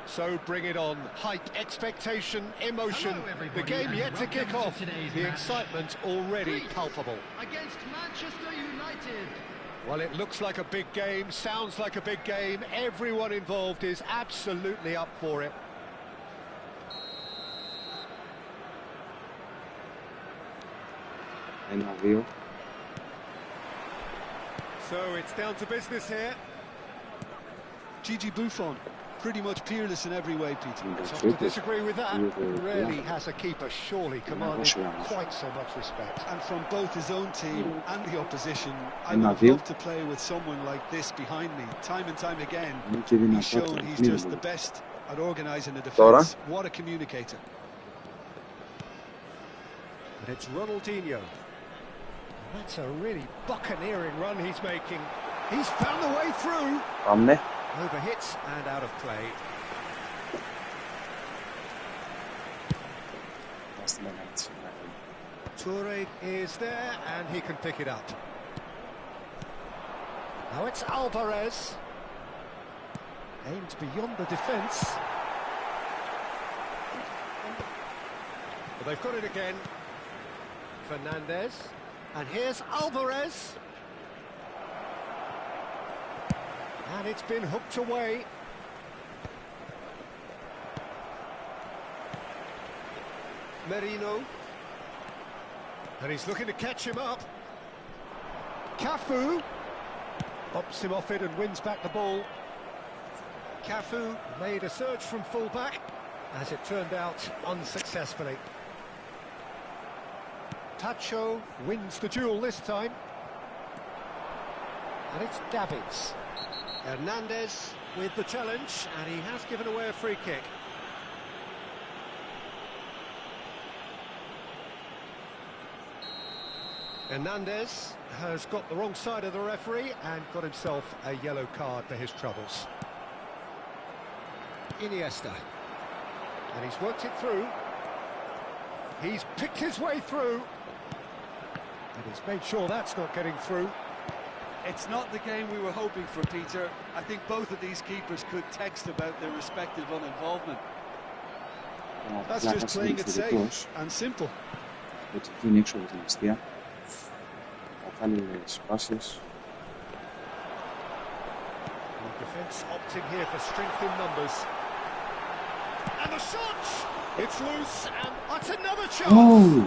So bring it on. Hype, expectation, emotion. The game yet to kick off. The excitement already palpable. Against Manchester United. Well, it looks like a big game, sounds like a big game. Everyone involved is absolutely up for it. So it's down to business here. Gigi Buffon, pretty much peerless in every way, Peter. Tough to disagree with that. Rarely has a keeper surely commanded quite so much respect. And from both his own team and the opposition, I would have loved to play with someone like this behind me. Time and time again, he's shown he's just the best at organising a defence. What a communicator. And it's Ronaldinho. That's a really buccaneering run he's making. He's found the way through. Παμε. Over hits and out of play. Toure is there and he can pick it up. Now it's Alvarez. Aimed beyond the defence. Well, they've got it again. Fernandez. And here's Alvarez. And it's been hooked away. Merino. And he's looking to catch him up. Cafu. Bops him off it and wins back the ball. Cafu made a surge from full-back. As it turned out, unsuccessfully. Tacho wins the duel this time. And it's Davids. Hernandez with the challenge, and he has given away a free kick. Hernandez has got the wrong side of the referee and got himself a yellow card for his troubles. Iniesta. And he's worked it through. He's picked his way through. And he's made sure that's not getting through. It's not the game we were hoping for, Peter. I think both of these keepers could text about their respective uninvolvement. That's just playing it safe and simple. Defense opting here for strength in numbers. And the shot! It's loose, and that's another chance! Oh.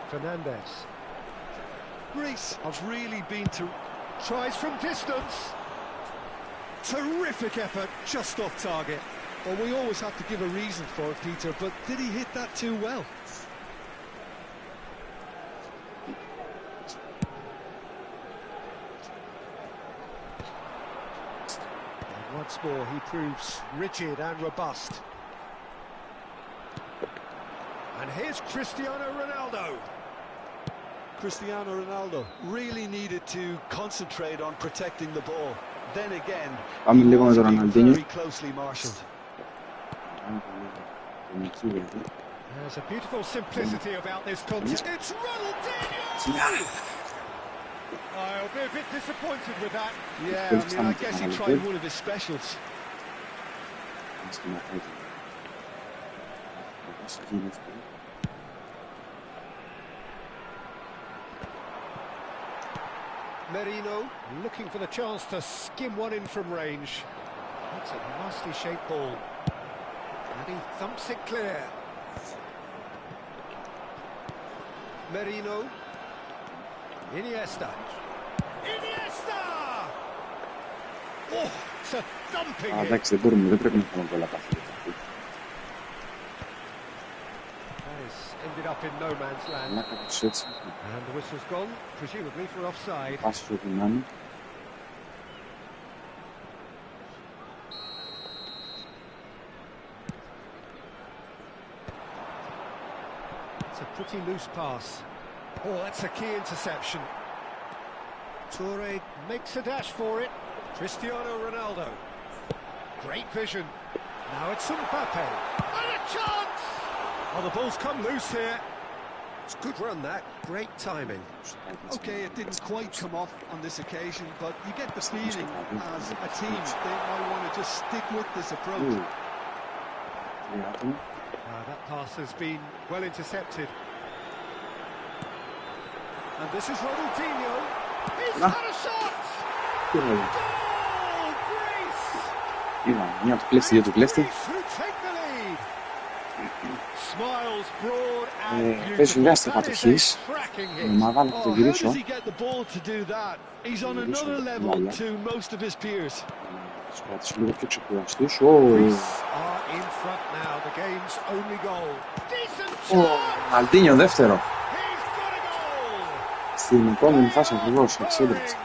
Fernandez. Greece have really been to... Tries from distance. Terrific effort, just off target. Well, we always have to give a reason for it, Peter, but did he hit that too well? And once more, he proves rigid and robust. And here's Cristiano Ronaldo. Cristiano Ronaldo really needed to concentrate on protecting the ball. Then again, very closely marshalled. There's a beautiful simplicity about this contest. It's Ronaldinho! I'll be a bit disappointed with that. Yeah, I mean, I guess he tried one of his specials. Merino looking for the chance to skim one in from range. That's a nicely shaped ball. And he thumps it clear. Merino. Iniesta. Iniesta! Oh, it's a dumping hit. Εντάξει, δεν μπορούμε, δεν πρέπει να κάνουμε πολλά πάθη. Ended up in no man's land. And the whistle's gone, presumably for offside. It's a pretty loose pass. Oh, that's a key interception. Toure makes a dash for it. Cristiano Ronaldo. Great vision. Now it's Mbappe. And a chance! Oh, the ball's come loose here. It's a good run, that. Great timing. Okay, it didn't quite come off on this occasion, but you get the feeling as a team they might want to just stick with this approach. That pass has been well intercepted. And this is Ronaldinho. He's had a shot! Goal, Greece! Μια του κλέφτη, δύο του κλέφτη. Παίζει λάστα πατοχής. Ομάδα να το γυρίσω. Τους κρατήσω λίγο πιο ξεκουραστούς. Μαλτίνιο δεύτερο. Στην επόμενη φάση ακριβώς εξέντρεψε.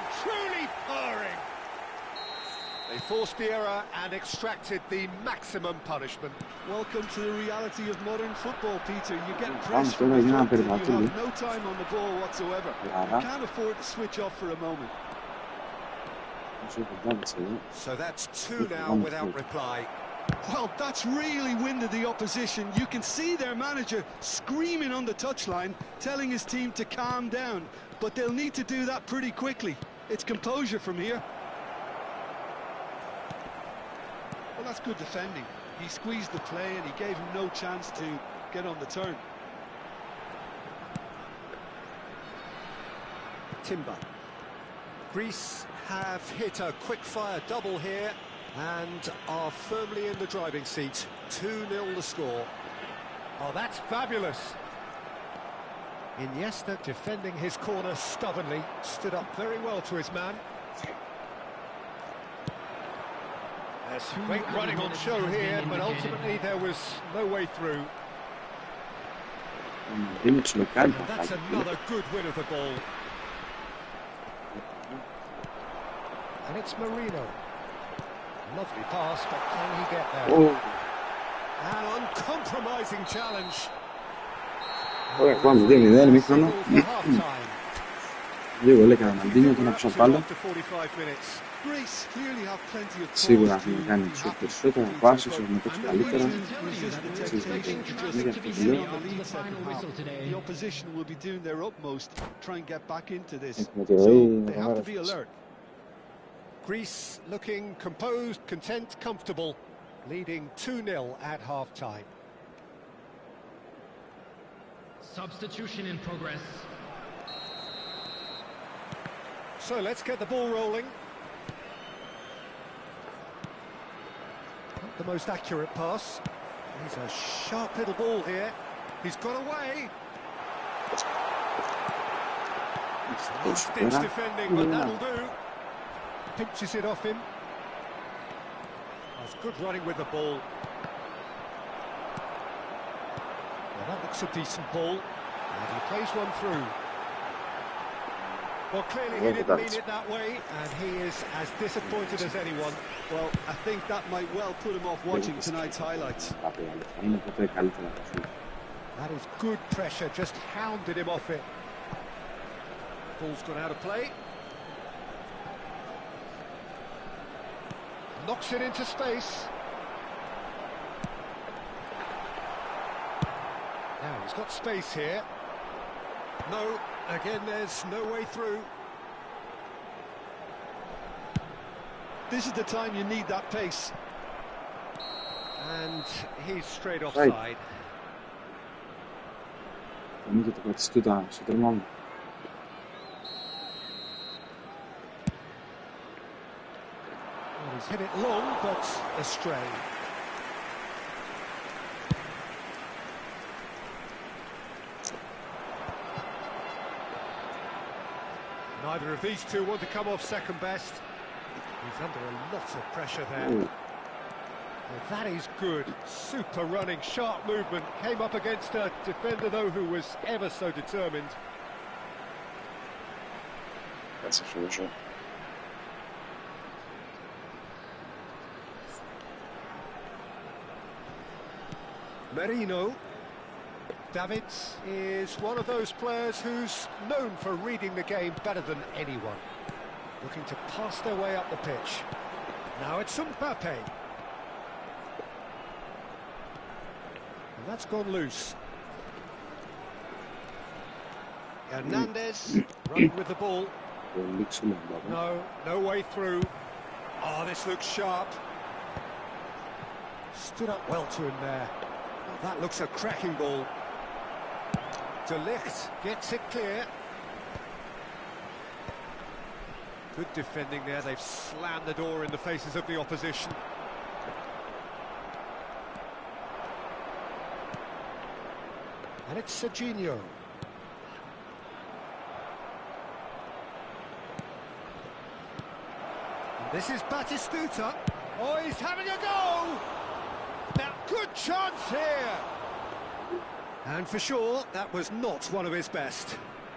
Forced the error and extracted the maximum punishment. Welcome to the reality of modern football, Peter. You get pressed from the front and you have no time on the ball whatsoever. You can't afford to switch off for a moment. So that's 2 now without reply. Well, that's really winded the opposition. You can see their manager screaming on the touchline, telling his team to calm down. But they'll need to do that pretty quickly. It's composure from here. Well, that's good defending. He squeezed the play and he gave him no chance to get on the turn. Timber. Greece have hit a quick-fire double here and are firmly in the driving seat. 2-0 the score. Oh, that's fabulous. Iniesta defending his corner stubbornly, stood up very well to his man. There's great running on show here, but ultimately there was no way through. And that's another good win of the ball. And it's Marino. Lovely pass, but can he get there? An uncompromising challenge. Ωραία, πάμε 2-0, μήχρονο. Λίγο λέει κανένα Μαλτίνιο, τον άκουσα πάλι. Σίγουρα έχουμε κάνει τους περισσότερα πάσεις, έχουμε παίξει καλύτερα. Έχουμε τη ροή, Greece looking composed, content, comfortable, leading 2-0 at half-time. Substitution in progress. So let's get the ball rolling. Not the most accurate pass. He's a sharp little ball here. He's got away. Last-ditch defending, but that'll do. Pinches it off him. That's good running with the ball. Well, that looks a decent ball. And he plays one through. Well, clearly he didn't mean it that way, and he is as disappointed as anyone. Well, I think that might well put him off watching tonight's highlights. That is good pressure, just hounded him off it. Ball's gone out of play. Knocks it into space. Now he's got space here. No, again there's no way through. This is the time you need that pace. And he's straight offside. Well, he's hit it long, but astray. Neither of these two want to come off second best. He's under a lot of pressure there. Well, that is good. Super running, sharp movement. Came up against a defender, though, who was ever so determined. That's a sure. Marino. Davids is one of those players who's known for reading the game better than anyone. Looking to pass their way up the pitch. Now it's Mbappe. And that's gone loose. Hernandez running with the ball. No way through. Oh, this looks sharp. Stood up well to him there. Well, that looks a cracking ball. De Ligt gets it clear. Good defending there. They've slammed the door in the faces of the opposition. And it's Serginho. And this is Batistuta. Oh, he's having a go! Now, good chance here! And for sure, that was not one of his best.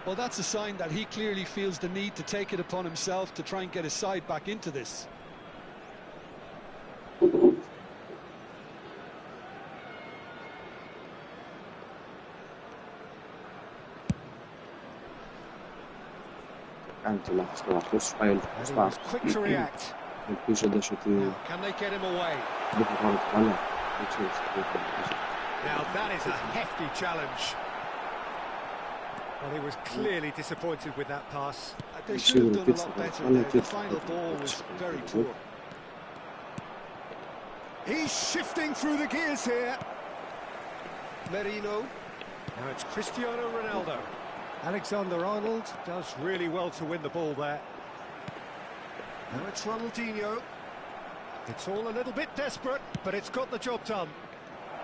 Well, that's a sign that he clearly feels the need to take it upon himself to try and get his side back into this. Κάνει το λάθος το αυτό, σου πάει όλη την προσπά. Ελπίζοντας ότι δεν θα πάρω το καλό. Now that is a hefty challenge. Well, he was clearly disappointed with that pass. They should have done a lot better there. The final ball was very poor. He's shifting through the gears here. Merino. Now it's Cristiano Ronaldo. Alexander-Arnold does really well to win the ball there. Now it's Ronaldinho. It's all a little bit desperate, but it's got the job done.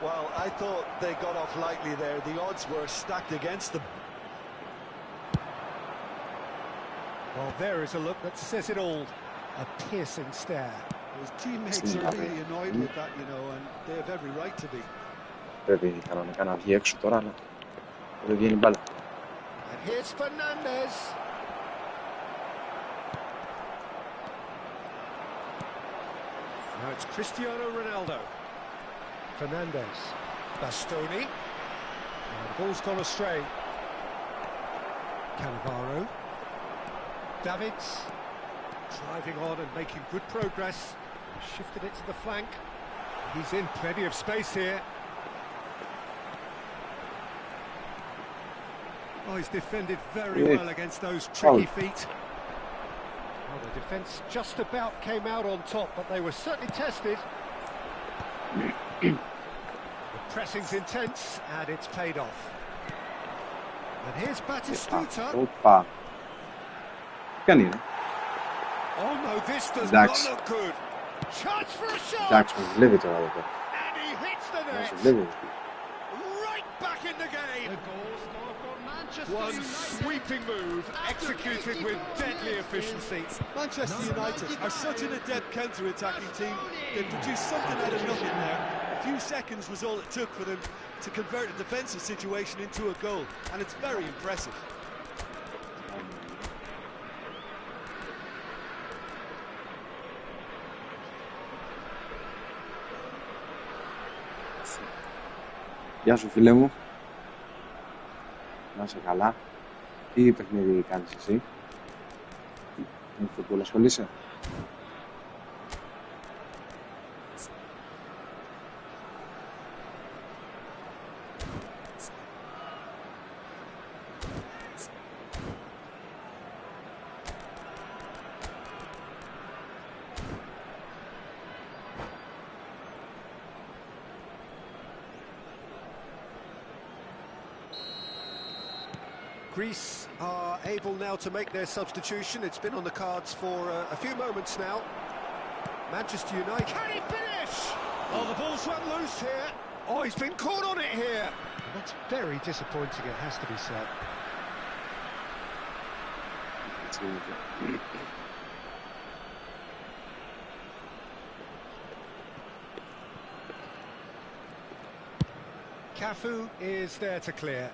Well, I thought they got off lightly there. The odds were stacked against them. Well, there is a look that says it all. A piercing stare. His teammates are really annoyed with that, you know, and they have every right to be. Πρέπει κανονικά να βγει έξω τώρα, αλλά δεν βγαίνει μπάλα. And here's Fernandez. Now it's Cristiano Ronaldo. Fernandez. Bastoni. And the ball's gone astray. Cannavaro. Davids. Driving on and making good progress. Shifted it to the flank. He's in plenty of space here. Oh, he's defended very well against those tricky feet. Well, the defence just about came out on top, but they were certainly tested. The pressing's intense, and it's paid off. And here's Batistuta. Oh no, this does not look good. Chance for a shot. And he hits the net. Right back in the game. One sweeping move, executed with deadly efficiency. Manchester United are such an adept counter-attacking team. They produced something out of nothing there. A few seconds was all it took for them to convert a defensive situation into a goal, and it's very impressive. Γεια σου φίλε μου. Να είσαι καλά. Τι παιχνίδι κάνεις εσύ? Με Efootball ασχολείσαι? Greece are able now to make their substitution. It's been on the cards for a few moments now. Manchester United. Can he finish? Oh, the ball's run loose here. Oh, he's been caught on it here. That's very disappointing, it has to be said. Cafu is there to clear.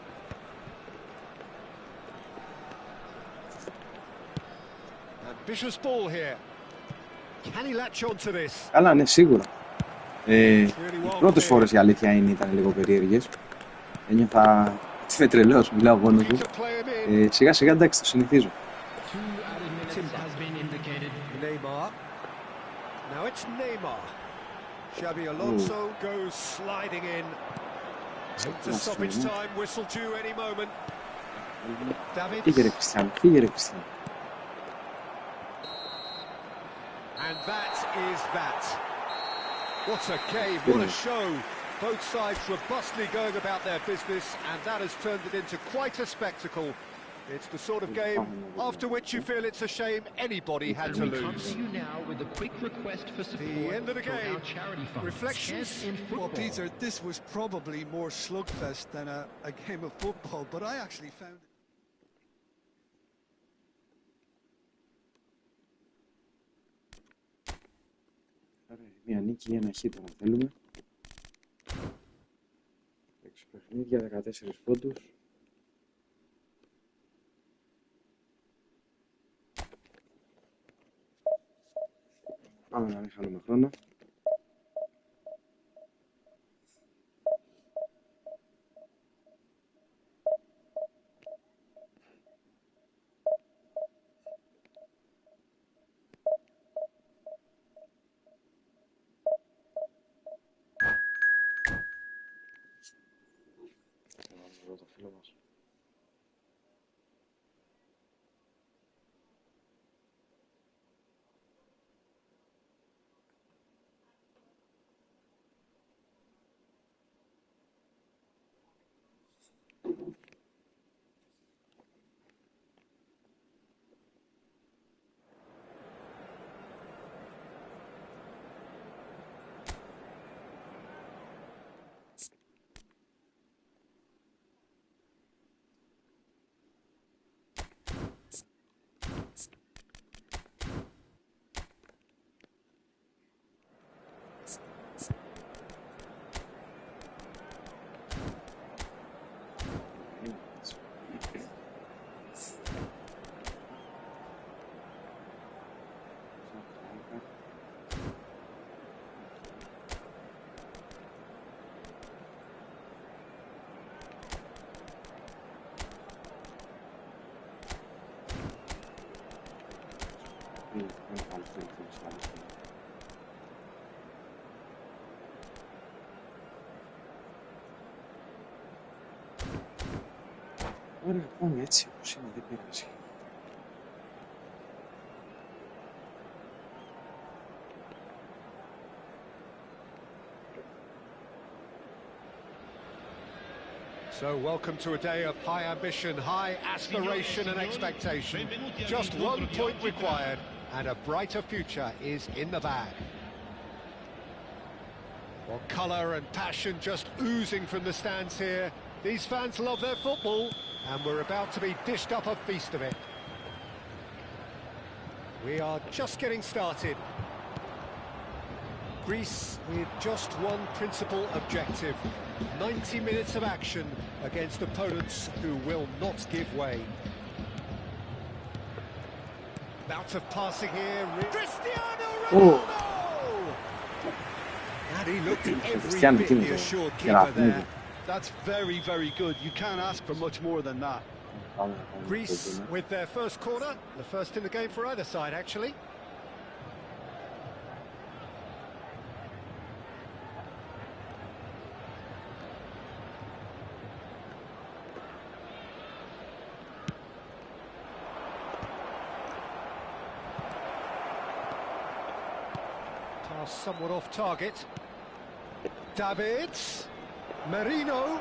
Ambitious ball here. Can he latch on to this? Καλά, ναι, σίγουρα. Οι πρώτες φορές η αλήθεια ήταν λίγο περίεργες. Ένιωθα ότι τρελός, μιλάω μόνος μου. Σιγά σιγά εντάξει, το συνηθίζω. Now it's Neymar. Xabi Alonso goes sliding in. To stoppage time, whistle due any moment. Φύγε ρε Κριστιανό, φύγε ρε Κριστιανό. And that is that. What a game, what a show. Both sides robustly going about their business, and that has turned it into quite a spectacle. It's the sort of game after which you feel it's a shame anybody had to lose. The end of the game. Reflections? Well, Peter, this was probably more slugfest than a game of football, but I actually found it. Μια νίκη ή ένα χ να θέλουμε. 6 παιχνίδια, 14 πόντους. Πάμε να μην χάνουμε χρόνο. Το φίλο μας. Ωραία, πάμε έτσι όπως είναι, δεν πειράζει. So welcome to a day of high ambition, high aspiration and expectation. Just 1 point required and a brighter future is in the bag. Well, colour and passion just oozing from the stands here. These fans love their football and we're about to be dished up a feast of it. We are just getting started. Greece with just one principal objective. 90 minutes of action against opponents who will not give way. Bout of passing here. Cristiano Ronaldo! And he looked every bit the assured keeper there. That's very, very good. You can't ask for much more than that. Greece with their first corner. The first in the game for either side, actually. Somewhat off target. Davids, Marino.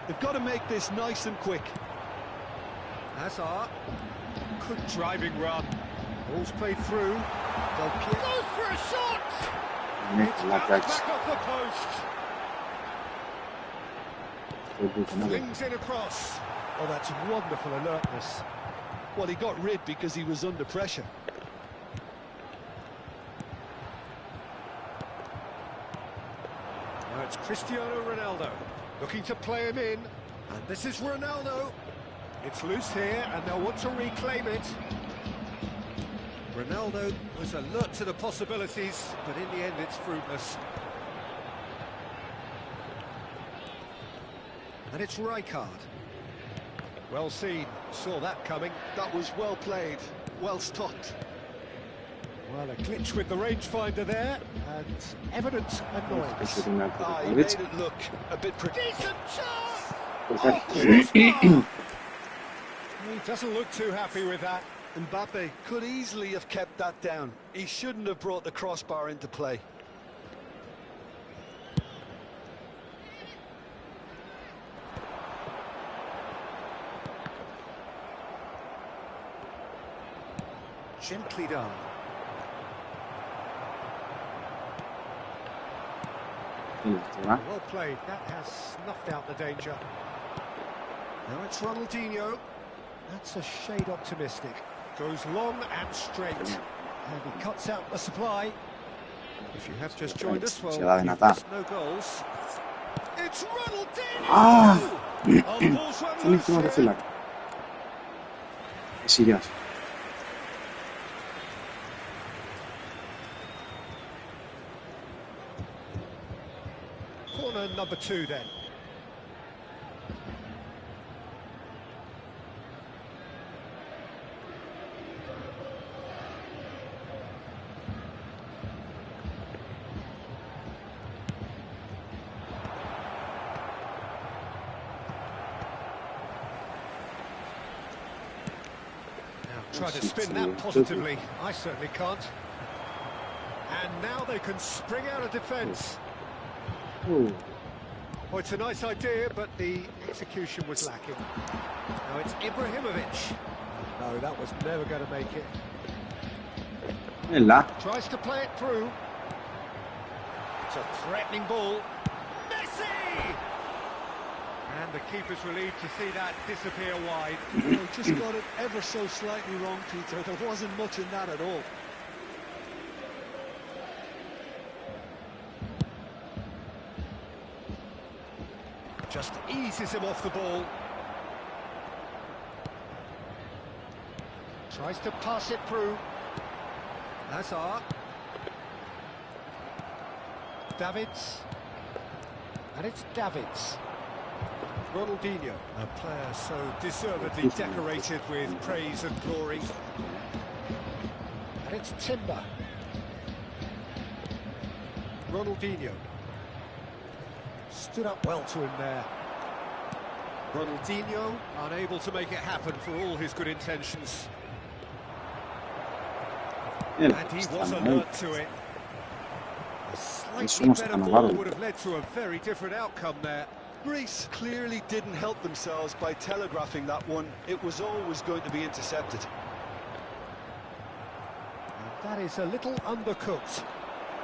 They've got to make this nice and quick. Hazard, good driving run. Ball's played through. Goes for a shot. It's bounced back off the post. Flings in across. Oh, that's wonderful alertness. Well, he got rid because he was under pressure. It's Cristiano Ronaldo looking to play him in, and this is Ronaldo. It's loose here and they'll want to reclaim it. Ronaldo was alert to the possibilities, but in the end it's fruitless. And it's Rijkaard. Well seen, saw that coming. That was well played, well stopped. Well, a glitch with the rangefinder there, and evident annoyance. He made it look a bit pretty. Decent chance! He doesn't look too happy with that. Mbappe could easily have kept that down. He shouldn't have brought the crossbar into play. Gently done. Well played. That has snuffed out the danger. Now it's Ronaldinho. That's a shade optimistic. Goes long and straight. And he cuts out the supply. If you have just joined us, well, you've missed no goals. It's Ronaldinho! Oh, the ball's run loose here. Corner number 2 then. Try to spin that positively. I certainly can't. And now they can spring out of defence. Well, it's a nice idea, but the execution was lacking. Now it's Ibrahimovic. No, that was never going to make it. Tries to play it through. It's a threatening ball. Messi! And the keeper's relieved to see that disappear wide. Oh, just got it ever so slightly wrong, Peter. There wasn't much in that at all. Just eases him off the ball. Tries to pass it through. Hazard. Davids. And it's Davids. Ronaldinho, a player so deservedly decorated with praise and glory. And it's Timber. Ronaldinho. Stood up well to him there. Ronaldinho, unable to make it happen for all his good intentions. And he was alert to it. A slightly better ball would have led to a very different outcome there. Greece clearly didn't help themselves by telegraphing that one. It was always going to be intercepted. And that is a little undercooked.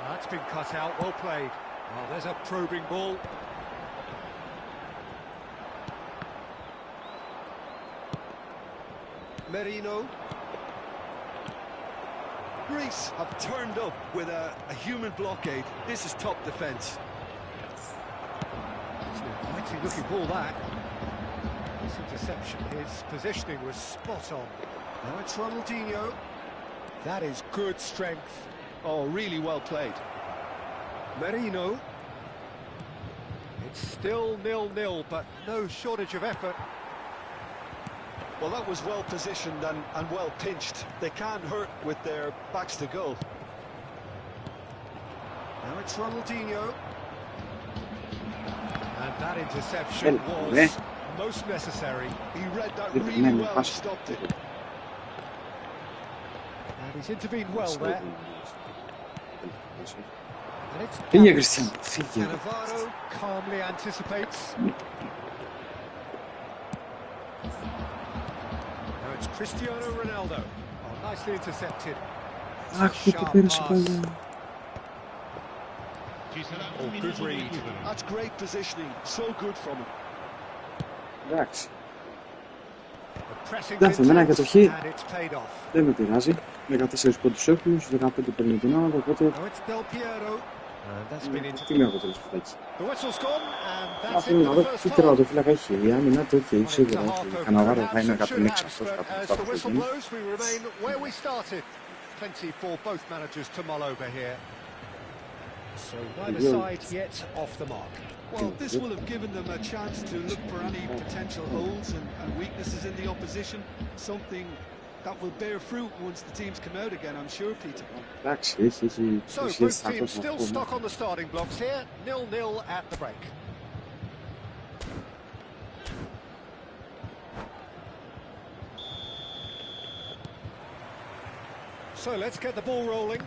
That's been cut out, well played. Oh, there's a probing ball. Merino. Greece have turned up with a human blockade. This is top defence. It's an inviting looking ball, that. This interception, his positioning was spot on. Now it's Ronaldinho. That is good strength. Oh, really well played. Merino. It's still 0-0, but no shortage of effort. Well, that was well positioned and well pinched. They can't hurt with their backs to goal. Now it's Ronaldinho. And that interception was most necessary. He read that really well and stopped it. And he's intervened well there. And it's Cannavaro calmly anticipates. Now it's Cristiano Ronaldo. Oh, nicely intercepted. Sharp pass. Oh, good read. That's great positioning. So good from him. Εντάξει. Εντάξει, με ένα κατοχή δεν με πειράζει. 14 πόντους έχουμε, στους 15 παίρνει την ομάδα, οπότε... Τι λέω αποτελεσματάκι. Αφού να δω τι τερματοφύλακα έχει. Η άμυνα του, ok, σίγουρα έχει. Η Καναβάρα θα είναι 106 αυτός κάπου στο γίνει. So neither side yet off the mark. Well, this will have given them a chance to look for any potential holes and weaknesses in the opposition. Something that will bear fruit once the teams come out again, I'm sure, Peter. So both teams still stuck on the starting blocks here. 0-0 at the break. So let's get the ball rolling.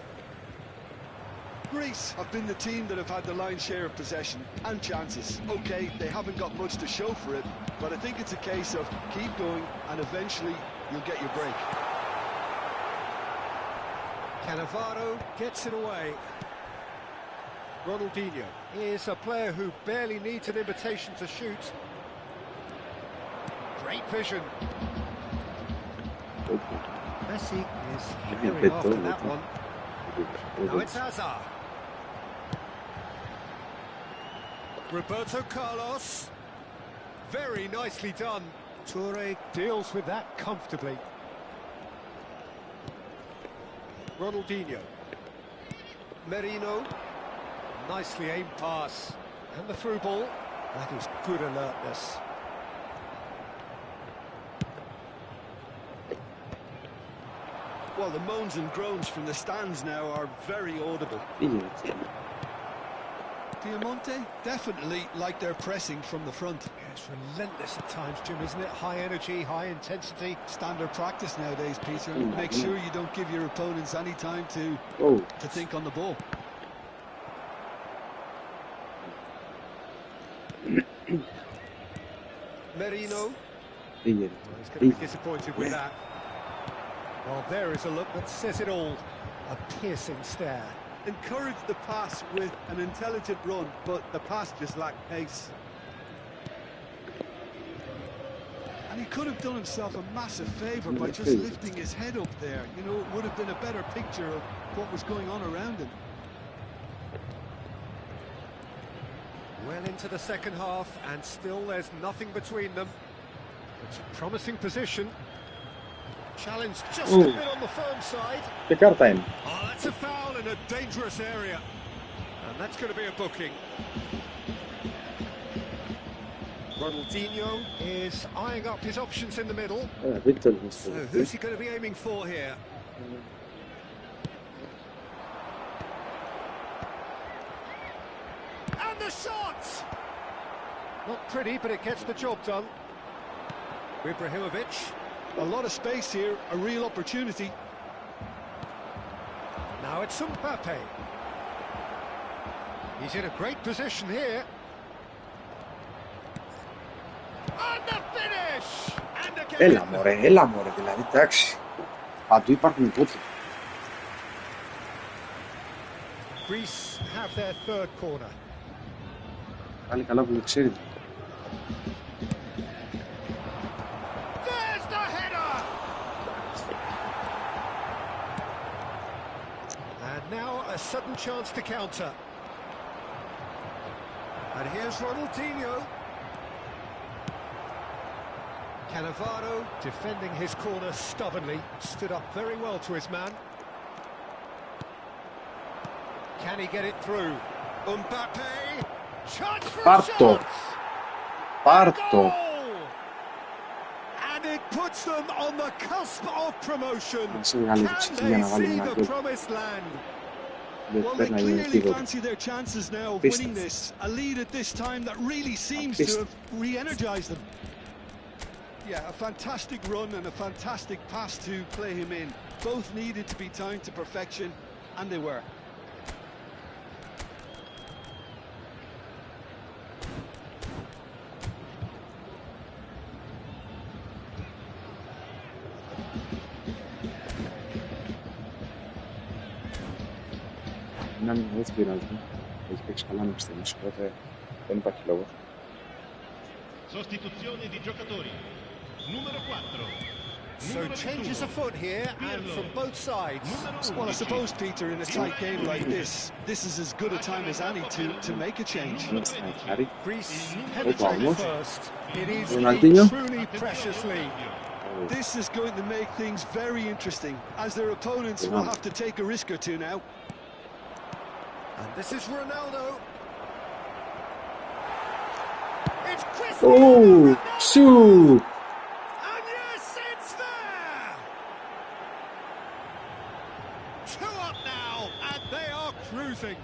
Greece have been the team that have had the lion's share of possession and chances. Okay, they haven't got much to show for it, but I think it's a case of keep going and eventually you'll get your break. Cannavaro gets it away. Ronaldinho is a player who barely needs an invitation to shoot. Great vision. Messi is carrying after that one. Now it's Hazard. Roberto Carlos. Very nicely done. Toure deals with that comfortably. Ronaldinho. Merino. Nicely aimed pass. And the through ball. That is good alertness. Well, the moans and groans from the stands now are very audible. Diamante definitely like they're pressing from the front. Yeah, it's relentless at times, Jim, isn't it? High energy, high intensity. Standard practice nowadays, Peter. Make sure you don't give your opponents any time to think on the ball. Merino. He's going to be disappointed with that. Well, there is a look that says it all. A piercing stare. Encouraged the pass with an intelligent run, but the pass just lacked pace. And he could have done himself a massive favour by just lifting his head up there. You know, it would have been a better picture of what was going on around him. Well into the second half, and still there's nothing between them. It's a promising position. Challenge just a bit on the firm side. Oh, that's a foul in a dangerous area. And that's going to be a booking. Ronaldinho is eyeing up his options in the middle. So who's he going to be aiming for here? And the shot! Not pretty, but it gets the job done. Ibrahimovic. A lot of space here, a real opportunity. Now it's Mbappe. He's in a great position here. And the finish! And again. Έλα μωρέ, δηλαδή, εντάξει. Παντού υπάρχουν κότσοι. Greece have their third corner. Πάλι καλά που το ξέρετε. Now a sudden chance to counter. And here's Ronaldinho. Cannavaro defending his corner stubbornly. Stood up very well to his man. Can he get it through? Mbappe. Chance for a shot. Πάρτο. And it puts them on the cusp of promotion. Can they see the promised land? Well, they clearly fancy their chances now of winning this. A lead at this time that really seems to have re-energized them. Yeah, a fantastic run and a fantastic pass to play him in. Both needed to be timed to perfection, and they were. Να μην έτσι πειράζει. Έχει παίξει καλά με πιστεύεις, οπότε δεν υπάρχει λόγος. Sostituzione di giocatori. Numero 4. So changes afoot here, and from both sides. Well, I suppose, Peter, in a tight game like this is as good a time as any to make a change. Greece penetrated first. It is a truly precious lead. This is going to make things very interesting, as their opponents will have to take a risk or two now. And this is Ronaldo. It's Cristiano Ronaldo. Shoot! And yes, it's there! 2 up now, and they are cruising.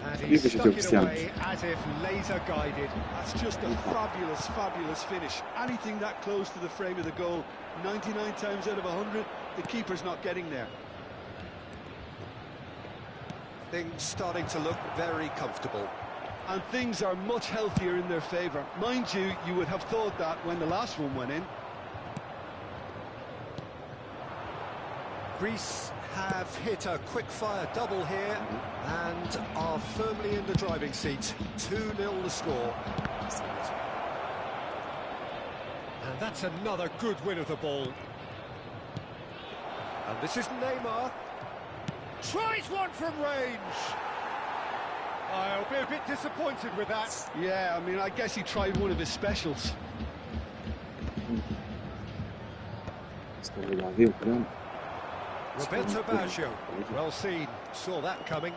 And he stuck it away as if laser guided. That's just a fabulous, fabulous finish. Anything that close to the frame of the goal, 99 times out of 100, the keeper's not getting there. Things starting to look very comfortable. And things are much healthier in their favour. Mind you, you would have thought that when the last one went in. Greece have hit a quick-fire double here and are firmly in the driving seat. 2-0 the score. And that's another good win of the ball. And this is Neymar. Tries one from range. I'll be a bit disappointed with that. Yeah, I mean, I guess he tried one of his specials. Roberto Baggio, well seen, saw that coming.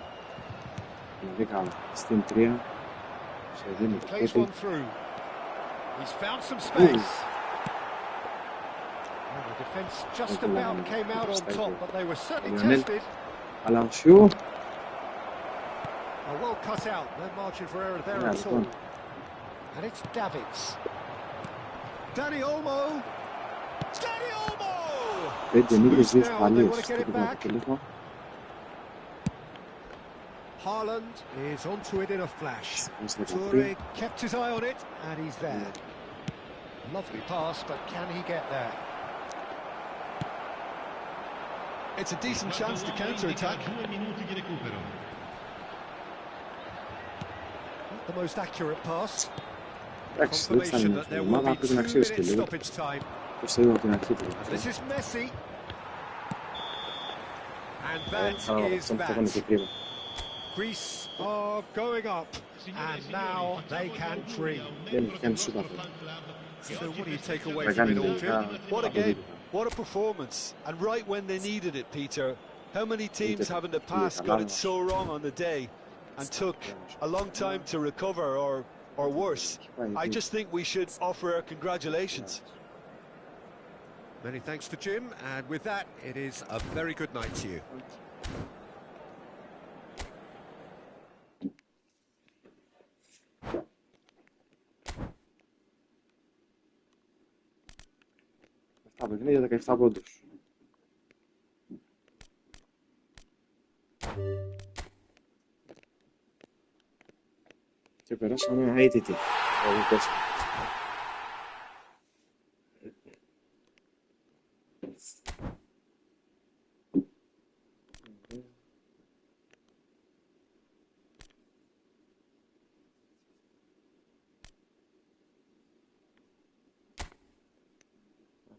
He plays one through. He's found some space. And the defence just about came out on top, but they were certainly tested. Well cut out, no margin for error there at all. And it's Davids. Dani Olmo! Dani Olmo! Loose now, they want to get it back. Haaland is onto it in a flash. Toure kept his eye on it, and he's there. Lovely pass, but can he get there? It's a decent chance to counter-attack. The most accurate pass. Confirmation that there will be 2 minutes stoppage time. This is Messi. And that is that. Greece are going up, and now they can dream. So what do you take away from it all, Jim? What a game, what a performance. And right when they needed it, Peter. How many teams have in the past got it so wrong on the day and took a long time to recover, or worse? I just think we should offer our congratulations. Many thanks to Jim, and with that, it is a very good night to you. Αυτά παιχνίδια 17 πόντους. Και περάσαμε αίτητη.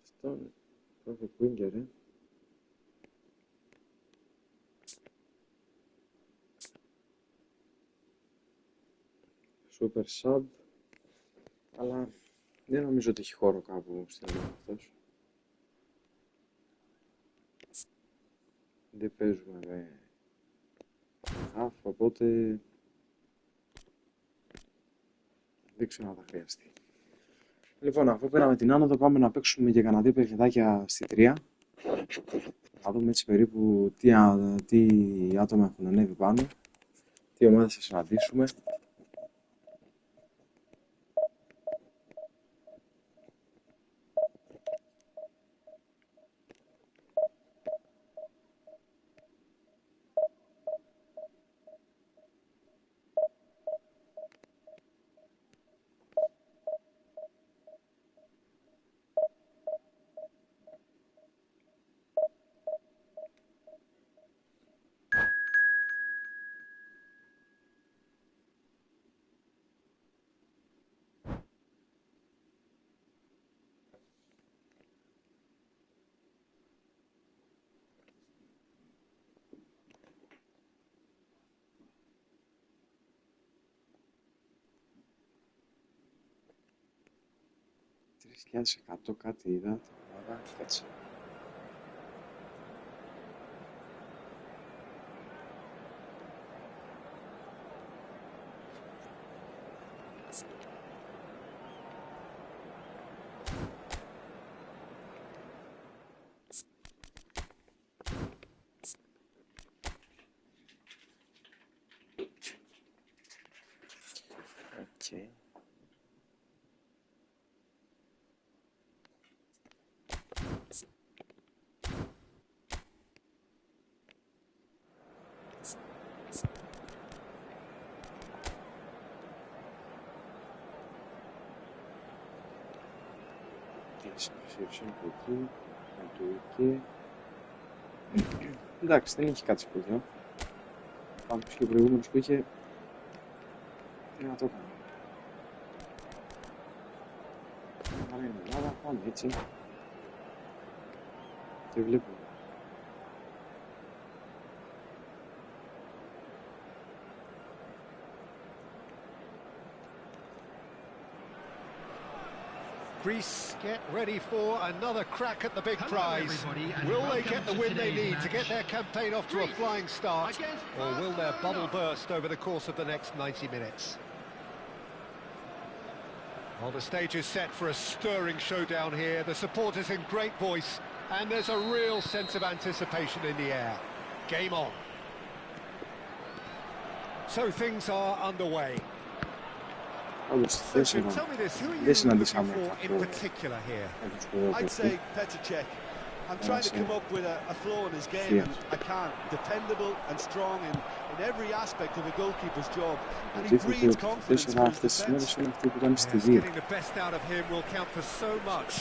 Αυτό είναι Winger, Super Sub, αλλά δεν νομίζω ότι έχει χώρο κάπου στην Ελλάδα αυτός. Δεν παίζουμε με half, οπότε δεν ξέρω αν θα χρειαστεί. Λοιπόν, αφού πέραμε την άνοδο, πάμε να παίξουμε και κανένα 2 παιχνιδάκια στη 3. Θα δούμε έτσι περίπου τι άτομα έχουν ανέβει πάνω, τι ομάδες θα συναντήσουμε. Σε 100 κάτι είδα, άρα κάτσε. Okay. Από εκεί, από εκεί. Εντάξει, δεν έχει κάτι σπουδαίο. Πάντως και ο προηγούμενος που είχε, τι να το έκανε. Άρα είναι Ελλάδα, πάμε έτσι. Και βλέπουμε. Greece get ready for another crack at the big prize. Will they get the win they need to get their campaign off to a flying start, or will their bubble burst over the course of the next 90 minutes? Well, the stage is set for a stirring showdown here. The supporters in great voice, and there's a real sense of anticipation in the air. Game on. So things are underway. So, Jim, tell me this, who are you looking for in particular here? I'd say Petr Cech. I'm trying to come up with a flaw in his game, and I can't. Dependable and strong in every aspect of a goalkeeper's job, and he breeds confidence for his defense. Yes, getting the best out of him will count for so much.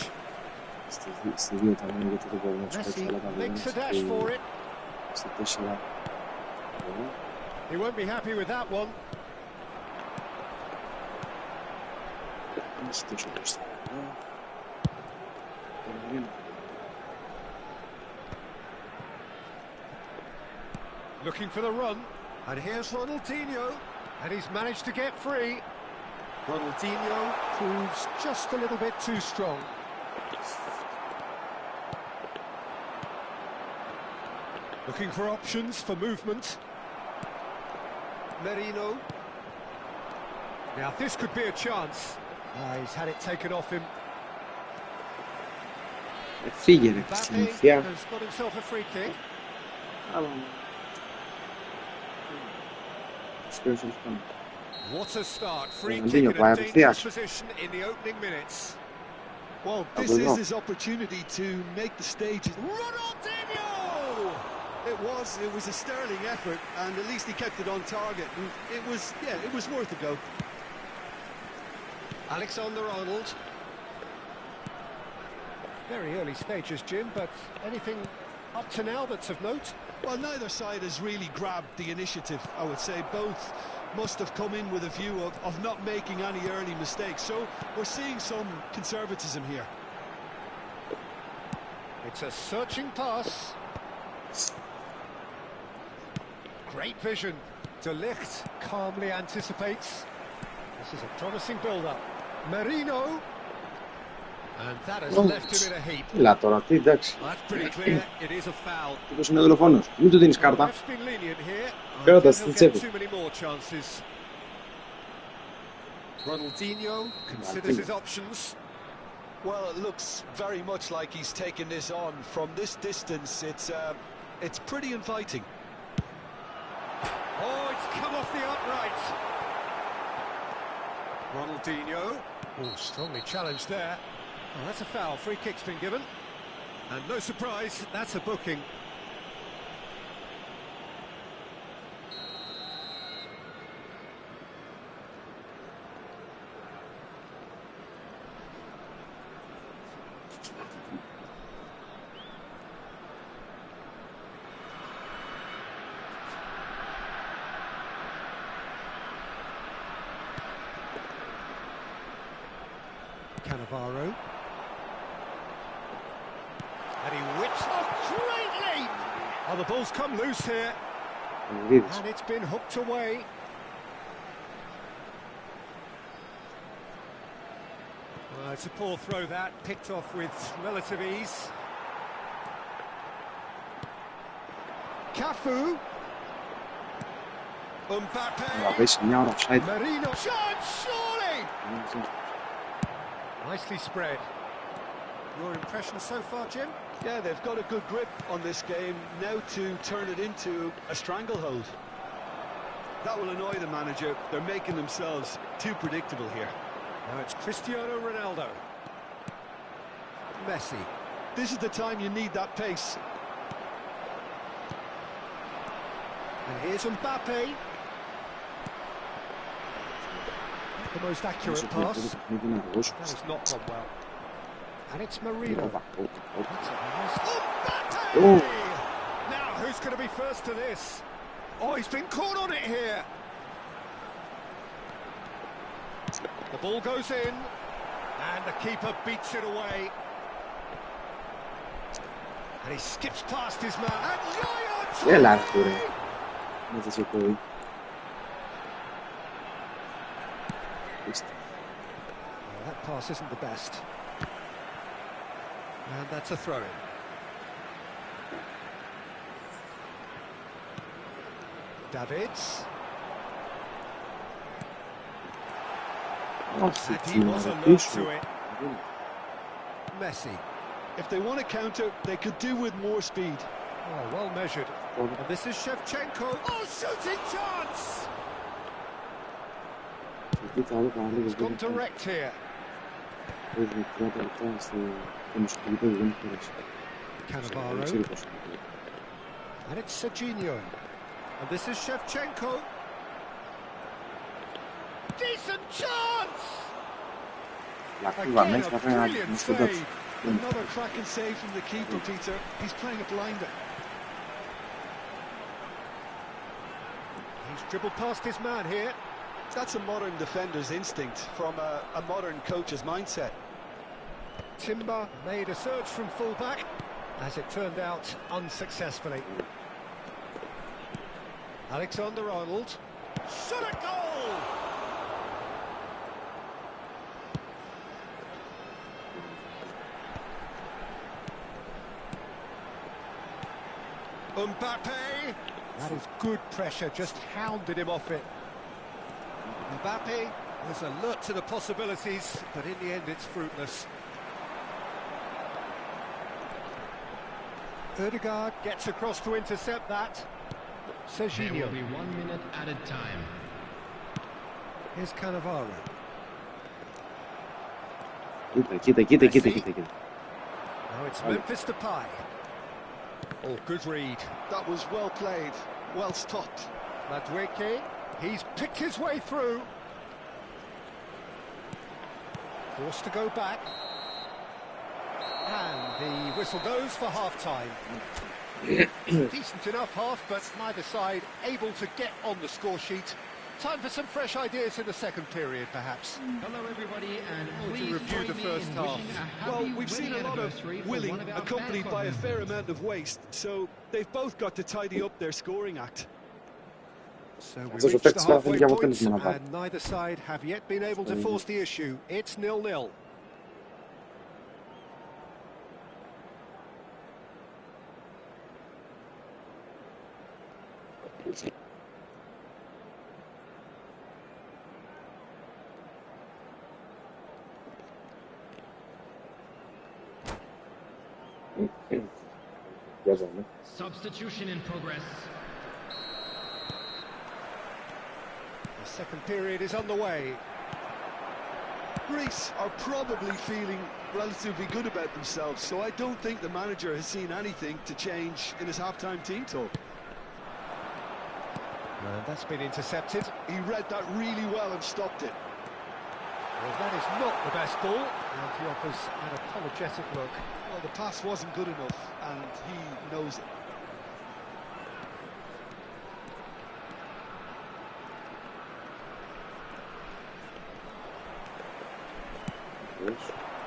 Messi makes a dash for it. He won't be happy with that one. Looking for the run, and here's Ronaldinho, and he's managed to get free. Ronaldinho proves just a little bit too strong. Looking for options for movement. Merino. Now this could be a chance. He's had it taken off him. Φύγε ρε συνήθεια. Has got himself a free kick. What a start. Free kick in a dangerous position in the opening minutes. Well, this is his opportunity to make the stage. Ronaldinho! It was a sterling effort, and at least he kept it on target. And it was worth a go. Alexander-Arnold. Very early stages, Jim, but anything up to now that's of note? Well, neither side has really grabbed the initiative, I would say. Both must have come in with a view of not making any early mistakes. So we're seeing some conservatism here. It's a searching pass. Great vision. De Ligt calmly anticipates. This is a promising build-up. Merino. And that has left him in a heap. Έλα τώρα, τι εντάξει. That's pretty clear. It is a foul. Τύπος είναι δολοφόνος. Μην του δίνεις κάρτα. Κάρτα στην τσέπη. Ronaldinho considers his options. Well, it looks very much like he's taken this on. From this distance, it's pretty inviting. Oh, it's come off the upright. Ronaldinho. Oh, strongly challenged there. Oh, that's a foul. Free kick's been given. And no surprise, that's a booking. Cannavaro. And he whips off great leap. Oh, the ball's come loose here. And it's been hooked away. It's a poor throw that, picked off with relative ease. Cafu. Mbappe. Merino. Shot, surely. Nicely spread. Your impression so far, Jim? Yeah, they've got a good grip on this game, now to turn it into a stranglehold. That will annoy the manager. They're making themselves too predictable here. Now it's Cristiano Ronaldo. Messi. This is the time you need that pace. And here's Mbappe. The most accurate pass. That has not gone well. And it's Marino. That's a nice... Mbappe! Now, who's going to be first to this? Oh, he's been caught on it here. The ball goes in, and the keeper beats it away. And he skips past his man. And that pass isn't the best. And that's a throw-in. Davids. And he was alert to it. Messi. If they want to counter, they could do with more speed. Oh, well measured. And this is Shevchenko. Oh, shooting chance! He's gone direct here. Cannavaro. And it's Serginho. And this is Shevchenko. Decent chance! Again, a brilliant save. Another cracking save from the keeper, Peter. He's playing a blinder. He's dribbled past his man here. That's a modern defender's instinct from a modern coach's mindset. Timber made a surge from fullback, as it turned out unsuccessfully. Alexander-Arnold. Shot a goal! Mbappe! That is good pressure, just hounded him off it. Mbappe was alert to the possibilities, but in the end it's fruitless. Ødegaard gets across to intercept that. Serginho. There will be 1 minute added time. Here's Cannavaro. Now it's Memphis Depay. Oh, good read. That was well played, well stopped. Madueke, he's picked his way through. Forced to go back. And the whistle goes for half-time. Decent enough half, but neither side able to get on the score sheet. Time for some fresh ideas in the second period, perhaps. Hello, everybody, and please review the first half. Well, we've seen a lot of willing accompanied by a fair amount of waste, so they've both got to tidy up their scoring act. So we reached the halfway point, and neither side have yet been able to force the issue. It's 0-0. Substitution in progress. The second period is underway. Greece are probably feeling relatively good about themselves, so I don't think the manager has seen anything to change in his half-time team talk. That's been intercepted. He read that really well and stopped it. Well, that is not the best ball, and he offers an apologetic look. Well, the pass wasn't good enough, and he knows it.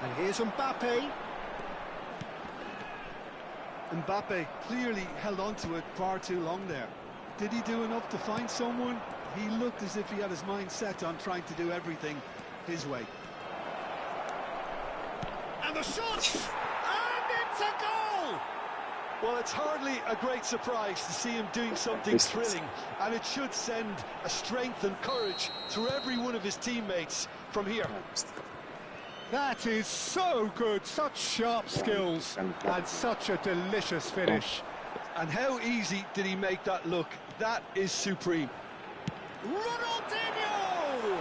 And here's Mbappe. Mbappe clearly held on to it far too long there. Did he do enough to find someone? He looked as if he had his mind set on trying to do everything his way. And the shot! And it's a goal! Well, it's hardly a great surprise to see him doing something thrilling, and it should send a strength and courage through every one of his teammates from here. That is so good, such sharp skills, and such a delicious finish. And how easy did he make that look? That is supreme. Ronaldinho!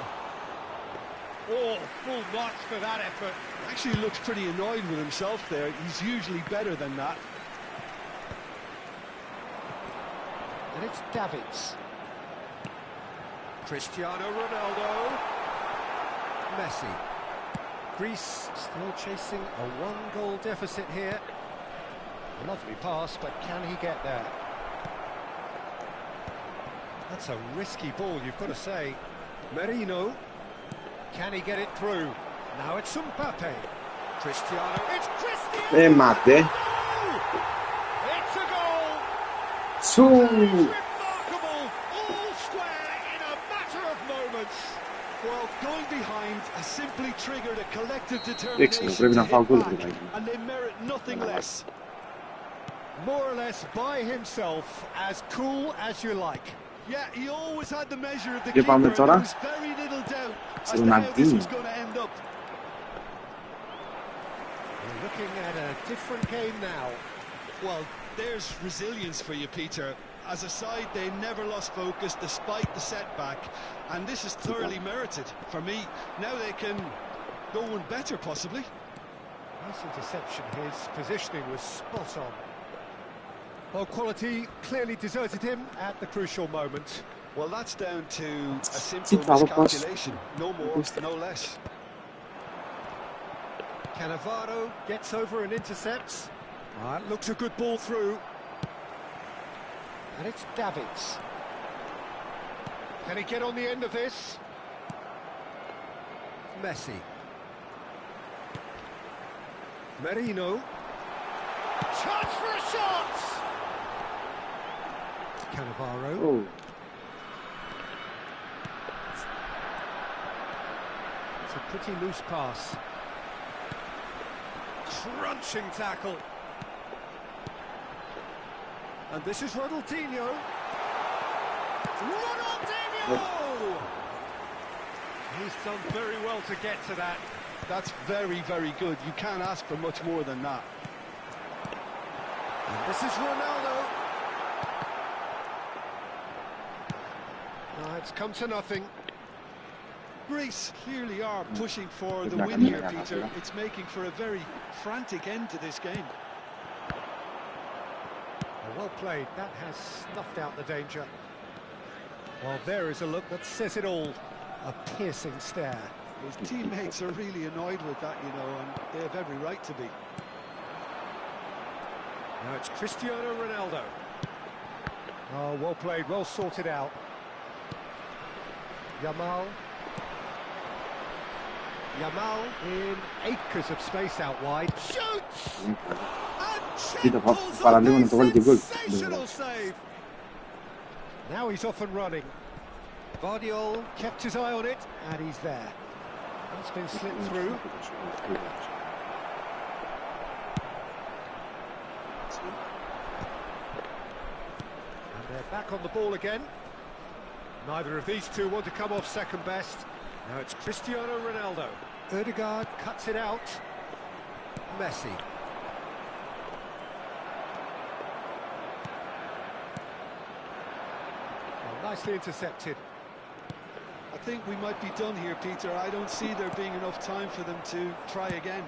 Oh, full marks for that effort. Actually looks pretty annoyed with himself there. He's usually better than that. And it's Davids. Cristiano Ronaldo. Messi. Greece still chasing a one-goal deficit here. A lovely pass, but can he get there? That's a risky ball, you've got to say. Merino. Can he get it through? Now it's Mbappe. Cristiano. It's Cristiano! Mate. It's a goal! Su! Remarkable! All square in a matter of moments. Well, going behind has simply triggered a collective Έξω, determination πρέπει to να φάω hit γκολ, back, παιδάκι. and they merit nothing less. More or less by himself, as cool as you like. Yeah, he always had the measure of the Και keeper, πάμε and there τώρα was very little doubt as στον to how this Αντίνιο. was going to end up. We're looking at a different game now. Well, there's resilience for you, Peter. As a side, they never lost focus despite the setback, and this is thoroughly merited. For me, now they can go one better, possibly. Nice interception, his positioning was spot on. Well, quality clearly deserted him at the crucial moment. Well, that's down to a simple Keep that up, boss. miscalculation. No more, no less. Cannavaro gets over and intercepts. Looks a good ball through. And it's Davids. Can he get on the end of this? Messi. Merino. Chance for a shot! Cannavaro. Oh. It's a pretty loose pass. Crunching tackle. And this is Ronaldinho. Ronaldinho! He's done very well to get to that. That's very, very good. You can't ask for much more than that. And this is Ronaldo. It's come to nothing. Greece clearly are pushing for the win here, Peter. It's making for a very frantic end to this game. Well played, that has snuffed out the danger. Well, there is a look that says it all. A piercing stare. His teammates are really annoyed with that, you know, and they have every right to be. Now it's Cristiano Ronaldo. Oh, well played, well sorted out. Yamal in acres of space out wide. Shoots! Κοίτα, παραλίγο να το βάλει και γκολ. Sensational save. Now he's off and running. Vardiol kept his eye on it, and he's there. It's been slipped through. And they're back on the ball again. Neither of these two want to come off second best. Now it's Cristiano Ronaldo. Ødegaard cuts it out. Messi. Well, nicely intercepted. I think we might be done here, Peter. I don't see there being enough time for them to try again.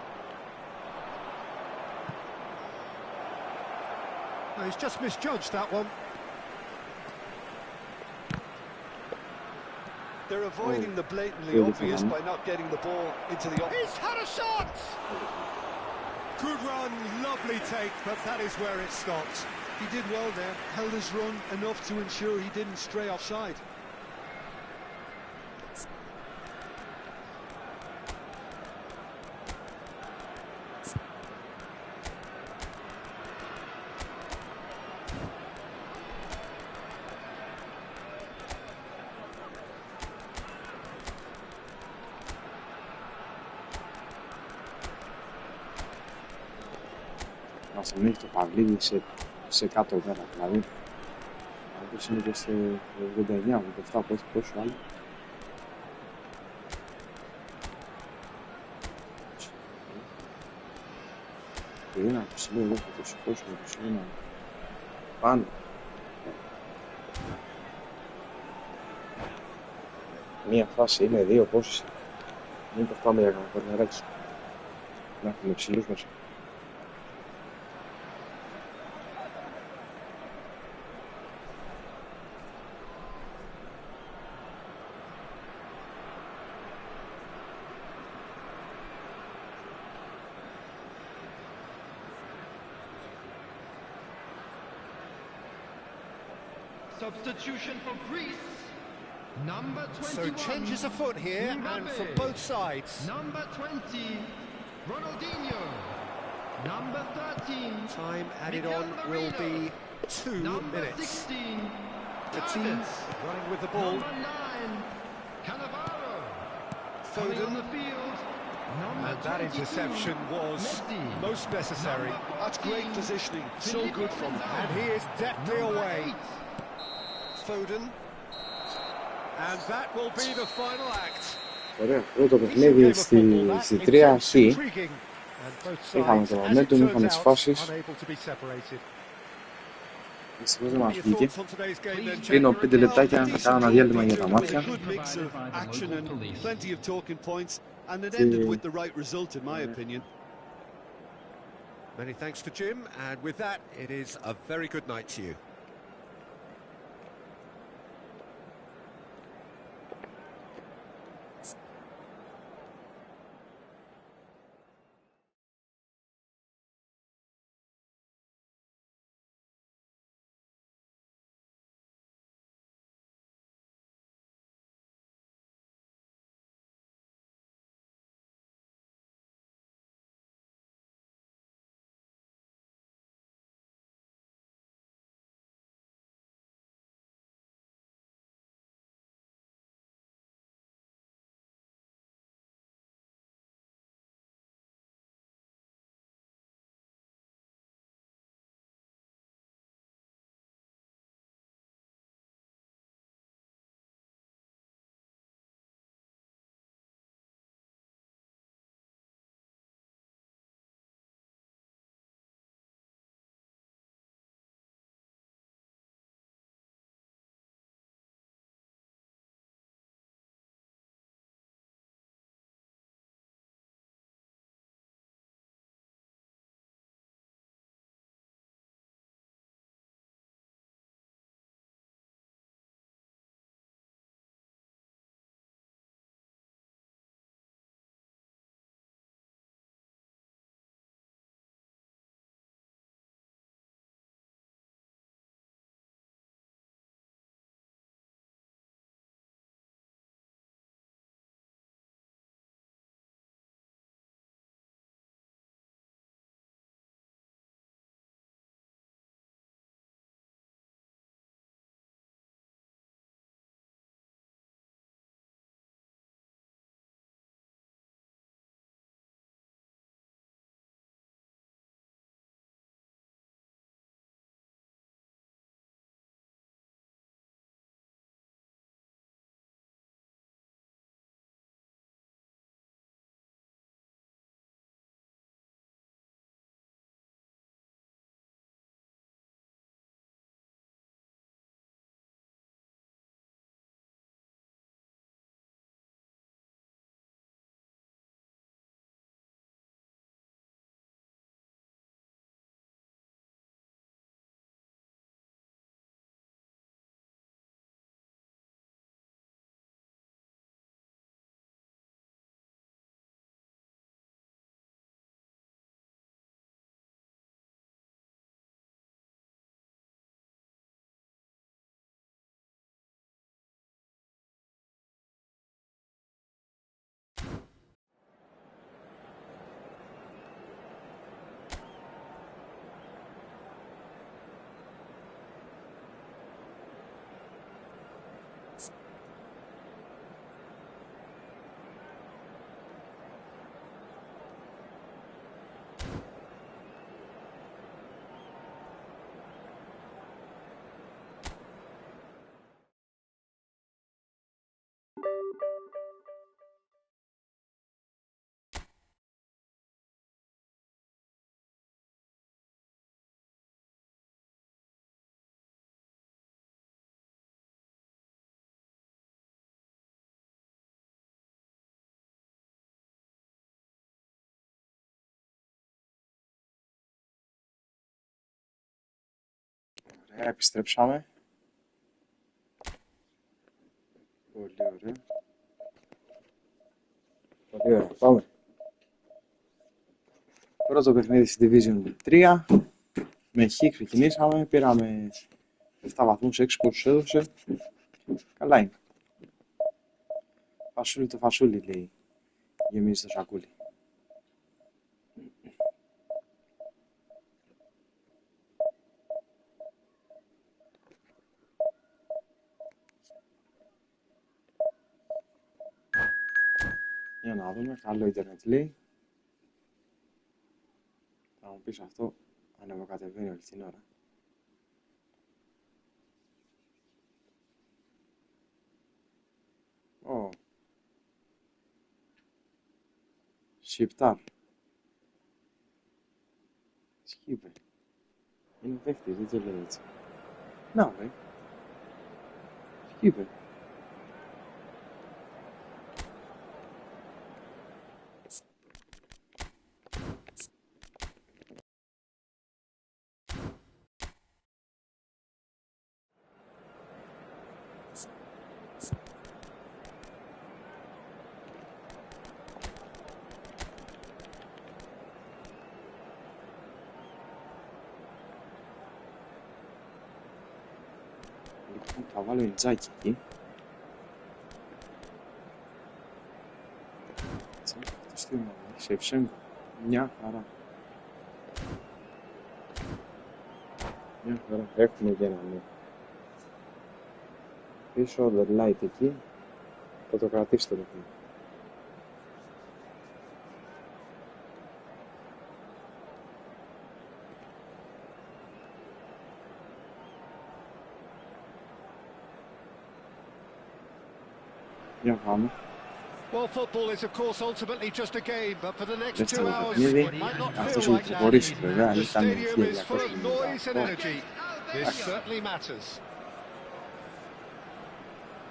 Oh, he's just misjudged that one. They're avoiding the blatantly obvious by not getting the ball into the... He's had a shot! Good run, lovely take, but that is where it stopped. He did well there, held his run enough to ensure he didn't stray offside. Μας ανοίγει το παυλίδι σε κάτω πέρα, δηλαδή αυτός είναι και σε 89, 87, πόσο άλλο. Και είναι από σημείο εδώ, θα το σηκώσουμε, το σημείο πάνω. Μία φάση είναι, δύο πόσες. Μήπως πάμε για κανένα κορνεράκι. Να έχουμε ψηλούς μέσα. Substitution for Greece. Number 21. So changes afoot here and from both sides. Number 20, Ronaldinho. Number 13. Time added on will be 2 Number minutes. 16, The team Tadic. running with the ball. Number 9, Cannavaro. Coming Foden. on the field. Number And that 22, interception was Messi. most necessary. That's great positioning, so good from him. And he is deftly Number away. 8. Foden. And that will be the final act. Ωραία, πρώτο παιχνίδι στη 3C. Είχαμε το momentum, είχαμε τις φάσεις. Δυστυχώς δεν μας βγήκε. Δίνω 5 λεπτάκια να κάνω ένα διάλειμμα για τα μάτια. Many thanks to Jim, and with that, it is a very good night to you. Ωραία, επιστρέψαμε. Πολύ ωραία. Πολύ ωραία, πάμε. Πρώτο παιχνίδι στη Division 3. Με χ ξεκινήσαμε, πήραμε 7 βαθμούς, 6 πόσους έδωσε. Καλά είναι. Φασούλι το φασούλι, λέει, γεμίζει το σακούλι. Για να δούμε, καλό ίντερνετ λέει. Θα μου πεις αυτό, ανεβοκατεβαίνει όλη την ώρα. Ω. Σιπτάρ. Σκύπε. Είναι παίχτης, δεν το λέει έτσι. Να, βε. Σκύπε. Θα βάλω εντζάκι εκεί. Αυτός τι είναι, Σεφσέγκο. Μια χαρά. Μια χαρά. Έχουμε και ένα ναι. Πίσω the light εκεί. Θα το κρατήσω το παιχνίδι. Για πάμε. Well, football is of course ultimately just a game, but for the next 2 hours it might not feel like that. The stadium is full of noise and energy. This certainly matters.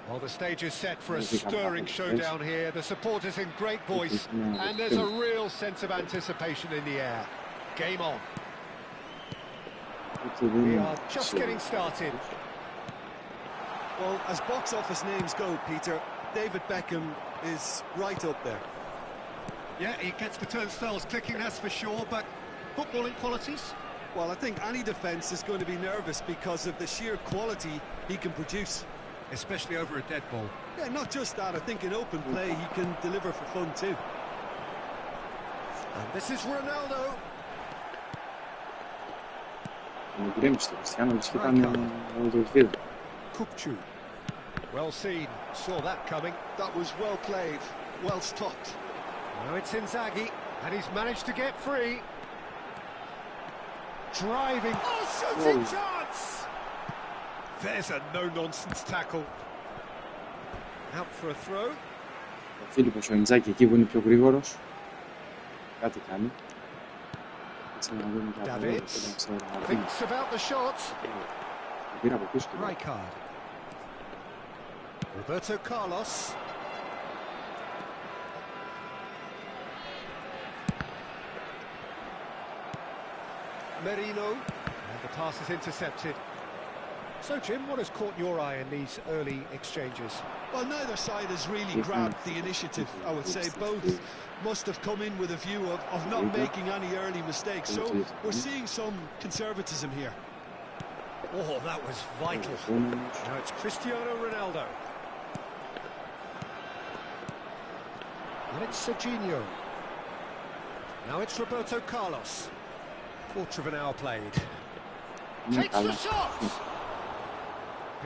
Well, the stage is set for a stirring showdown here. The supporters in great voice, and there's a real sense of anticipation in the air. Game on. We are just getting started. Well, as box office names go, Peter, David Beckham is right up there. Yeah, he gets the turnstiles clicking, that's for sure, but footballing qualities? Well, I think any defence is going to be nervous because of the sheer quality he can produce. Especially over a dead ball. Yeah, not just that, I think in open play he can deliver for fun too. And this is Ronaldo. Kupchu. Well seen, saw that coming. That was well played, well stopped. Now it's Inzaghi, and he's managed to get free. Driving. Oh, shooting chance! There's a no-nonsense tackle. Out for a throw. Ο Φίλιππος ο Ινζάκη εκεί που είναι πιο γρήγορος. Κάτι κάνει. Έτσι να δούμε και από εδώ. Thinks about the shot. Το πήρα από πίσω του. Rijkaard. Roberto Carlos. Merino. And the pass is intercepted. So, Jim, what has caught your eye in these early exchanges? Well, neither side has really grabbed the initiative, I would say. Both must have come in with a view of not making any early mistakes. So, we're seeing some conservatism here. Oh, that was vital. Now it's Cristiano Ronaldo. And it's Serginho. Now it's Roberto Carlos. Quarter of an hour played. Takes the shot!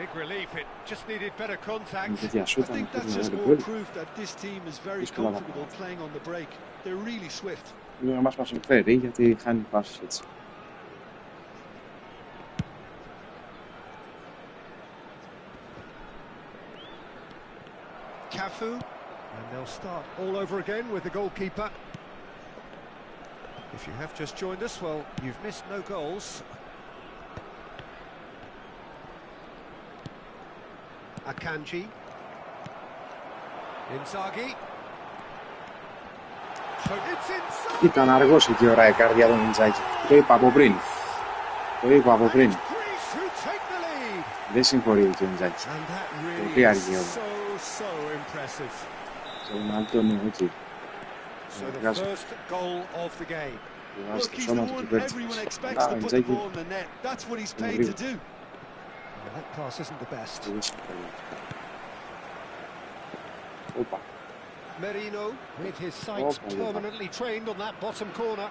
Big relief, it just needed better contact. I think that's just more proof that this team is very comfortable playing on the break. They're really swift. Μας συμφέρει γιατί χάνει πάσεις έτσι. Cafu, and they'll start all over again with the goalkeeper. If you have just joined us, well, you've missed no goals. Akanji. Inzaghi. It's inside. Ήταν αργός εκεί ώρα η καρδιά του Ινζάκη. Το είπα από πριν. Το είπα από πριν. Greece who Δεν συγχωρεί και ο Ιντζάκη. Πολύ αργή όμως. Το Ρονάλντο είναι οκ. Βγάζει το σώμα του και πέρτσι. Αλλά ο Ιντζάκη είναι γρήγορο. Όπα. Merino with his sights permanently trained on that bottom corner.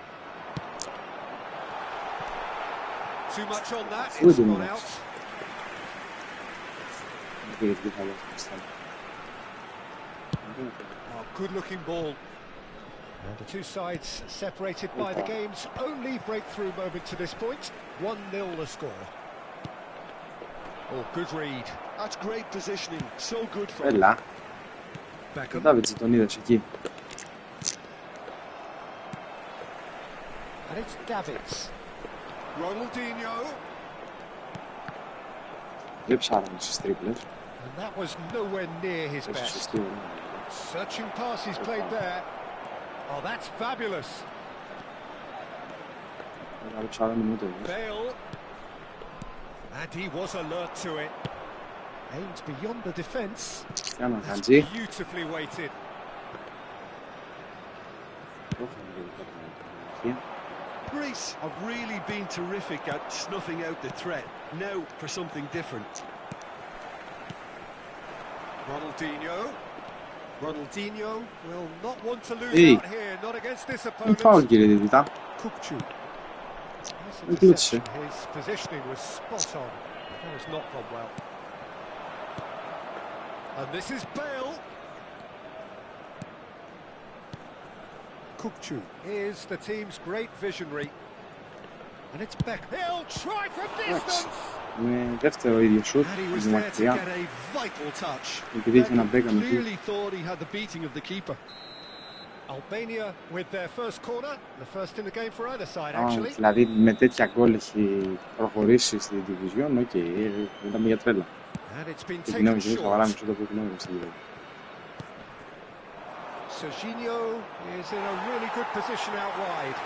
Too much on that, it's gone out. Oh, good looking ball. And the two sides separated by the game's only breakthrough moment to this point. 1-0 the score. Oh, good read. That's great positioning, so good for him. Έλα. Ο Ντάβιτς τον είδες εκεί. And it's Davids. Ronaldinho. Δεν ψάραμε στις τρίπλες. And that was nowhere near his best. Searching pass he's played there. Oh, that's fabulous. Bale. And he was alert to it. Aimed beyond the defence. That's beautifully weighted. Greece have really been terrific at snuffing out the threat. Now for something different. Ronaldinho will not want to lose out here, not against this opponent. His positioning was spot on. That was not gone well. And this is Bale. Kukçu is the team's great visionary. And it's Beck. He'll try from distance. Με δεύτερο ίδιο σουτ, με μακριά. Επειδή είχε ένα μπέκα με του. Δηλαδή με τέτοια γκολ έχει προχωρήσει στη διβιζιόν, οκ, ήταν μια τρέλα. Την νόμιζε, θα βαράμε σούτα που την νόμιζε στην γύρω. Serginho is in a really good position out wide.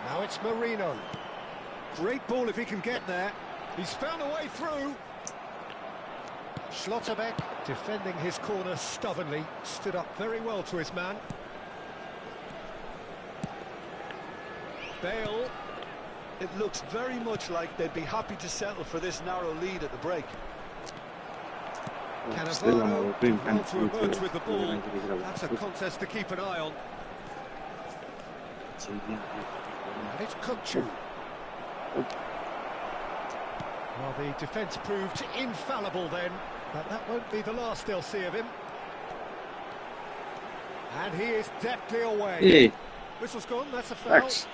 Now it's Marino. Great ball if he can get there. He's found a way through. Schlotterbeck defending his corner stubbornly. Stood up very well to his man. Bale. It looks very much like they'd be happy to settle for this narrow lead at the break. Cannavaro well to emerge with the ball. That's a contest to keep an eye on. And it's Kukçu. Well, the defence proved infallible then, but that won't be the last they'll see of him. And he is deftly away. Hey. Whistle's gone, that's a foul. Thanks.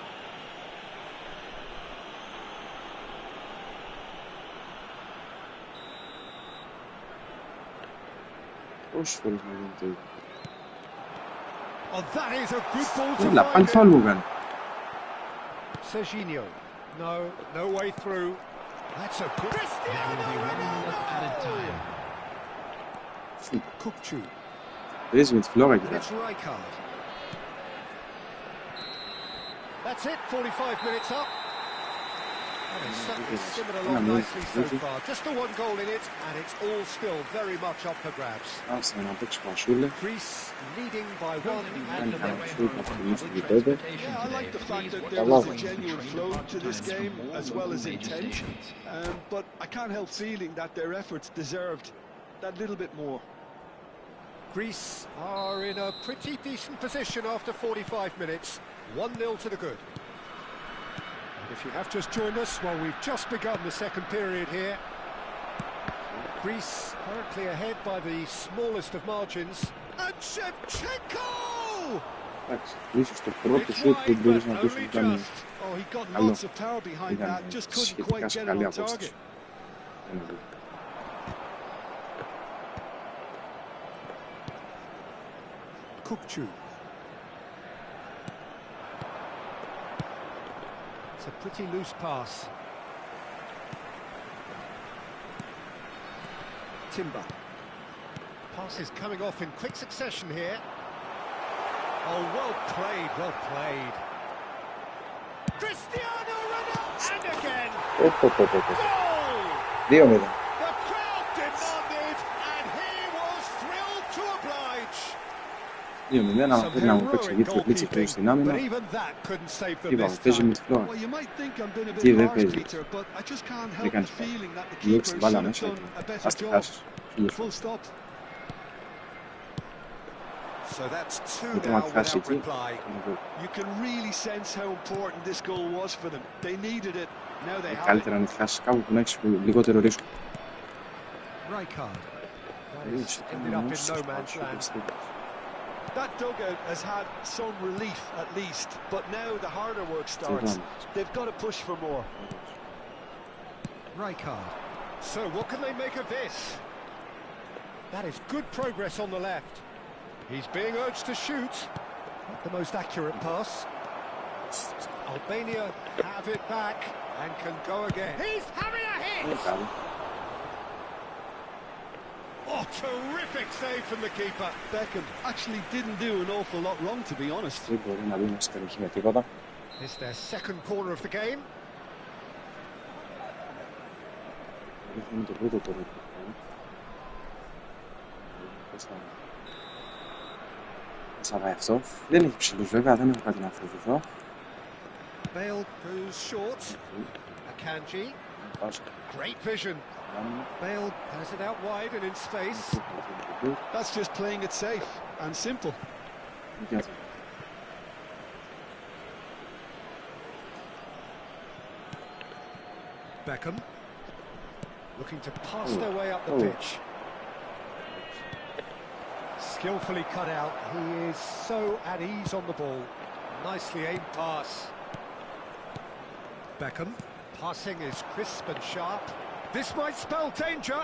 Oh, that is a good ball to find him. Serginho. No way through. That's a good... Cristiano Ronaldo! Kukçu. It's Rijkaard. That's it, 45 minutes up. Simera along nicely so far. Just the one goal in it, and it's all still very much up for grabs. Greece leading by one and I like the fact that there was a genuine flow to this game as well as intent, but I can't help feeling that their efforts deserved that little bit more. Greece are in a pretty decent position after 45 minutes. 1-0 to the good. If you have just joined us, well, we've just begun the second period here. Greece currently ahead by the smallest of margins. And Shevchenko! Oh, he got lots of power behind that, just couldn't quite get it on target. Kukçu. It's a pretty loose pass. Timber. Pass is coming off in quick succession here. Oh, well played, well played. Cristiano Ronaldo, and again. Goal! 2-0. The crowd demanded, and he was thrilled to oblige. 2-0, αλλά πρέπει να μου παίξει εκεί το πλήτσι χρέος στην άμυνα. But even that couldn't save them Είπαμε, this παίζει με time. τυφλό. Well, you might think I'm being a Εκεί bit δεν harsh, παίζει. Peter, but I just can't Δεν help the κάνεις feeling that the διώξει keeper την μπάλα should have μέσα. done a better Ας τη job. χάσεις. Full stop. So that's two Γιατί now να τη χάσει without εκεί. reply. You can really sense how important this goal was for them. They needed it. Now they have it. Καλύτερα να τη χάσεις κάπου που να έχεις λιγότερο ρίσκο. Rijkaard. That is ended up in no man's land. That dugout has had some relief at least, but now the harder work starts. They've got to push for more. Rijkaard. So what can they make of this? That is good progress on the left. He's being urged to shoot. Not the most accurate pass. Albania have it back and can go again. He's having a hit! Oh, terrific save from the keeper. Beckham actually didn't do an awful lot wrong, to be honest. Δεν μπορεί να μπει μέσα στην με τίποτα. It's their second corner of the game. Είναι το πρώτο τώρα. Θα πάει αυτό. Δεν έχει ψηλούς βέβαια, δεν έχω κάτι να φοβηθώ. Bale goes short. Akanji. Great vision. Bale has it out wide and in space. That's just playing it safe and simple. Beckham. Looking to pass their way up the pitch. Skillfully cut out. He is so at ease on the ball. Nicely aimed pass. Beckham. Passing is crisp and sharp. This might spell danger.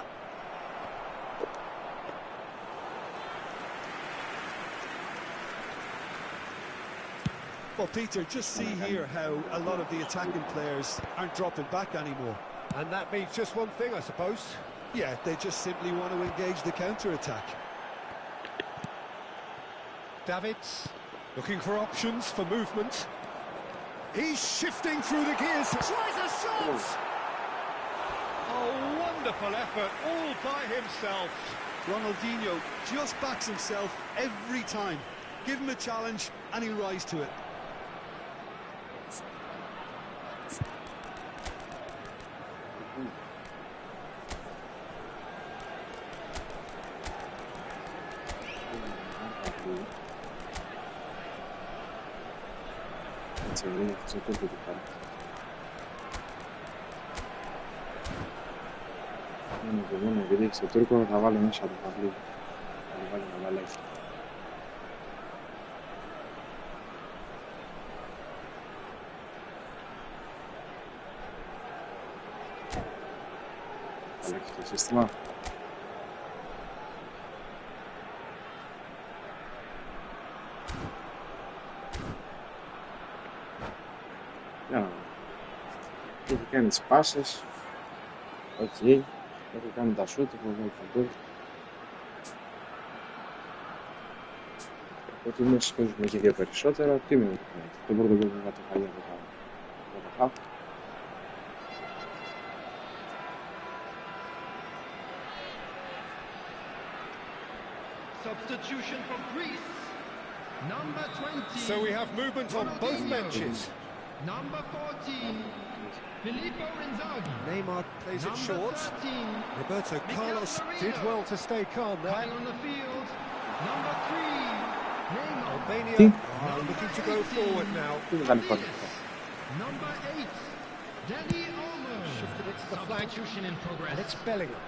Well, Peter, just see here how a lot of the attacking players aren't dropping back anymore. And that means just one thing, I suppose. Yeah, they just simply want to engage the counter-attack. Davids looking for options for movement. He's shifting through the gears. Tries a shot! A wonderful effort all by himself. Ronaldinho just backs himself every time. Give him a challenge and he'll rise to it. Μόνο επειδή έχει το Τούρκο θα βάλω μέσα το παυλί. Θα βάλω να βαλέσει. Θα αλλάξει το σύστημα. Για να δω. Έχει κάνει τις πάσες. Οκ. Έχω κάνει τα σούτ, έχω κάνει τα γκολ. Οπότε είμαι σηκώζουμε και δύο περισσότερα. Τι με το κάνει. Το πρώτο γκολ με το χαλί από τα χάπ. Substitution for Greece. Number 20. So we have movement on both benches. Number 14. Filippo Inzaghi. Neymar plays it short. 13. Roberto Carlos did well to stay calm there. Playing on the field. Number 3. Neymar. Albania are looking to go forward now. Number 8. Dani Olmo. Shifted it to the flank. Substitution in progress. And it's Bellingham.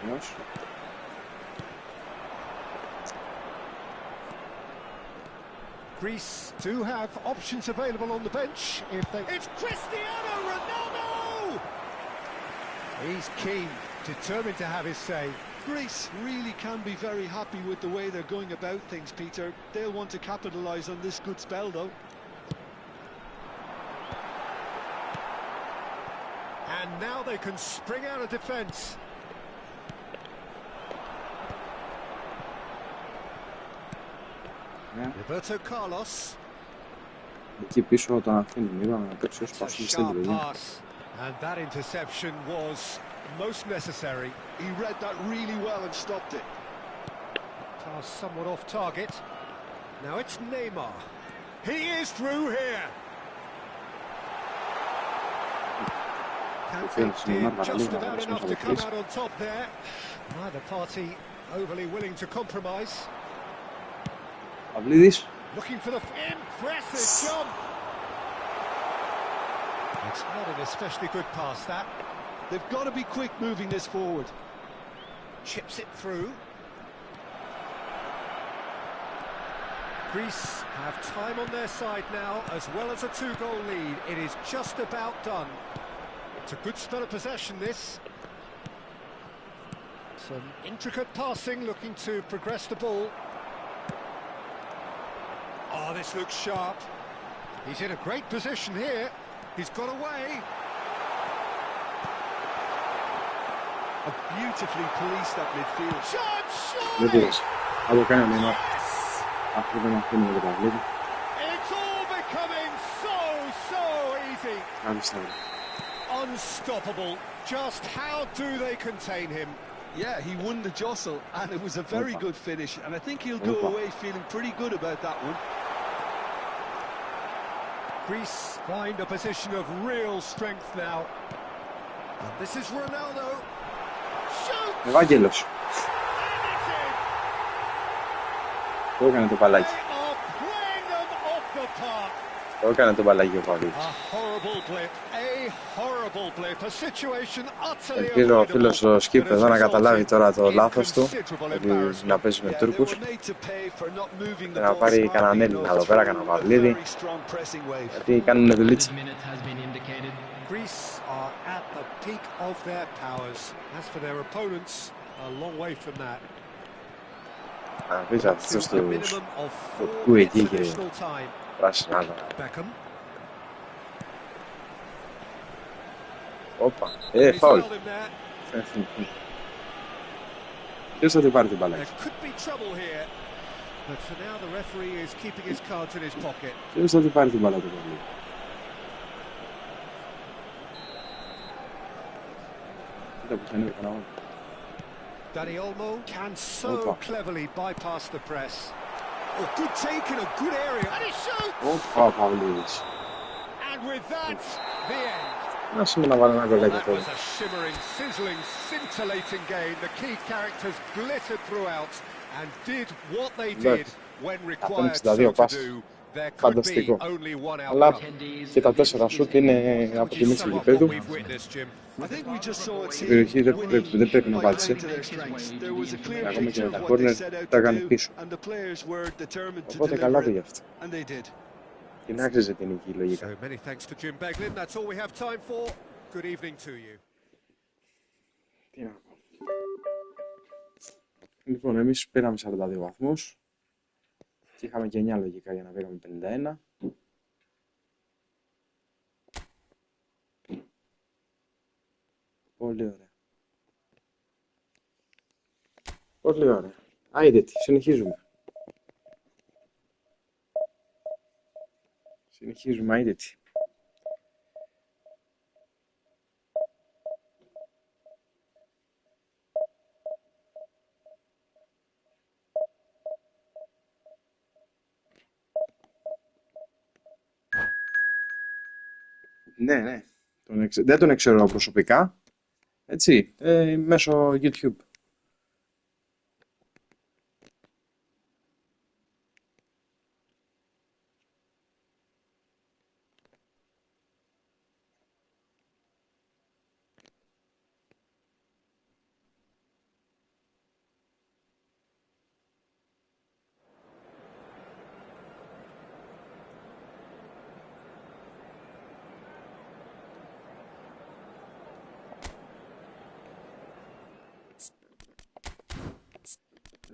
Yes. Greece do have options available on the bench if they... It's Cristiano Ronaldo! He's keen, determined to have his say. Greece really can be very happy with the way they're going about things, Peter. They'll want to capitalise on this good spell, though. And now they can spring out of defence. Yeah. Roberto Carlos. εκεί πίσω τον αφήνουν, είπαμε να παίξει όσο πασούλη στέλνει, παιδιά. And that interception was most necessary. He read that really well and stopped it. Pass somewhat off target. Now it's Neymar. He is through here. Kante did just about enough to come out on top there. Neither party overly willing to compromise. Παυλίδης. Looking for the impressive jump. It's not an especially good pass, that. They've got to be quick moving this forward. Chips it through. Greece have time on their side now, as well as a 2-goal lead. It is just about done. It's a good spell of possession, this. Some intricate passing, looking to progress the ball. Oh, this looks sharp. He's in a great position here. He's got away. A beautifully policed that midfield. Shot, Δεν surely! πήρες. Από κάνει ο Neymar. Yes! Αυτό δεν αφήνει με το Παυλίδη. It's all becoming so easy. Κάλιστα. Unstoppable. Just how do they contain him? Yeah, he won the jostle, and it was a very good finish, and I think he'll go away feeling pretty good about that one. Greece find a position of real strength now. And this is Ronaldo. Shoots! Ευάγγελος. And it's in! Το έκανε το μπαλάκι. They are playing them off the park. Το έκανε το μπαλάκι ο Παυλίδης. A horrible blip, a horrible blip, a situation utterly Ελπίζω ο avoidable. φίλος ο Skip εδώ να καταλάβει τώρα το λάθος του, Considerable ότι embarrassment. να παίζει με Yeah, they Τούρκους were made to pay for not moving the και να ball πάρει smartly κανέναν enough Έλληνα εδώ πέρα, through κανένα a Παυλίδη, very strong pressing wave. γιατί κάνουν δουλίτσα. Greece are at the peak of their powers. As for their opponents, a long way from that. Να πεις αυτούς To a τους minimum of 4 που minutes εκεί και additional time. πράσινα άλλα. Beckham. Όπα, He's φάουλ. held him there. Ποιος θα την πάρει την There μπαλάκι. could be trouble here, but for now the referee is keeping his cards in his pocket. Ποιος θα την πάρει την μπαλά του Παυλίδη. Κοίτα που θα ανέβει τον αγώνα. Dani Olmo can so Opa. cleverly bypass the press. Oh, good take in a good area. And he shoots! Όπα ο Παυλίδης. And with that, the end. Να σου να βάλω ένα κολλάκι That τώρα. was a shimmering, sizzling, scintillating game. The key characters glittered throughout and did what they did when required so 162 to πάσες. do. There could be Φανταστικό. only one Αλλά outcome. και τα 4 σούτ είναι από τη μέση του Sum up what γηπέδου. we've witnessed, Jim. I think we just saw it Στην περιοχή δεν πρέπει να πάτησε. Ακόμα και με τα κόρνερ τα έκανε πίσω. Οπότε καλά πήγε αυτό. Την άξιζε την νίκη λογικά. So many thanks to Jim Beglin. That's all we have time for. Good evening to you. Τι να πω. Λοιπόν, εμείς πήραμε 42 βαθμούς και είχαμε και 9 λογικά για να πήγαμε 51. Πολύ ωραία. Πολύ ωραία. Άιντε τι, συνεχίζουμε. Συνεχίζουμε, άιντε τι. Ναι. Δεν τον ξέρω προσωπικά. Έτσι, μέσω YouTube.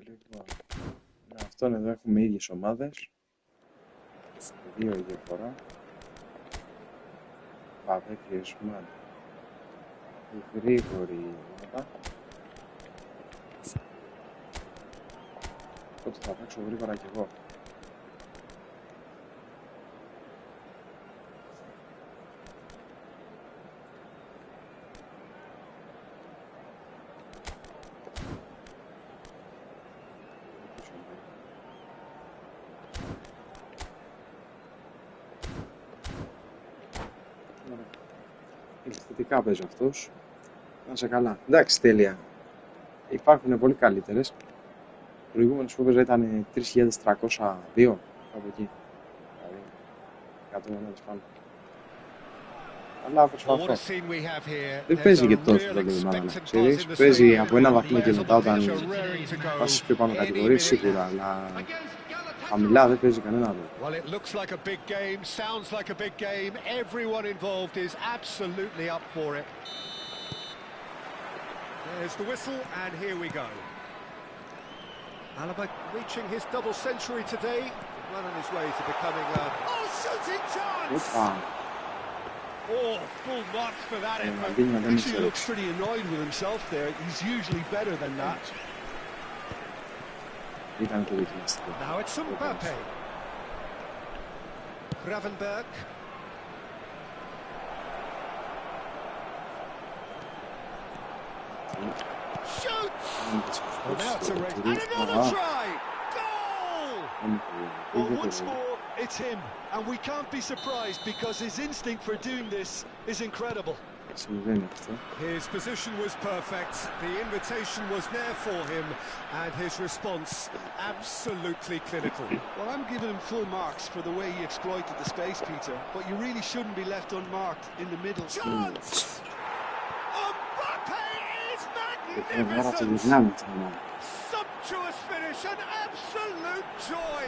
Λοιπόν, με αυτόν εδώ έχουμε ίδιες ομάδες. 2 η διαφορά. Παμε, Griezmann. Η γρήγορη ομάδα. Οπότε θα παίξω γρήγορα κι εγώ. Θετικά παίζει αυτός. Να σε καλά. Εντάξει, τέλεια. Υπάρχουν πολύ καλύτερες. Ο προηγούμενος που έπαιζε ήταν 3.302. Κάπου εκεί. Δηλαδή, 100 μονάδες πάνω. Αλλά προσπαθώ. Δεν παίζει και τόσο πρώτη εβδομάδα, να ξέρεις. Παίζει από ένα βαθμό και μετά όταν πας στις πιο πάνω κατηγορίες, σίγουρα, αλλά χαμηλά δεν παίζει κανένα άλλο. Well, it looks like a big game, sounds like a big game. Everyone involved is absolutely up for it. There's the whistle, and here we go. Alaba reaching his double century today, well on his way to becoming a... Oh, shooting chance! Oh, full marks for that effort. Actually looks pretty annoyed with himself there. He's usually better than that. Now it's Mbappe. Gravenberg. Shoots! Well, now it's a race. And another try! Goal! Well, once more, it's him. And we can't be surprised because his instinct for doing this is incredible. His position was perfect, the invitation was there for him, and his response absolutely clinical. Well, I'm giving him full marks for the way he exploited the space, Peter, but you really shouldn't be left unmarked in the middle. Chance! Mbappe is magnificent! Sumptuous finish, an absolute joy!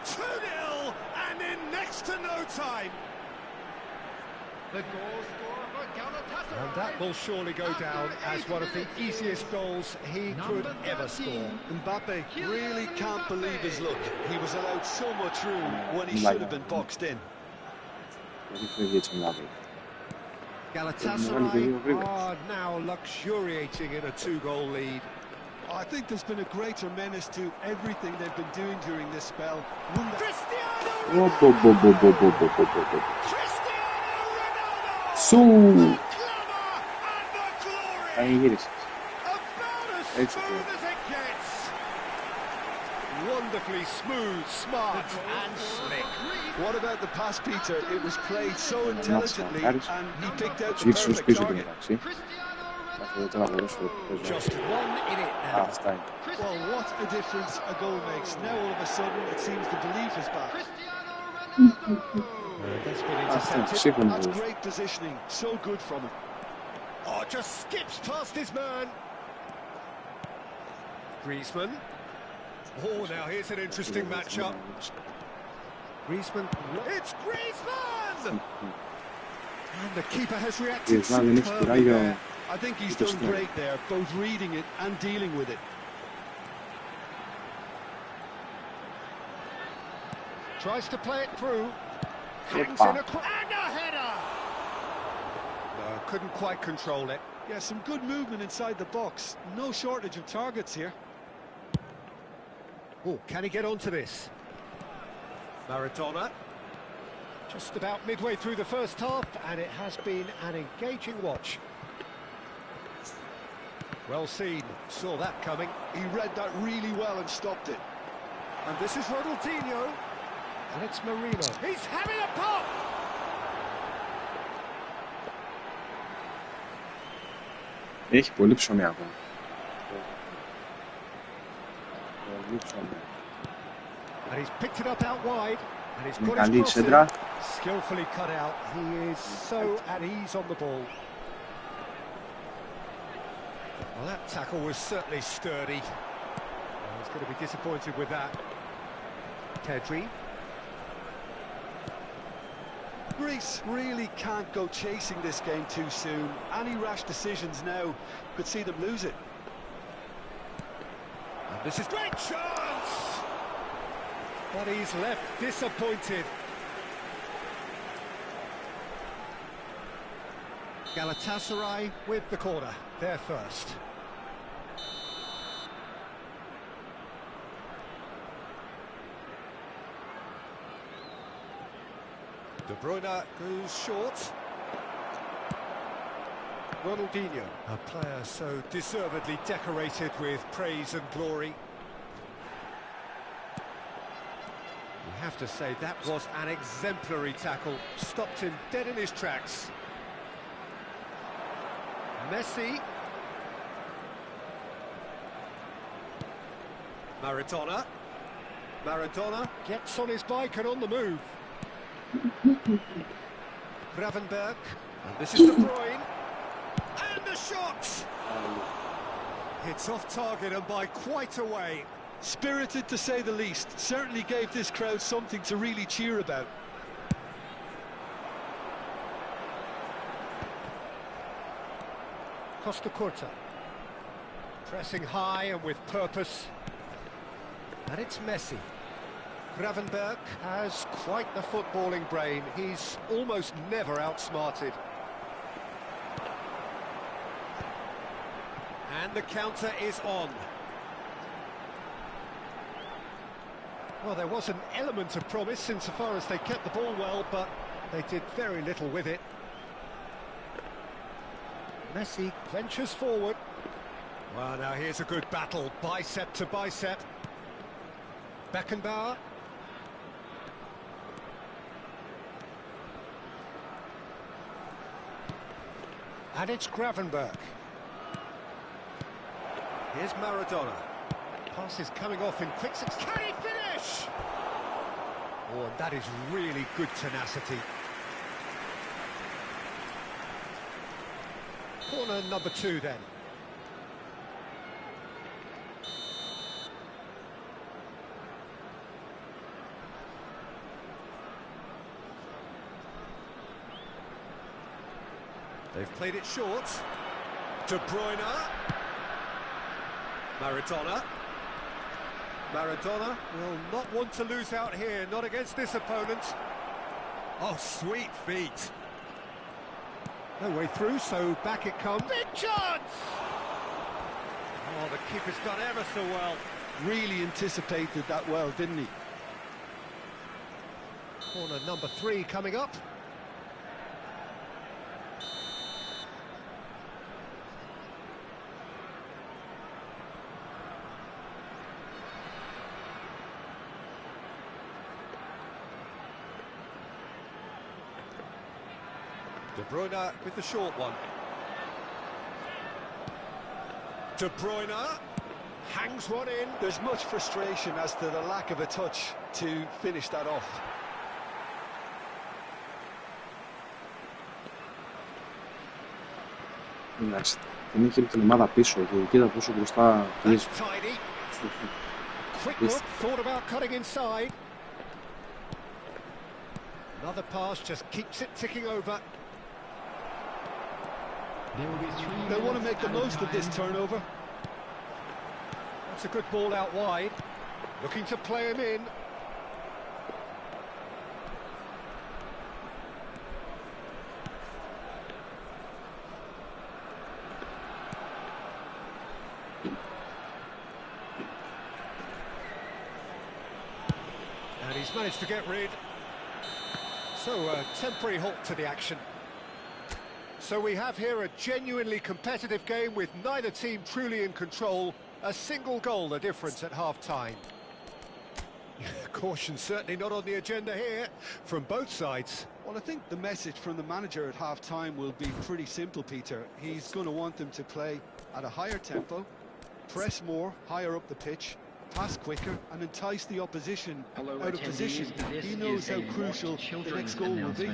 2-0, and in next to no time. The goal scorer for Galatasaray. And that will surely go down as one of the easiest goals he could ever score. Mbappe really can't believe his luck. He was allowed so much room when he should have been boxed in. Galatasaray are now luxuriating in a 2-goal lead. I think there's been a greater menace to everything they've been doing during this spell. Cristiano Σου! About as smooth as it gets. Wonderfully smooth, smart and slick. What about the pass, Peter? It was played so intelligently and he picked out the Ζήξου perfect πίσω του target. μεταξύ. Just one in it now. Αυτά είναι. Well, what a difference a goal makes. Now all of a sudden it seems the belief is back. That's been Αυτά, intercepted. σύμφωνα. That's great positioning. So good from him. Oh, just skips past his man. Griezmann. Oh, now here's an interesting matchup. Griezmann. It's Griezmann! And the keeper has reacted superbly there. I think he's done great there, both reading it and dealing with it. Tries to play it through. Hangs in and a header! No, couldn't quite control it. Yeah, some good movement inside the box. No shortage of targets here. Oh, can he get onto this? Maradona. Just about midway through the first half, and it has been an engaging watch. Well seen, saw that coming. He read that really well and stopped it. And this is Ronaldinho. And it's Marino. He's having a pop! Έχει πολύ ψωμί ακόμα. Πολύ ψωμί. And he's picked it up out wide. And he's got καλή his σέντρα. skillfully cut out. He is so at ease on the ball. Well, that tackle was certainly sturdy. He's going to be disappointed with that. Pedri. Greece really can't go chasing this game too soon. Any rash decisions now could see them lose it. And this is great chance! But he's left disappointed. Galatasaray with the corner, they're first. De Bruyne goes short. Ronaldinho, a player so deservedly decorated with praise and glory. You have to say that was an exemplary tackle, stopped him dead in his tracks. Messi. Maradona. Maradona gets on his bike and on the move. Gravenberg. And this is De Bruyne. And the shot! It's off target and by quite a way. Spirited to say the least. Certainly gave this crowd something to really cheer about. Costa Curta. Pressing high and with purpose. And it's Messi. Gravenberg has quite the footballing brain. He's almost never outsmarted. And the counter is on. Well, there was an element of promise insofar as they kept the ball well, but they did very little with it. Messi ventures forward. Well, now here's a good battle, bicep to bicep. Beckenbauer. And it's Gravenberg. Here's Maradona. Pass is coming off in quick succession. Can he finish? Oh, and that is really good tenacity. Corner number 2 then. They've played it short. De Bruyne. Maradona. Maradona will not want to lose out here, not against this opponent. Oh, sweet feet. No way through, so back it comes. Big chance! Oh, the keeper's done ever so well. Really anticipated that well, didn't he? Corner number 3 coming up. De Bruyne with the short one. De Bruyne hangs one in. There's much frustration as to the lack of a touch to finish that off. Εντάξει, την είχε την ομάδα πίσω και κοίτα πόσο μπροστά πιέζει. Quick look, thought about cutting inside. Another pass just keeps it ticking over. They want to make the most of this turnover. That's a good ball out wide. Looking to play him in. And he's managed to get rid. So a temporary halt to the action. So we have here a genuinely competitive game with neither team truly in control. A single goal the difference at half-time. Caution certainly not on the agenda here from both sides. Well, I think the message from the manager at half-time will be pretty simple, Peter. He's going to want them to play at a higher tempo, press more, higher up the pitch, pass quicker and entice the opposition out of position. He knows how crucial the next goal will be.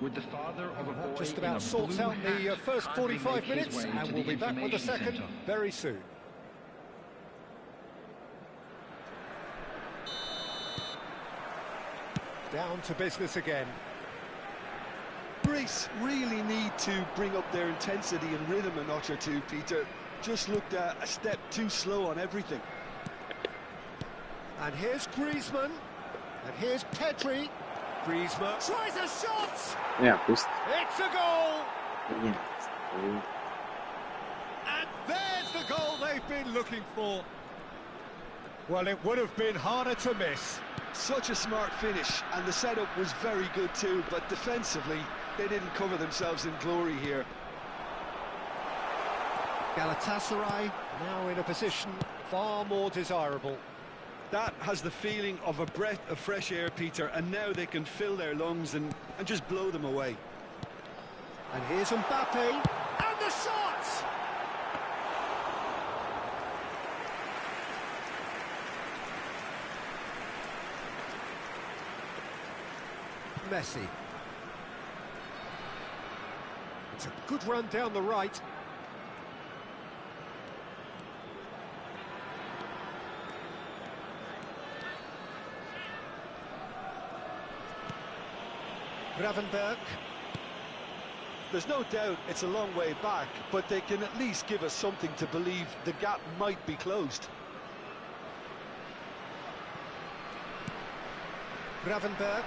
With the father of a boy just about sorts out the first 45 minutes, and we'll be back with the second very soon. Down to business again. Greece really need to bring up their intensity and rhythm a notch or two, Peter. Just looked a step too slow on everything. And here's Griezmann, and here's Pedri. Griezmann tries a shot! Yeah, it's a goal! And there's the goal they've been looking for. Well, it would have been harder to miss. Such a smart finish, and the setup was very good too, but defensively, they didn't cover themselves in glory here. Galatasaray now in a position far more desirable. That has the feeling of a breath of fresh air, Peter, and now they can fill their lungs and just blow them away. And here's Mbappe, and And the shot! Messi. It's a good run down the right. Gravenberg. There's no doubt it's a long way back, but they can at least give us something to believe the gap might be closed. Gravenberg.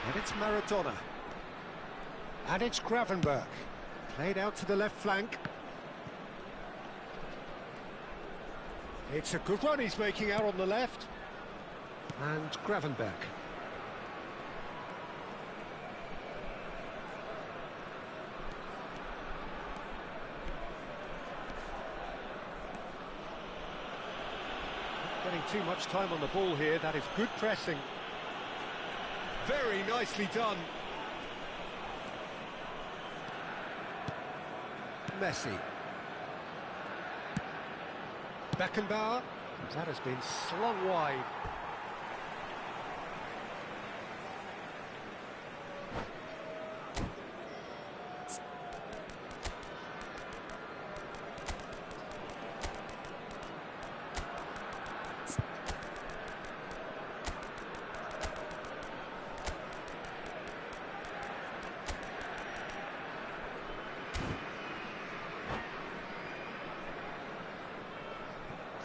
And it's Maradona. And it's Gravenberg. Played out to the left flank. It's a good run he's making out on the left. And Gravenberg. Not getting too much time on the ball here. That is good pressing. Very nicely done. Messi. Beckenbauer. That has been slung wide.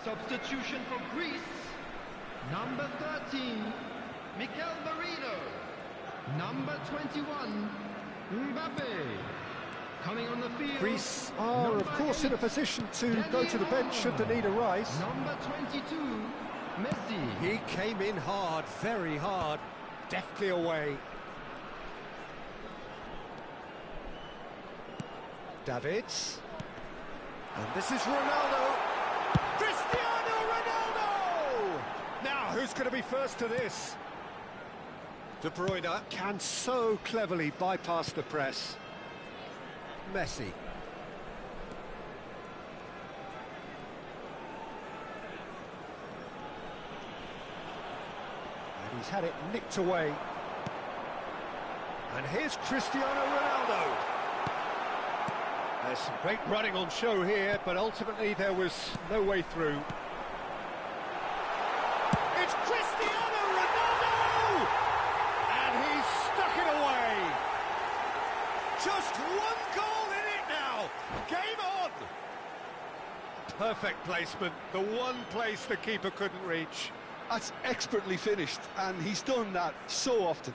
Substitution for Greece. Number 13, Mikel Merino. Number 21, Mbappe. Coming on the field. Greece are, of course, in a position to go to the bench should the need arise. Number 22, Messi. He came in hard, very hard, deftly away. Davids. And this is Ronaldo. Cristiano Ronaldo! Now, who's going to be first to this? De Bruyne can so cleverly bypass the press. Messi. And he's had it nicked away. And here's Cristiano Ronaldo. There's some great running on show here, but ultimately there was no way through. It's Cristiano Ronaldo! And he's stuck it away. Just one goal in it now. Game on! Perfect placement, the one place the keeper couldn't reach. That's expertly finished, and he's done that so often.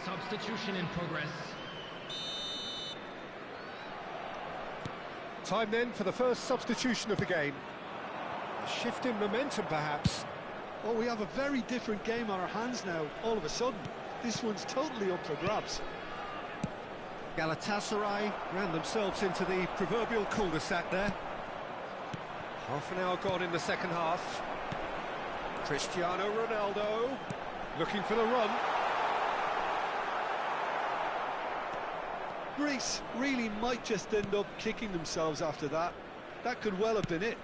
Substitution in progress. Time then for the first substitution of the game. A shift in momentum, perhaps. Well, we have a very different game on our hands now, all of a sudden. This one's totally up for grabs. Galatasaray ran themselves into the proverbial cul-de-sac there. Half an hour gone in the second half. Cristiano Ronaldo looking for the run. Greece really might just end up kicking themselves after that. That could well have been it.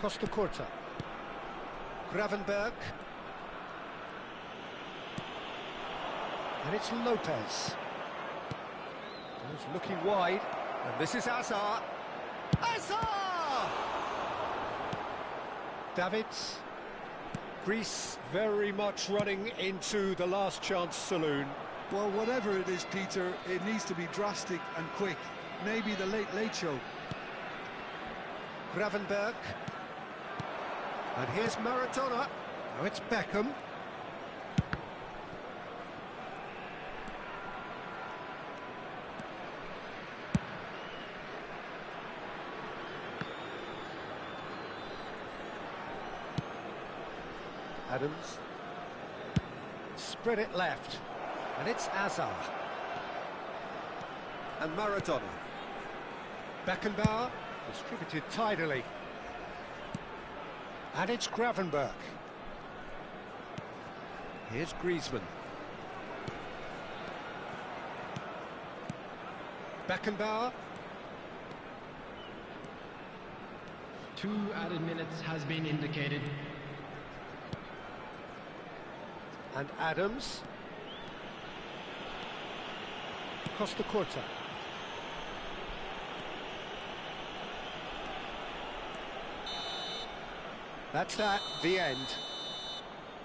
Costa Curta. Gravenberg. And it's Lopez. He's looking wide. And this is Hazard. Hazard! Davids. Greece very much running into the last chance saloon. Well, whatever it is, Peter, it needs to be drastic and quick. Maybe the late show. Gravenberg. And here's Maradona. Now it's Beckham. Adams. Spread it left. And it's Azar. And Maradona. Beckenbauer, distributed tidily. And it's Gravenberch. Here's Griezmann. Beckenbauer. 2 added minutes has been indicated. And Adams. Costa Curta. That's that, the end.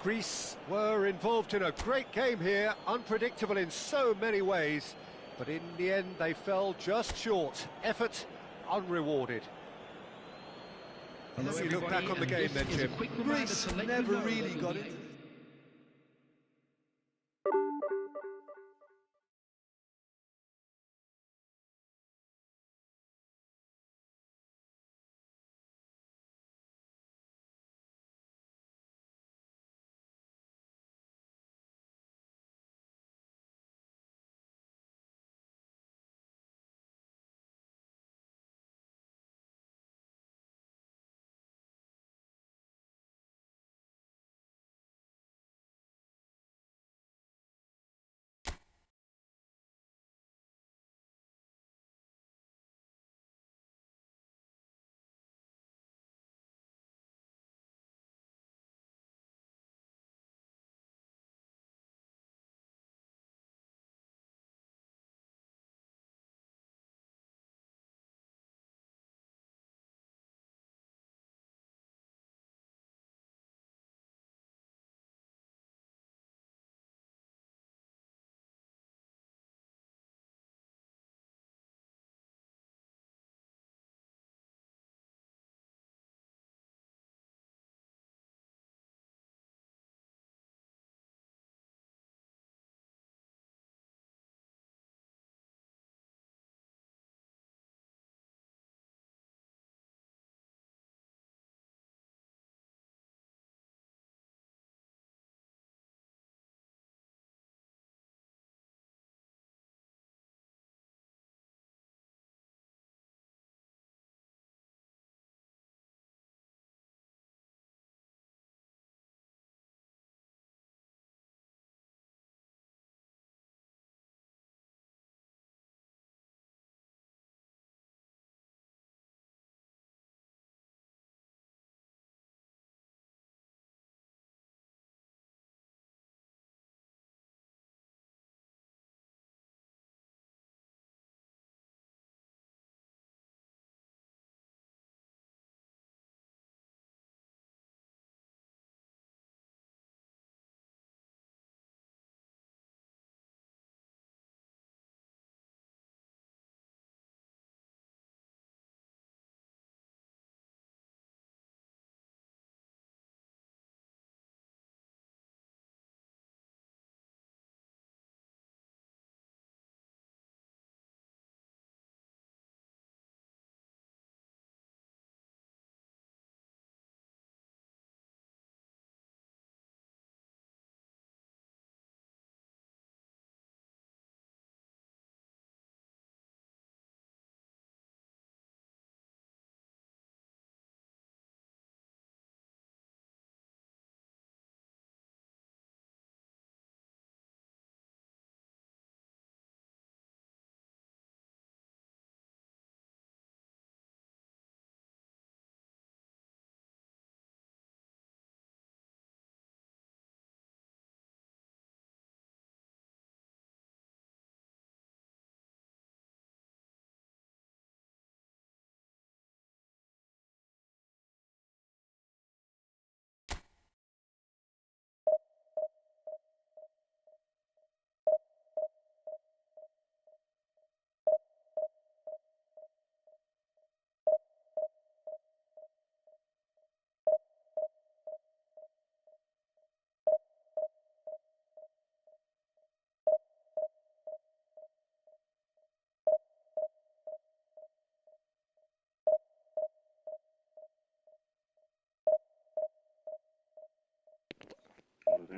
Greece were involved in a great game here, unpredictable in so many ways, but in the end they fell just short. Effort unrewarded. Let's look back on the game then, Jim. Greece never really got it.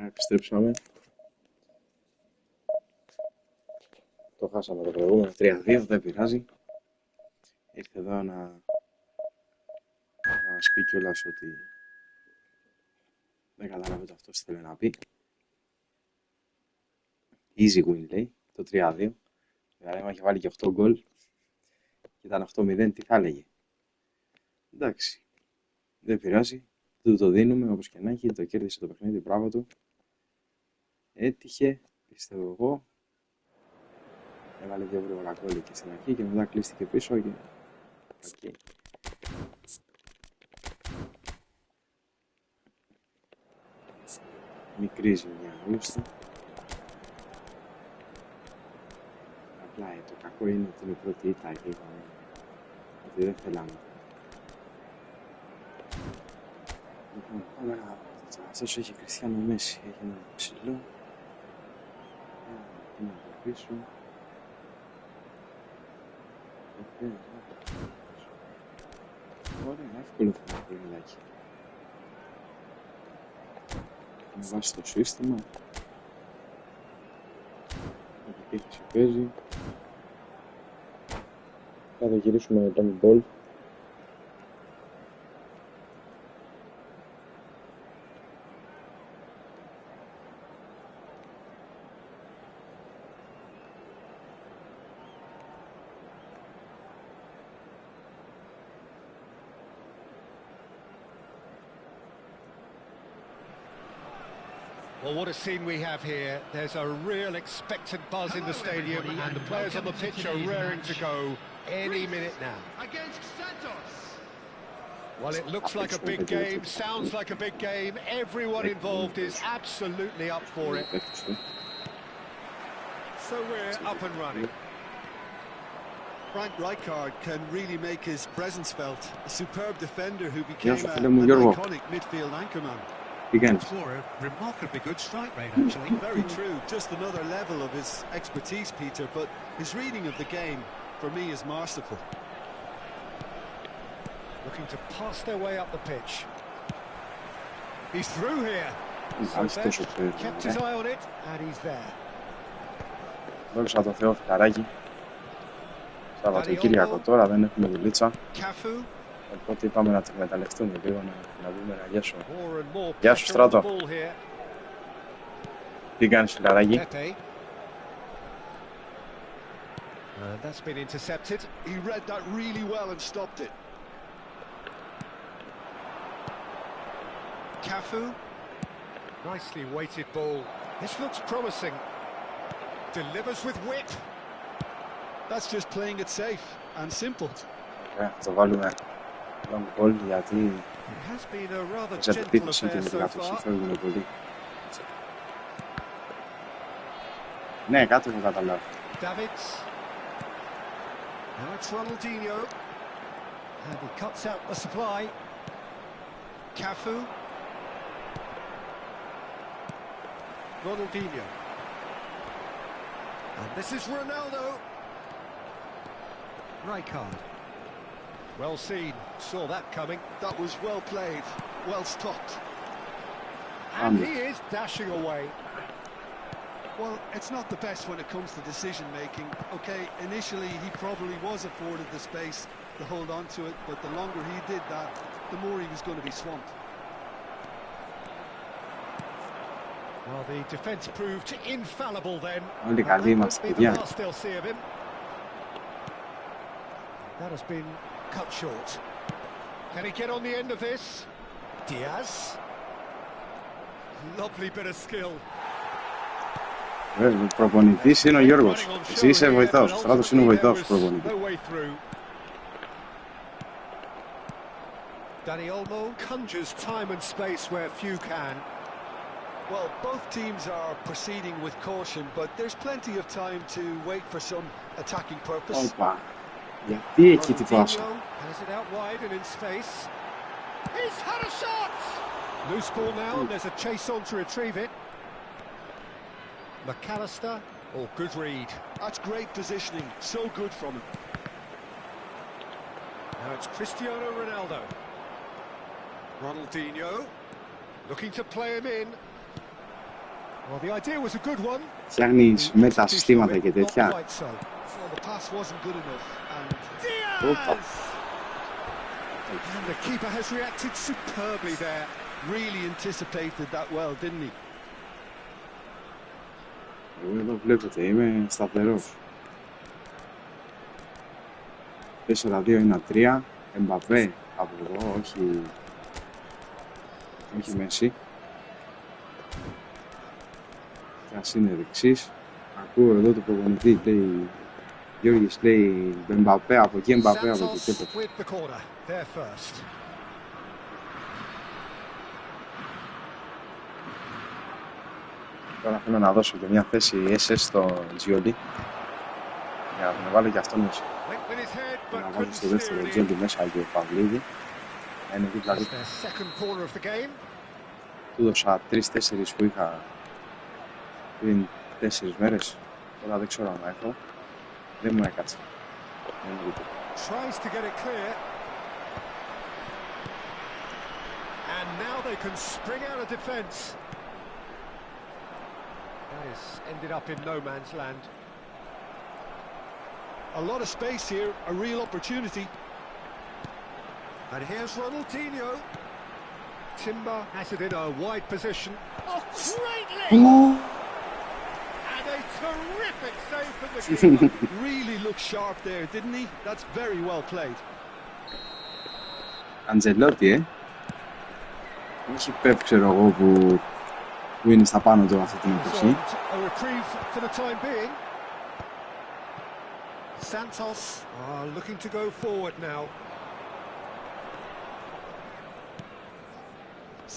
Επιστρέψαμε. χάσαμε το προηγούμενο 3-2, δεν πειράζει. Ήρθε εδώ να μας πει κιόλας ότι δεν καταλαβαίνω αυτό τι θέλει να πει. Easy win λέει, το 3-2. Δηλαδή άμα είχε βάλει και 8 γκολ και ήταν 8-0, τι θα έλεγε. Εντάξει, δεν πειράζει, του το δίνουμε όπως και να έχει, το κέρδισε το παιχνίδι, μπράβο του. Έτυχε, πιστεύω εγώ. Έβαλε 2 γρήγορα γκολ και στην αρχή και μετά κλείστηκε πίσω και... Okay. Μικρή ζημιά άλλωστε. Απλά το κακό είναι ότι είναι η πρώτη ήττα και είπαμε ότι δεν θέλαμε. Λοιπόν, πάμε να... Αυτός έχει Κριστιάνο Μέση, έχει ένα ψηλό. Είναι από πίσω. Ωραία, εύκολο θα είναι το παιχνιδάκι. Με βάση το σύστημα. Επίθεση παίζει. Θα το γυρίσουμε με τον μπολ. Well, what a scene we have here. There's a real expectant buzz in the stadium and the players on the pitch are raring to go any minute now. Well, it looks like a big game, sounds like a big game. Everyone involved is absolutely up for it. So we're up and running. Frank Rijkaard can really make his presence felt. A superb defender who became an iconic midfield anchorman. For a remarkably good strike rate, actually. Very true. Just another level of his expertise, Peter, but his reading of the game, for me, is masterful. Looking to pass their way up the pitch. He's through here. Kept his eye on it, and he's there. Δόξα τω Θεώ, φιλαράκι. Σαββατοκύριακο τώρα, δεν έχουμε δουλίτσα. Οπότε είπαμε να το εκμεταλλευτούμε λίγο, να πούμε να γιάσω. Γεια σου Στράτο. Τι κάνεις φιλαράκι? That's been intercepted. He read that really well and stopped it. Cafu. Nicely weighted ball. This looks promising. Delivers with wit. That's just playing it safe and simple. Το βάλουμε long ball γιατί It has been a rather σε gentle αντιπίθεση και affair με την so κατοχή far. φεύγουν πολύ. Ναι, κάτι έχω καταλάβει. Davids. Now it's Ronaldinho. And he cuts out the supply. Cafu. Ronaldinho. And this is Ronaldo. Rijkaard. Well seen, saw that coming. That was well played, well stopped. And he is dashing away. Well, it's not the best when it comes to decision making. Okay, initially he probably was afforded the space to hold on to it, but the longer he did that, the more he was going to be swamped. Well, the defence proved infallible then. Όλοι καλοί είμαστε, That παιδιά. will be the last they'll see of him. That has been cut short. Can he get on the end of this? Diaz. Lovely bit of skill. Ο προπονητής είναι ο Γιώργος. Εσύ είσαι βοηθός. Ο Στράτος είναι ο βοηθός του προπονητή. Dani Olmo conjures time and space where few can. Well, both teams are proceeding with caution, but there's plenty of time to wait for some attacking purpose. Όπα. Γιατί εκεί τι πάσα. Has it out wide and in space. He's had a shot! Loose ball now, and there's a chase on to retrieve it. McAllister, oh, good read. That's great positioning, so good from him. Now it's Cristiano Ronaldo. Ronaldinho, looking to play him in. Well, the idea was a good one. Φτιάχνεις μετασυστήματα και τέτοια. Όπα. And the keeper has reacted superbly there. Really anticipated that well, didn't he? Εγώ εδώ βλέπετε, είμαι σταθερός. 4-2-1-3. Εμπαπέ από εδώ, όχι Μέση. Και ας είναι δεξής. Ακούω εδώ το προπονητή, λέει Γιώργης, λέει Εμπαπέ από εκεί, Εμπαπέ από εκεί. Τώρα θέλω να δώσω και μια θέση SS στο Gioli για να τον βάλω και αυτόν μέσα. Να βάλω στο δεύτερο Gioli μέσα και ο Παυλίδη. Να είναι δίπλα δίπλα. Του δώσα 3-4 που είχα πριν 4 μέρες. Τώρα δεν ξέρω αν έχω. Δεν μου έκατσε. Tries to get it clear. And now they can spring out of defence. That has ended up in no man's land. A lot of space here, a real opportunity. And here's Ronaldinho. Timber has it in a wide position. Oh, greatly! And a terrific save from the keeper. Really looked sharp there, didn't he? That's very well played. Αντζελότη, όχι Πεπ, ξέρω εγώ, που είναι στα πάνω του αυτή την εποχή. Santos are looking to go forward now.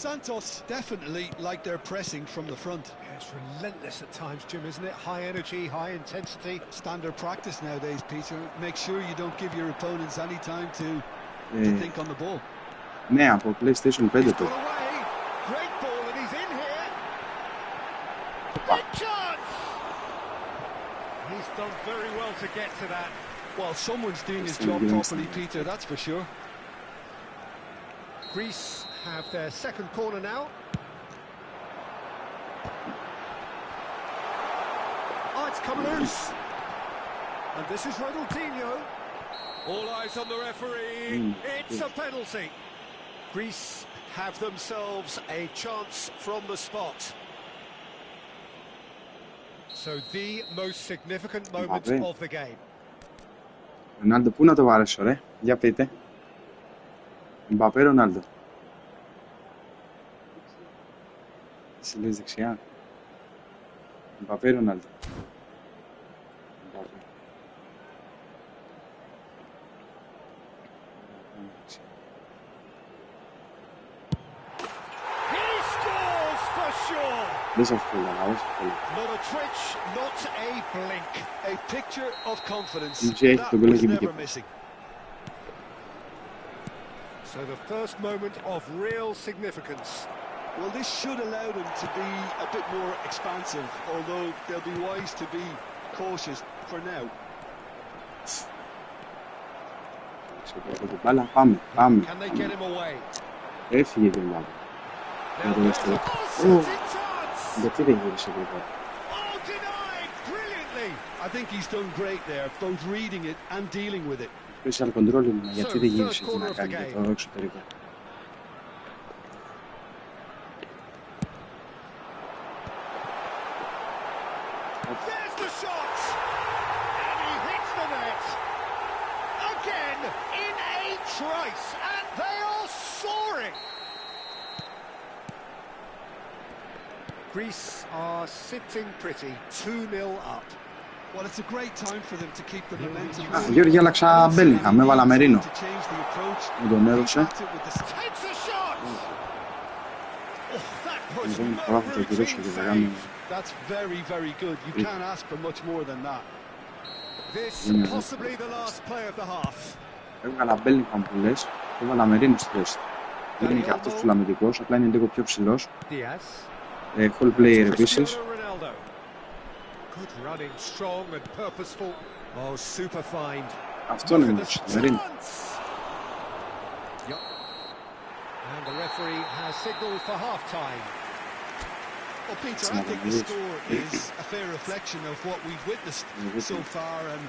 Santos definitely like their pressing from the front. Yeah, it's relentless at times, Jim, isn't it? High energy, high intensity. Standard practice nowadays, Peter. Make sure you don't give your opponents any time to think on the ball. Ναι, από PlayStation 5 το. Great ball and he's in here. Big chance. He's done very well to get to that. Well, someone's doing his job properly, Peter, that's for sure. Greece have their second corner now. Oh, it's come loose. And this is Ronaldinho. All eyes on the referee. It's a penalty. Greece have themselves a chance from the spot. So the most significant moment of the game. Ρονάλντο, πού να το βαρέσω, ρε? Για πείτε. Μπαπέ, Ρονάλντο. Εσύ λες δεξιά. Μπαπέ, Ρονάλντο. Δεν σας θέλω, δεν σας θέλω. Not a twitch, not a blink. A picture of confidence. That was never missing. So the first moment of real significance. Well, this should allow them to be a bit more expansive, although they'll be wise to be cautious for now. Πάμε. Can they get him away? Έφυγε την μπάλα. Για το δεύτερο. Γιατί δεν γύρισε εδώ? I think he's done great there, both reading it and dealing with it. Special control είναι, γιατί δεν γύρισε τι να κάνει για το εξωτερικό. There's the shot! And he hits the net! Again, in a trice, and they are soaring! Greece are sitting pretty, 2-0 up. Well, it's a great time for them to keep the momentum. Γιώργη, άλλαξα Μπέλιγχαμ, με έβαλα Μερίνο. Μου τον έδωσε. Λοιπόν, τώρα θα το γυρίσω και θα κάνω. That's very, very good. You can't ask for much more than that. This possibly the last play of the half. Έβγαλα Μπέλιγχαμ που λες, έβαλα Μερίνο στη θέση. Είναι και αυτός ψηλαμυντικός, απλά είναι λίγο πιο ψηλός. Full player επίσης. Good running, strong and purposeful. Oh, super fine. Αυτό είναι όμως, Μερίνο. And the referee has signaled for half-time. Well, Peter, I think the score is a fair reflection of what we've witnessed so far, and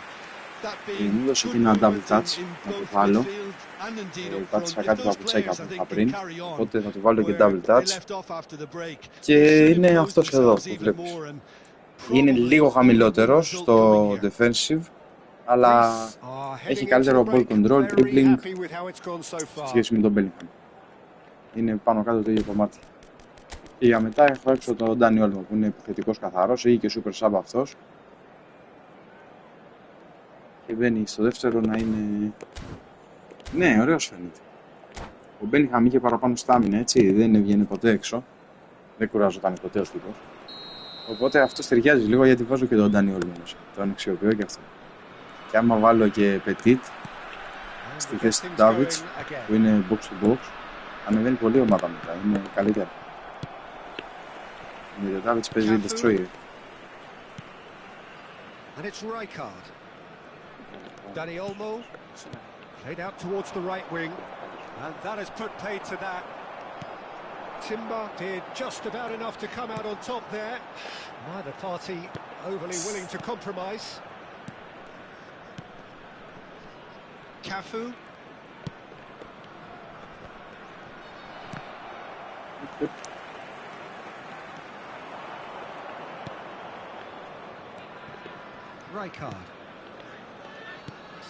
that being good movement in both midfield and indeed up front. If those players, I think, can carry on where they left off after the break, they should impose themselves even more and είναι λίγο χαμηλότερο στο defensive, αλλά έχει καλύτερο ball control, dribbling σε σχέση με τον Bellingham. Είναι πάνω κάτω το ίδιο κομμάτι. Και για μετά έχω έξω τον Ντάνι Όλμο που είναι επιθετικός καθαρός, έχει και super sub αυτός. Και μπαίνει στο δεύτερο να είναι... Ναι, ωραίος φαίνεται. Ο Bellingham είχε παραπάνω στάμινα, έτσι, δεν έβγαινε ποτέ έξω. Δεν κουράζονταν ποτέ ο τύπος. Οπότε αυτό ταιριάζει λίγο γιατί βάζω και τον Ντάνι Όλμο μέσα. Τον αξιοποιώ και αυτό. Και άμα βάλω και Petit στη θέση του Davids που είναι box to box, ανεβαίνει πολύ η ομάδα μετά, είναι καλύτερα. Με τον Davids παίζει Destroyer. And it's Rijkaard. Dani Olmo played out towards the right wing, and that has put paid to that. Timber did just about enough to come out on top there. Neither party overly willing to compromise. Cafu. Rijkaard.